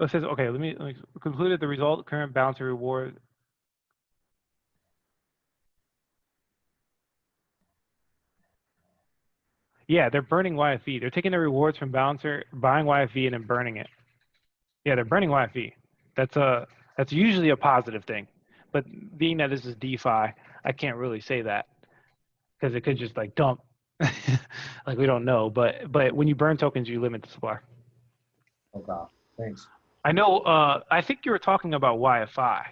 S2: okay. Let me concluded the result current bouncer reward. Yeah, they're burning YFV. They're taking the rewards from Bouncer, buying YFV, and then burning it. Yeah, they're burning YFV. That's usually a positive thing. But being that this is DeFi, I can't really say that because it could just like dump. Like we don't know. But when you burn tokens, you limit the supply.
S6: Okay, thanks.
S2: I know. I think you were talking about YFI.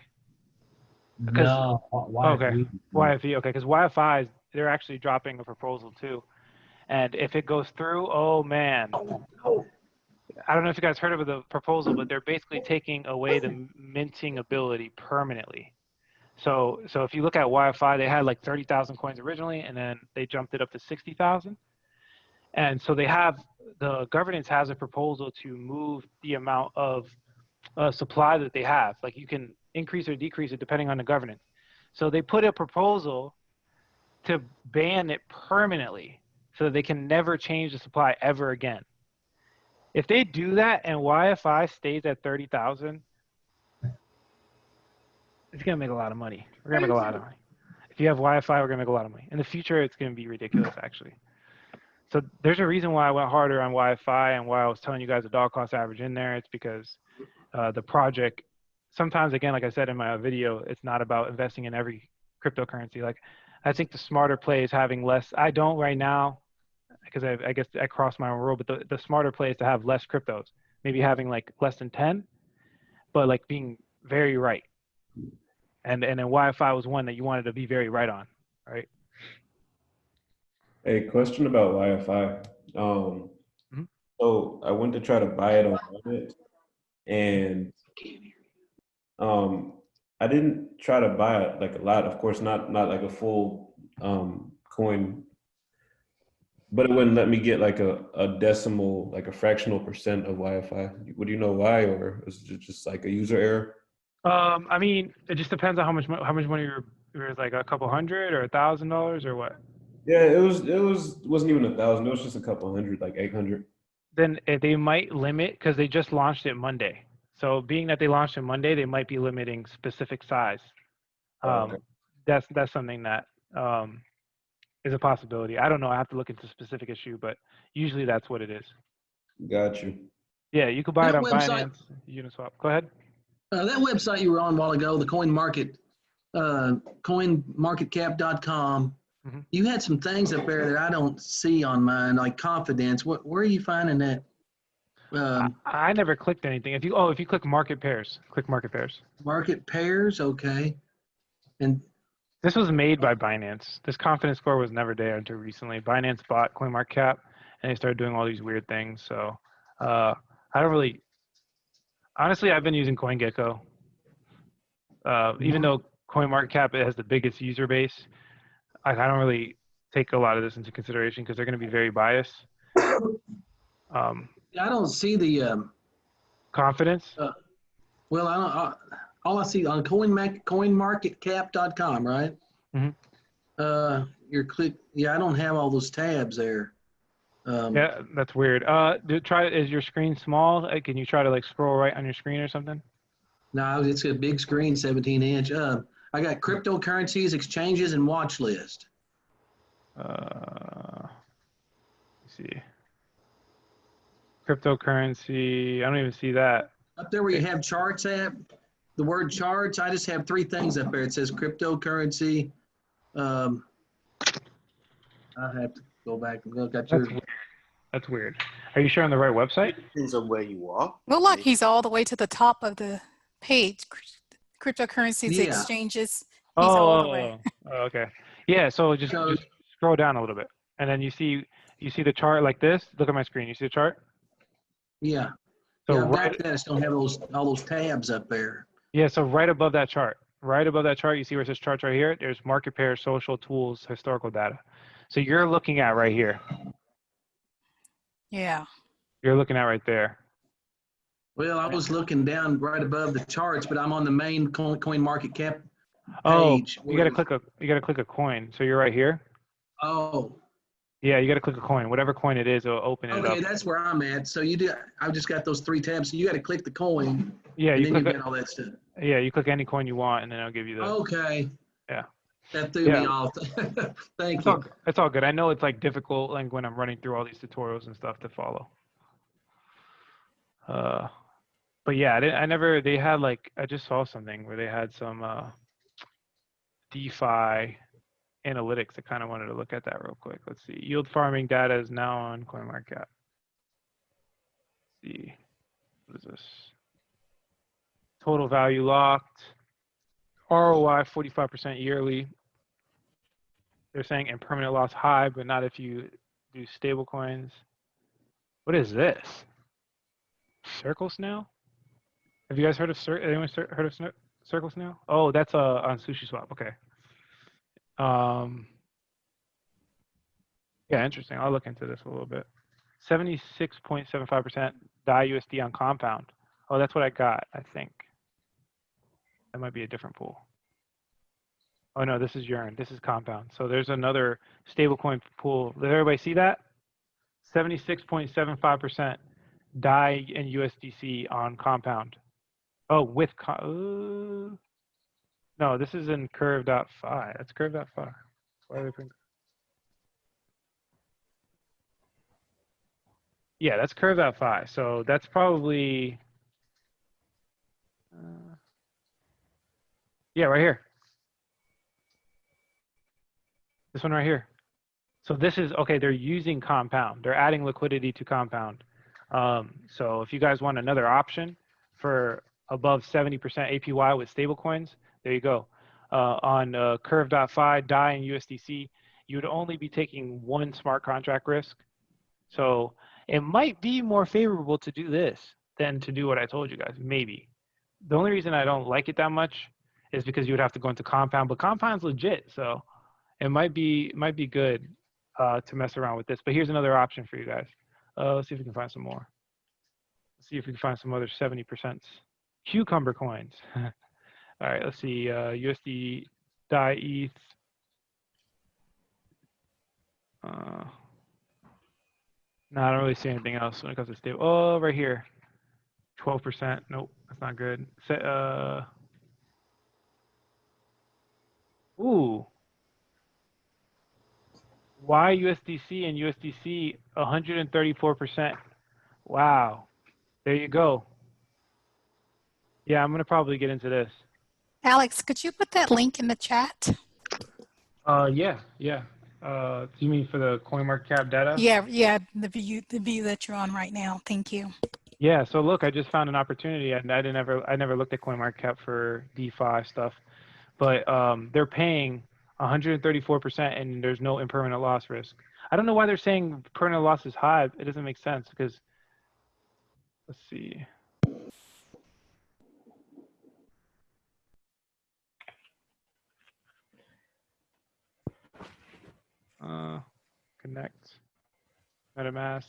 S6: No,
S2: okay, YFV. Okay, because YFI they're actually dropping a proposal too. And if it goes through, oh man. I don't know if you guys heard of the proposal, but they're basically taking away the minting ability permanently. So if you look at YFI, they had like 30,000 coins originally, and then they jumped it up to 60,000. And so the governance has a proposal to move the amount of supply that they have. Like you can increase or decrease it depending on the governance. So they put a proposal to ban it permanently, so they can never change the supply ever again. If they do that and YFI stays at 30,000, it's gonna make a lot of money. We're gonna make a lot of money. If you have YFI, we're gonna make a lot of money. In the future, it's gonna be ridiculous, actually. So there's a reason why I went harder on YFI and why I was telling you guys the dollar cost average in there. It's because the project, sometimes, again, like I said in my video, it's not about investing in every cryptocurrency. Like, I think the smarter play is having less. I don't right now, because I guess I crossed my own rule, but the smarter play is to have less cryptos, maybe having like less than 10, but like being very right. And then Wi-Fi was one that you wanted to be very right on, right?
S17: Hey, question about Wi-Fi. So I went to try to buy it on Reddit, and I didn't try to buy it like a lot. Of course, not like a full coin, but it wouldn't let me get like a decimal, like a fractional percent of Wi-Fi. Would you know why, or is it just like a user error?
S2: I mean, it just depends on how much money you're like a couple hundred or $1,000 or what.
S17: Yeah, it wasn't even 1,000. It was just a couple hundred, like 800.
S2: Then they might limit because they just launched it Monday. So being that they launched it Monday, they might be limiting specific size.
S17: Okay.
S2: That's something that is a possibility. I don't know. I have to look into the specific issue, but usually that's what it is.
S17: Got you.
S2: Yeah, you could buy it
S10: That
S2: on
S10: website-
S2: Binance, Uniswap. Go ahead.
S10: That website you were on a while ago, the coinmarketcap.com, you had some things up there that I don't see on mine, like confidence. Where are you finding that?
S2: I never clicked anything. If you click market pairs, click market pairs.
S10: Market pairs, okay. And
S2: this was made by Binance. This confidence score was never there until recently. Binance bought CoinMarketCap, and they started doing all these weird things. So I don't really. Honestly, I've been using CoinGecko. Even though CoinMarketCap has the biggest user base, I don't really take a lot of this into consideration because they're going to be very biased.
S10: I don't see the
S2: confidence.
S10: Well, I don't. All I see on coinmarketcap.com, right? Your click. Yeah, I don't have all those tabs there.
S2: Yeah, that's weird. Is your screen small? Can you try to like scroll right on your screen or something?
S10: No, it's a big screen, 17-inch. I got cryptocurrencies, exchanges, and watch list.
S2: Let's see. Cryptocurrency. I don't even see that.
S10: Up there where you have charts at, the word charts, I just have three things up there. It says cryptocurrency. I have to go back and look at your.
S2: That's weird. That's weird. Are you sure on the right website?
S8: Depends on where you are.
S7: Look like he's all the way to the top of the page. Cryptocurrencies,
S10: Yeah.
S7: exchanges. He's all the way.
S2: Okay. Yeah. So just scroll down a little bit, and then you see the chart like this. Look at my screen. You see the chart?
S10: Yeah.
S2: So
S10: yeah,
S2: right.
S10: back there, I just don't have all those tabs up there.
S2: Yeah. So right above that chart, you see where it says charts right here. There's market pair, social tools, historical data. So you're looking at right here.
S7: Yeah.
S2: You're looking at right there.
S10: Well, I was looking down right above the charts, but I'm on the main coin market cap
S2: Oh,
S10: page.
S2: you gotta click a coin. So you're right here.
S10: Oh.
S2: Yeah, you gotta click a coin. Whatever coin it is, it'll open it up.
S10: Okay, that's where I'm at. So I've just got those three tabs. So you got to click the coin.
S2: Yeah,
S10: and
S2: you
S10: then
S2: click
S10: you get all that stuff.
S2: Yeah, you click any coin you want, and then it'll give you the.
S10: Okay.
S2: Yeah.
S10: That threw me off. Thank you.
S2: It's all good. I know it's like difficult, like when I'm running through all these tutorials and stuff to follow. But yeah, they had like, I just saw something where they had some DeFi analytics. I kind of wanted to look at that real quick. Let's see. Yield farming data is now on CoinMarketCap. Let's see. What is this? Total value locked. ROI 45% yearly. They're saying impermanent loss high, but not if you do stable coins. What is this? Circle Snail? Have you guys heard of anyone heard of Circle Snail? Oh, that's on SushiSwap. Okay. Yeah, interesting. I'll look into this a little bit. 76.75% DAI USD on Compound. Oh, that's what I got, I think. That might be a different pool. Oh no, this is Yearn. This is Compound. So there's another stablecoin pool. Did everybody see that? 76.75% DAI and USDC on Compound. Oh, with no, this is in curve.fi. That's curve.fi. Why are they putting? Yeah, that's curve.fi. So that's probably yeah, right here. This one right here. So this is, okay, they're using Compound. They're adding liquidity to Compound. So if you guys want another option for above 70% APY with stablecoins, there you go. On curve.fi, DAI, and USDC, you would only be taking one smart contract risk. So it might be more favorable to do this than to do what I told you guys, maybe. The only reason I don't like it that much is because you would have to go into Compound, but Compound's legit, so it might be good to mess around with this. But here's another option for you guys. Let's see if we can find some more. Let's see if we can find some other 70%. Cucumber coins. All right, let's see. USD, DAI, ETH. No, I don't really see anything else when it comes to stable. Oh, right here. 12%. Nope, that's not good. Ooh. YUSDC and USDC 134%. Wow. There you go. Yeah, I'm gonna probably get into this.
S7: Alex, could you put that link in the chat?
S2: Yeah. You mean for the CoinMarketCap data?
S7: Yeah, the view that you're on right now. Thank you.
S2: Yeah, so look, I just found an opportunity, and I never looked at CoinMarketCap for DeFi stuff, but they're paying 134%, and there's no impermanent loss risk. I don't know why they're saying permanent loss is high. It doesn't make sense because, let's see. Connect, Metamask.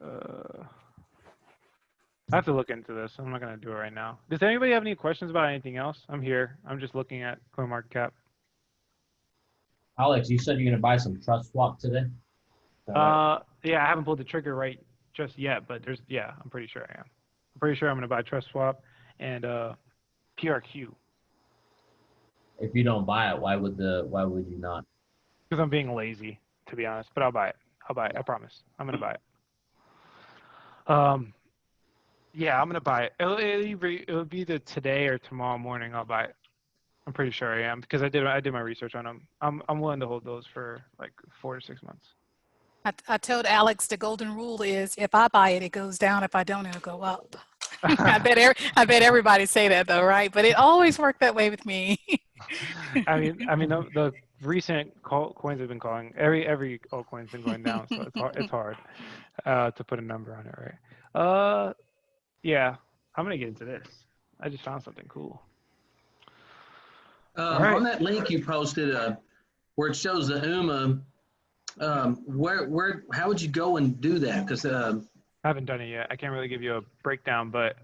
S2: I have to look into this. I'm not going to do it right now. Does anybody have any questions about anything else? I'm here. I'm just looking at CoinMarketCap.
S6: Alex, you said you're going to buy some trust swap today?
S2: Yeah, I haven't pulled the trigger right just yet, but I'm pretty sure I am. I'm pretty sure I'm gonna buy Trust Swap and PRQ
S6: If you don't buy it, why would you not?
S2: because I'm being lazy, to be honest. But I'll buy it. I'll buy it. I promise. I'm gonna buy it. Yeah, I'm gonna buy it. It'll be either today or tomorrow morning. I'll buy it. I'm pretty sure I am because I did my research on them. I'm willing to hold those for like 4 to 6 months.
S7: I told Alex the golden rule is if I buy it, it goes down. If I don't, it'll go up. I bet everybody say that though, right? But it always worked that way with me.
S2: I mean the recent coins have been calling every altcoin's been going down, so it's hard to put a number on it, right? Yeah, I'm gonna get into this. I just found something cool. All right.
S10: On that link you posted, where it shows the UMA, how would you go and do that? Because
S2: I haven't done it yet. I can't really give you a breakdown, but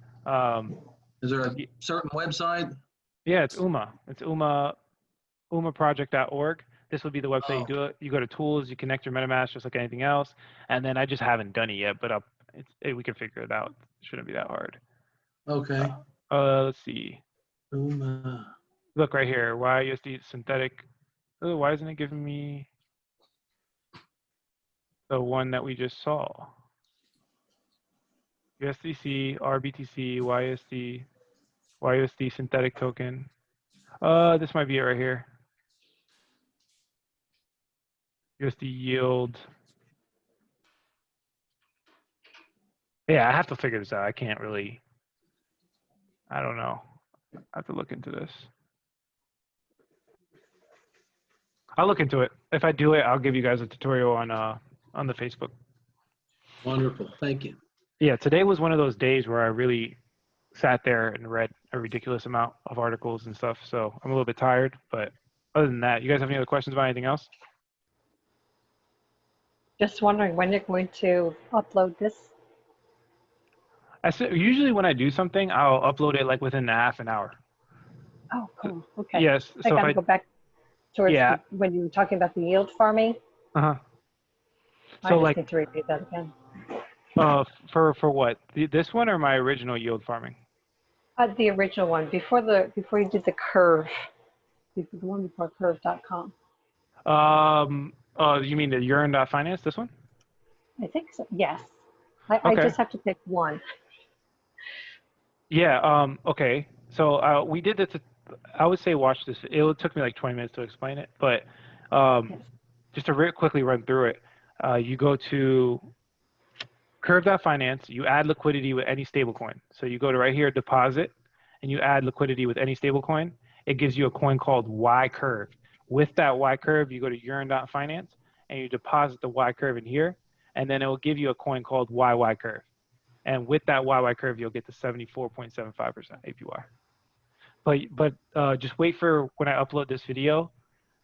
S10: is there a certain website?
S2: Yeah, it's UMA. It's umaproject.org. This would be the website you do it. You go to tools, you connect your MetaMask just like anything else, and then I just haven't done it yet, but we can figure it out. It shouldn't be that hard.
S10: Okay.
S2: Let's see.
S10: UMA.
S2: Look right here. YUSD synthetic. Oh, why isn't it giving me the one that we just saw? USDC, RBTC, YUSD synthetic token. This might be it right here. USD yield. Yeah, I have to figure this out. I can't really. I don't know. I have to look into this. I'll look into it. If I do it, I'll give you guys a tutorial on the Facebook.
S10: Wonderful. Thank you.
S2: Yeah, today was one of those days where I really sat there and read a ridiculous amount of articles and stuff. So I'm a little bit tired, but other than that, you guys have any other questions about anything else?
S20: Just wondering when you're going to upload this.
S2: Usually when I do something, I'll upload it like within half an hour.
S20: Oh, cool. Okay.
S2: Yes.
S20: I
S2: So
S20: gotta go back towards
S2: yeah.
S20: when you were talking about the yield farming.
S2: Uh-huh.
S20: I
S2: So
S20: just
S2: like
S20: need to repeat that again.
S2: for what? This one or my original yield farming?
S20: The original one before you did the curve, the one before curve.com.
S2: You mean the urine.finance, this one?
S20: I think so. Yes. I just have to pick one.
S2: Yeah. Okay. So we did this. I would say watch this. It took me like 20 minutes to explain it, but just to quickly run through it, you go to curve.finance. You add liquidity with any stablecoin. So you go to right here, deposit, and you add liquidity with any stablecoin. It gives you a coin called Y curve. With that Y curve, you go to urine.finance and you deposit the Y curve in here, and then it will give you a coin called YY curve. And with that YY curve, you'll get the 74.75% APY. But just wait for when I upload this video,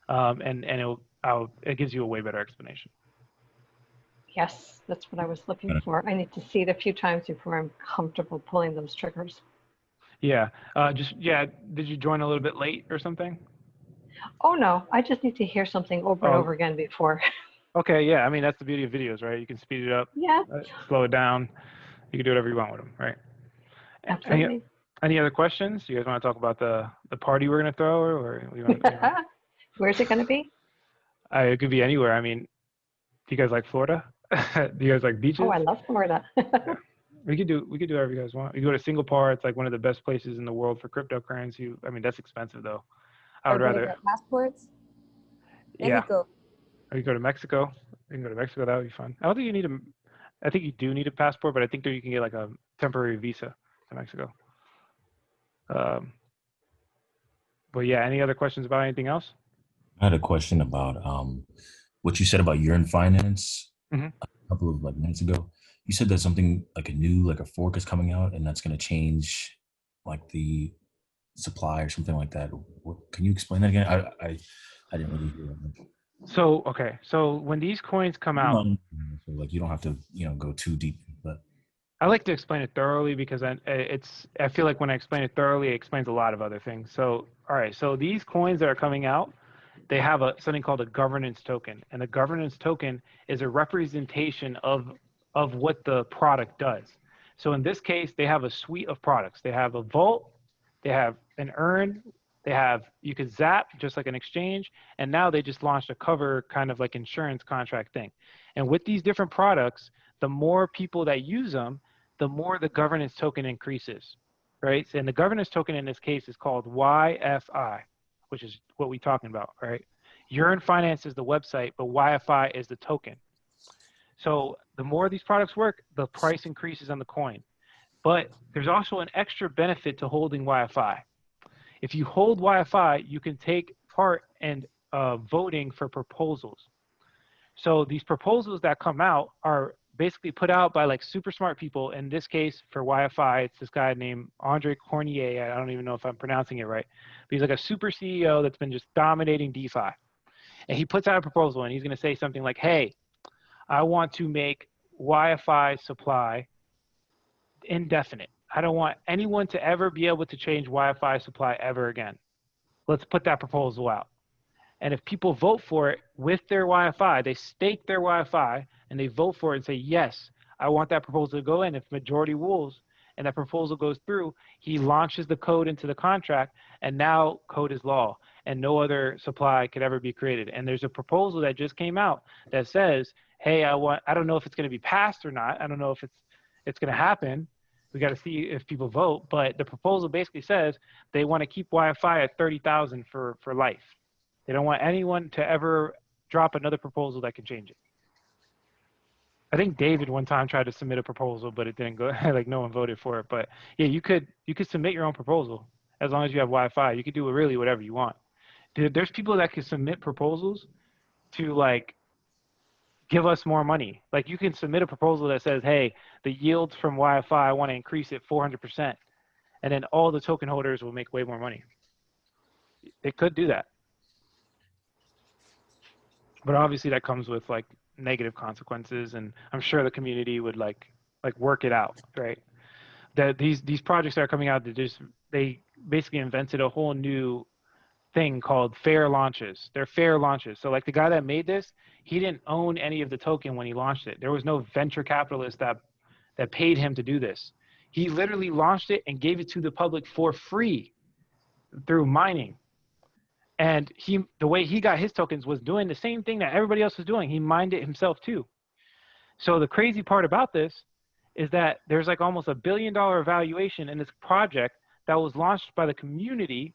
S2: and it gives you a way better explanation.
S20: Yes, that's what I was looking for. I need to see it a few times before I'm comfortable pulling those triggers.
S2: Yeah. Did you join a little bit late or something?
S20: Oh no, I just need to hear something over and over again before.
S2: Okay. Yeah. I mean, that's the beauty of videos, right? You can speed it up.
S20: Yeah.
S2: Slow it down. You can do whatever you want with them, right?
S20: Absolutely.
S2: Any other questions? You guys want to talk about the party we're gonna throw, or we want to,
S20: Where's it gonna be?
S2: it could be anywhere. I mean, do you guys like Florida? Do you guys like beaches?
S20: Oh, I love Florida.
S2: We could do whatever you guys want. You go to Singapore. It's like one of the best places in the world for cryptocurrency. I mean, that's expensive though. I would rather.
S5: Passports.
S2: Yeah.
S5: Mexico.
S2: Or you go to Mexico. You can go to Mexico. That would be fun. I don't think you need a. I think you do need a passport, but I think that you can get like a temporary visa to Mexico. But yeah, any other questions about anything else?
S21: I had a question about what you said about urine finance
S2: Mhm.
S21: a couple of minutes ago. You said that something like a fork is coming out, and that's going to change like the supply or something like that. Can you explain that again? I didn't really hear that.
S2: So okay, so when these coins come out,
S21: So like you don't have to go too deep, but
S2: I like to explain it thoroughly because I feel like when I explain it thoroughly, it explains a lot of other things. So all right, so these coins that are coming out, they have something called a governance token, and the governance token is a representation of what the product does. So in this case, they have a suite of products. They have a vault, they have an earn, they have, you could zap just like an exchange, and now they just launched a cover kind of like insurance contract thing. And with these different products, the more people that use them, the more the governance token increases, right? And the governance token in this case is called YFI, which is what we're talking about, right? Yearn Finance is the website, but YFI is the token. So the more these products work, the price increases on the coin. But there's also an extra benefit to holding YFI. If you hold YFI, you can take part in voting for proposals. So these proposals that come out are basically put out by like super smart people. In this case, for YFI, it's this guy named Andre Cornier. I don't even know if I'm pronouncing it right. But he's like a super CEO that's been just dominating DeFi. And he puts out a proposal, and he's going to say something like, hey, I want to make YFI supply indefinite. I don't want anyone to ever be able to change Wi-Fi supply ever again. Let's put that proposal out. And if people vote for it with their Wi-Fi, they stake their Wi-Fi and they vote for it and say, yes, I want that proposal to go in. If majority rules and that proposal goes through, he launches the code into the contract, and now code is law and no other supply could ever be created. And there's a proposal that just came out that says, hey, I don't know if it's going to be passed or not. I don't know if it's going to happen. We got to see if people vote, but the proposal basically says they want to keep Wi-Fi at 30,000 for life. They don't want anyone to ever drop another proposal that can change it. I think David one time tried to submit a proposal, but it didn't go. Like no one voted for it. But yeah, you could submit your own proposal as long as you have Wi-Fi. You could do really whatever you want. There's people that can submit proposals to like give us more money. Like you can submit a proposal that says, hey, the yields from Wi-Fi, I want to increase it 400%. And then all the token holders will make way more money. They could do that. But obviously that comes with like negative consequences, and I'm sure the community would like work it out, right? That these projects that are coming out, they basically invented a whole new thing called fair launches. They're fair launches. So like the guy that made this, he didn't own any of the token when he launched it. There was no venture capitalist that paid him to do this. He literally launched it and gave it to the public for free through mining. And the way he got his tokens was doing the same thing that everybody else was doing. He mined it himself too. So the crazy part about this is that there's like almost $1 billion valuation in this project that was launched by the community,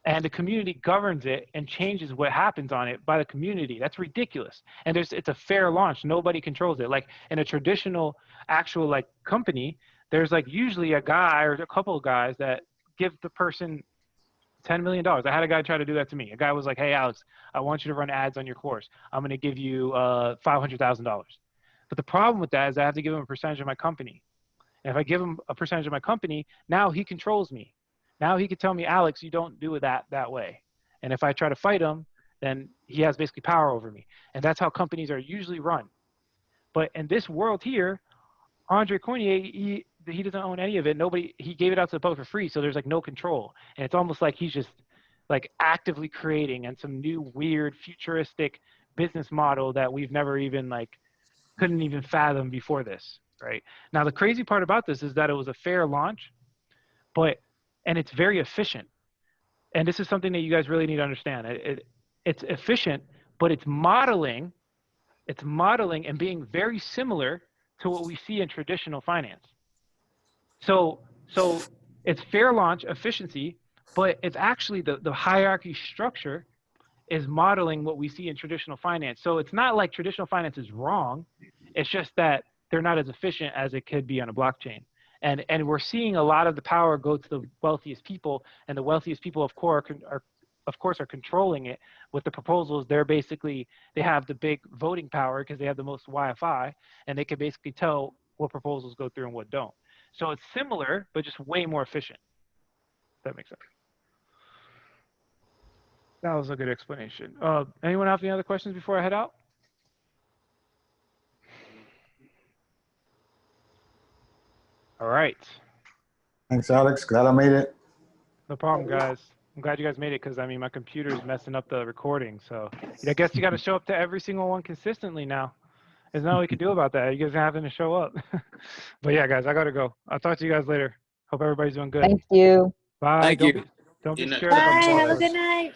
S2: and the community governs it and changes what happens on it by the community. That's ridiculous. And it's a fair launch. Nobody controls it. Like in a traditional actual like company, there's like usually a guy or a couple of guys that give the person $10 million. I had a guy try to do that to me. A guy was like, hey, Alex, I want you to run ads on your course. I'm going to give you $500,000. But the problem with that is I have to give him a percentage of my company. And if I give him a percentage of my company, now he controls me. Now he could tell me, Alex, you don't do it that way. And if I try to fight him, then he has basically power over me. And that's how companies are usually run. But in this world here, Andre Cornier, he doesn't own any of it. He gave it out to the public for free, so there's like no control. And it's almost like he's just like actively creating and some new weird futuristic business model that we've never even couldn't even fathom before this, right? Now the crazy part about this is that it was a fair launch, and it's very efficient. And this is something that you guys really need to understand. It's efficient, but it's modeling and being very similar to what we see in traditional finance. So it's fair launch efficiency, but it's actually the hierarchy structure is modeling what we see in traditional finance. So it's not like traditional finance is wrong. It's just that they're not as efficient as it could be on a blockchain. And we're seeing a lot of the power go to the wealthiest people, and the wealthiest people, of course, are controlling it with the proposals. They have the big voting power because they have the most Wi-Fi, and they can basically tell what proposals go through and what don't. So it's similar, but just way more efficient. If that makes sense. That was a good explanation. Anyone have any other questions before I head out? All right.
S1: Thanks, Alex. Glad I made it.
S2: No problem, guys. I'm glad you guys made it because, I mean, my computer's messing up the recording. So I guess you got to show up to every single one consistently now. There's nothing we can do about that. You guys are having to show up. But yeah, guys, I gotta go. I'll talk to you guys later. Hope everybody's doing good.
S14: Thank you.
S2: Bye.
S12: Thank you.
S2: Don't be
S8: Good night.
S2: scared of
S18: Bye.
S2: them
S18: Have a
S2: ballers.
S18: good night.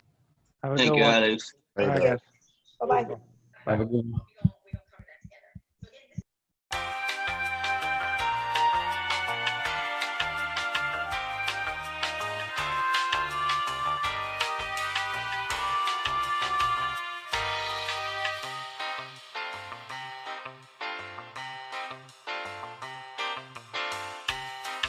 S2: Have a
S8: Thank
S2: good
S8: you,
S2: one.
S8: Alex.
S2: All right, guys.
S13: Bye-bye.
S15: Have a good one.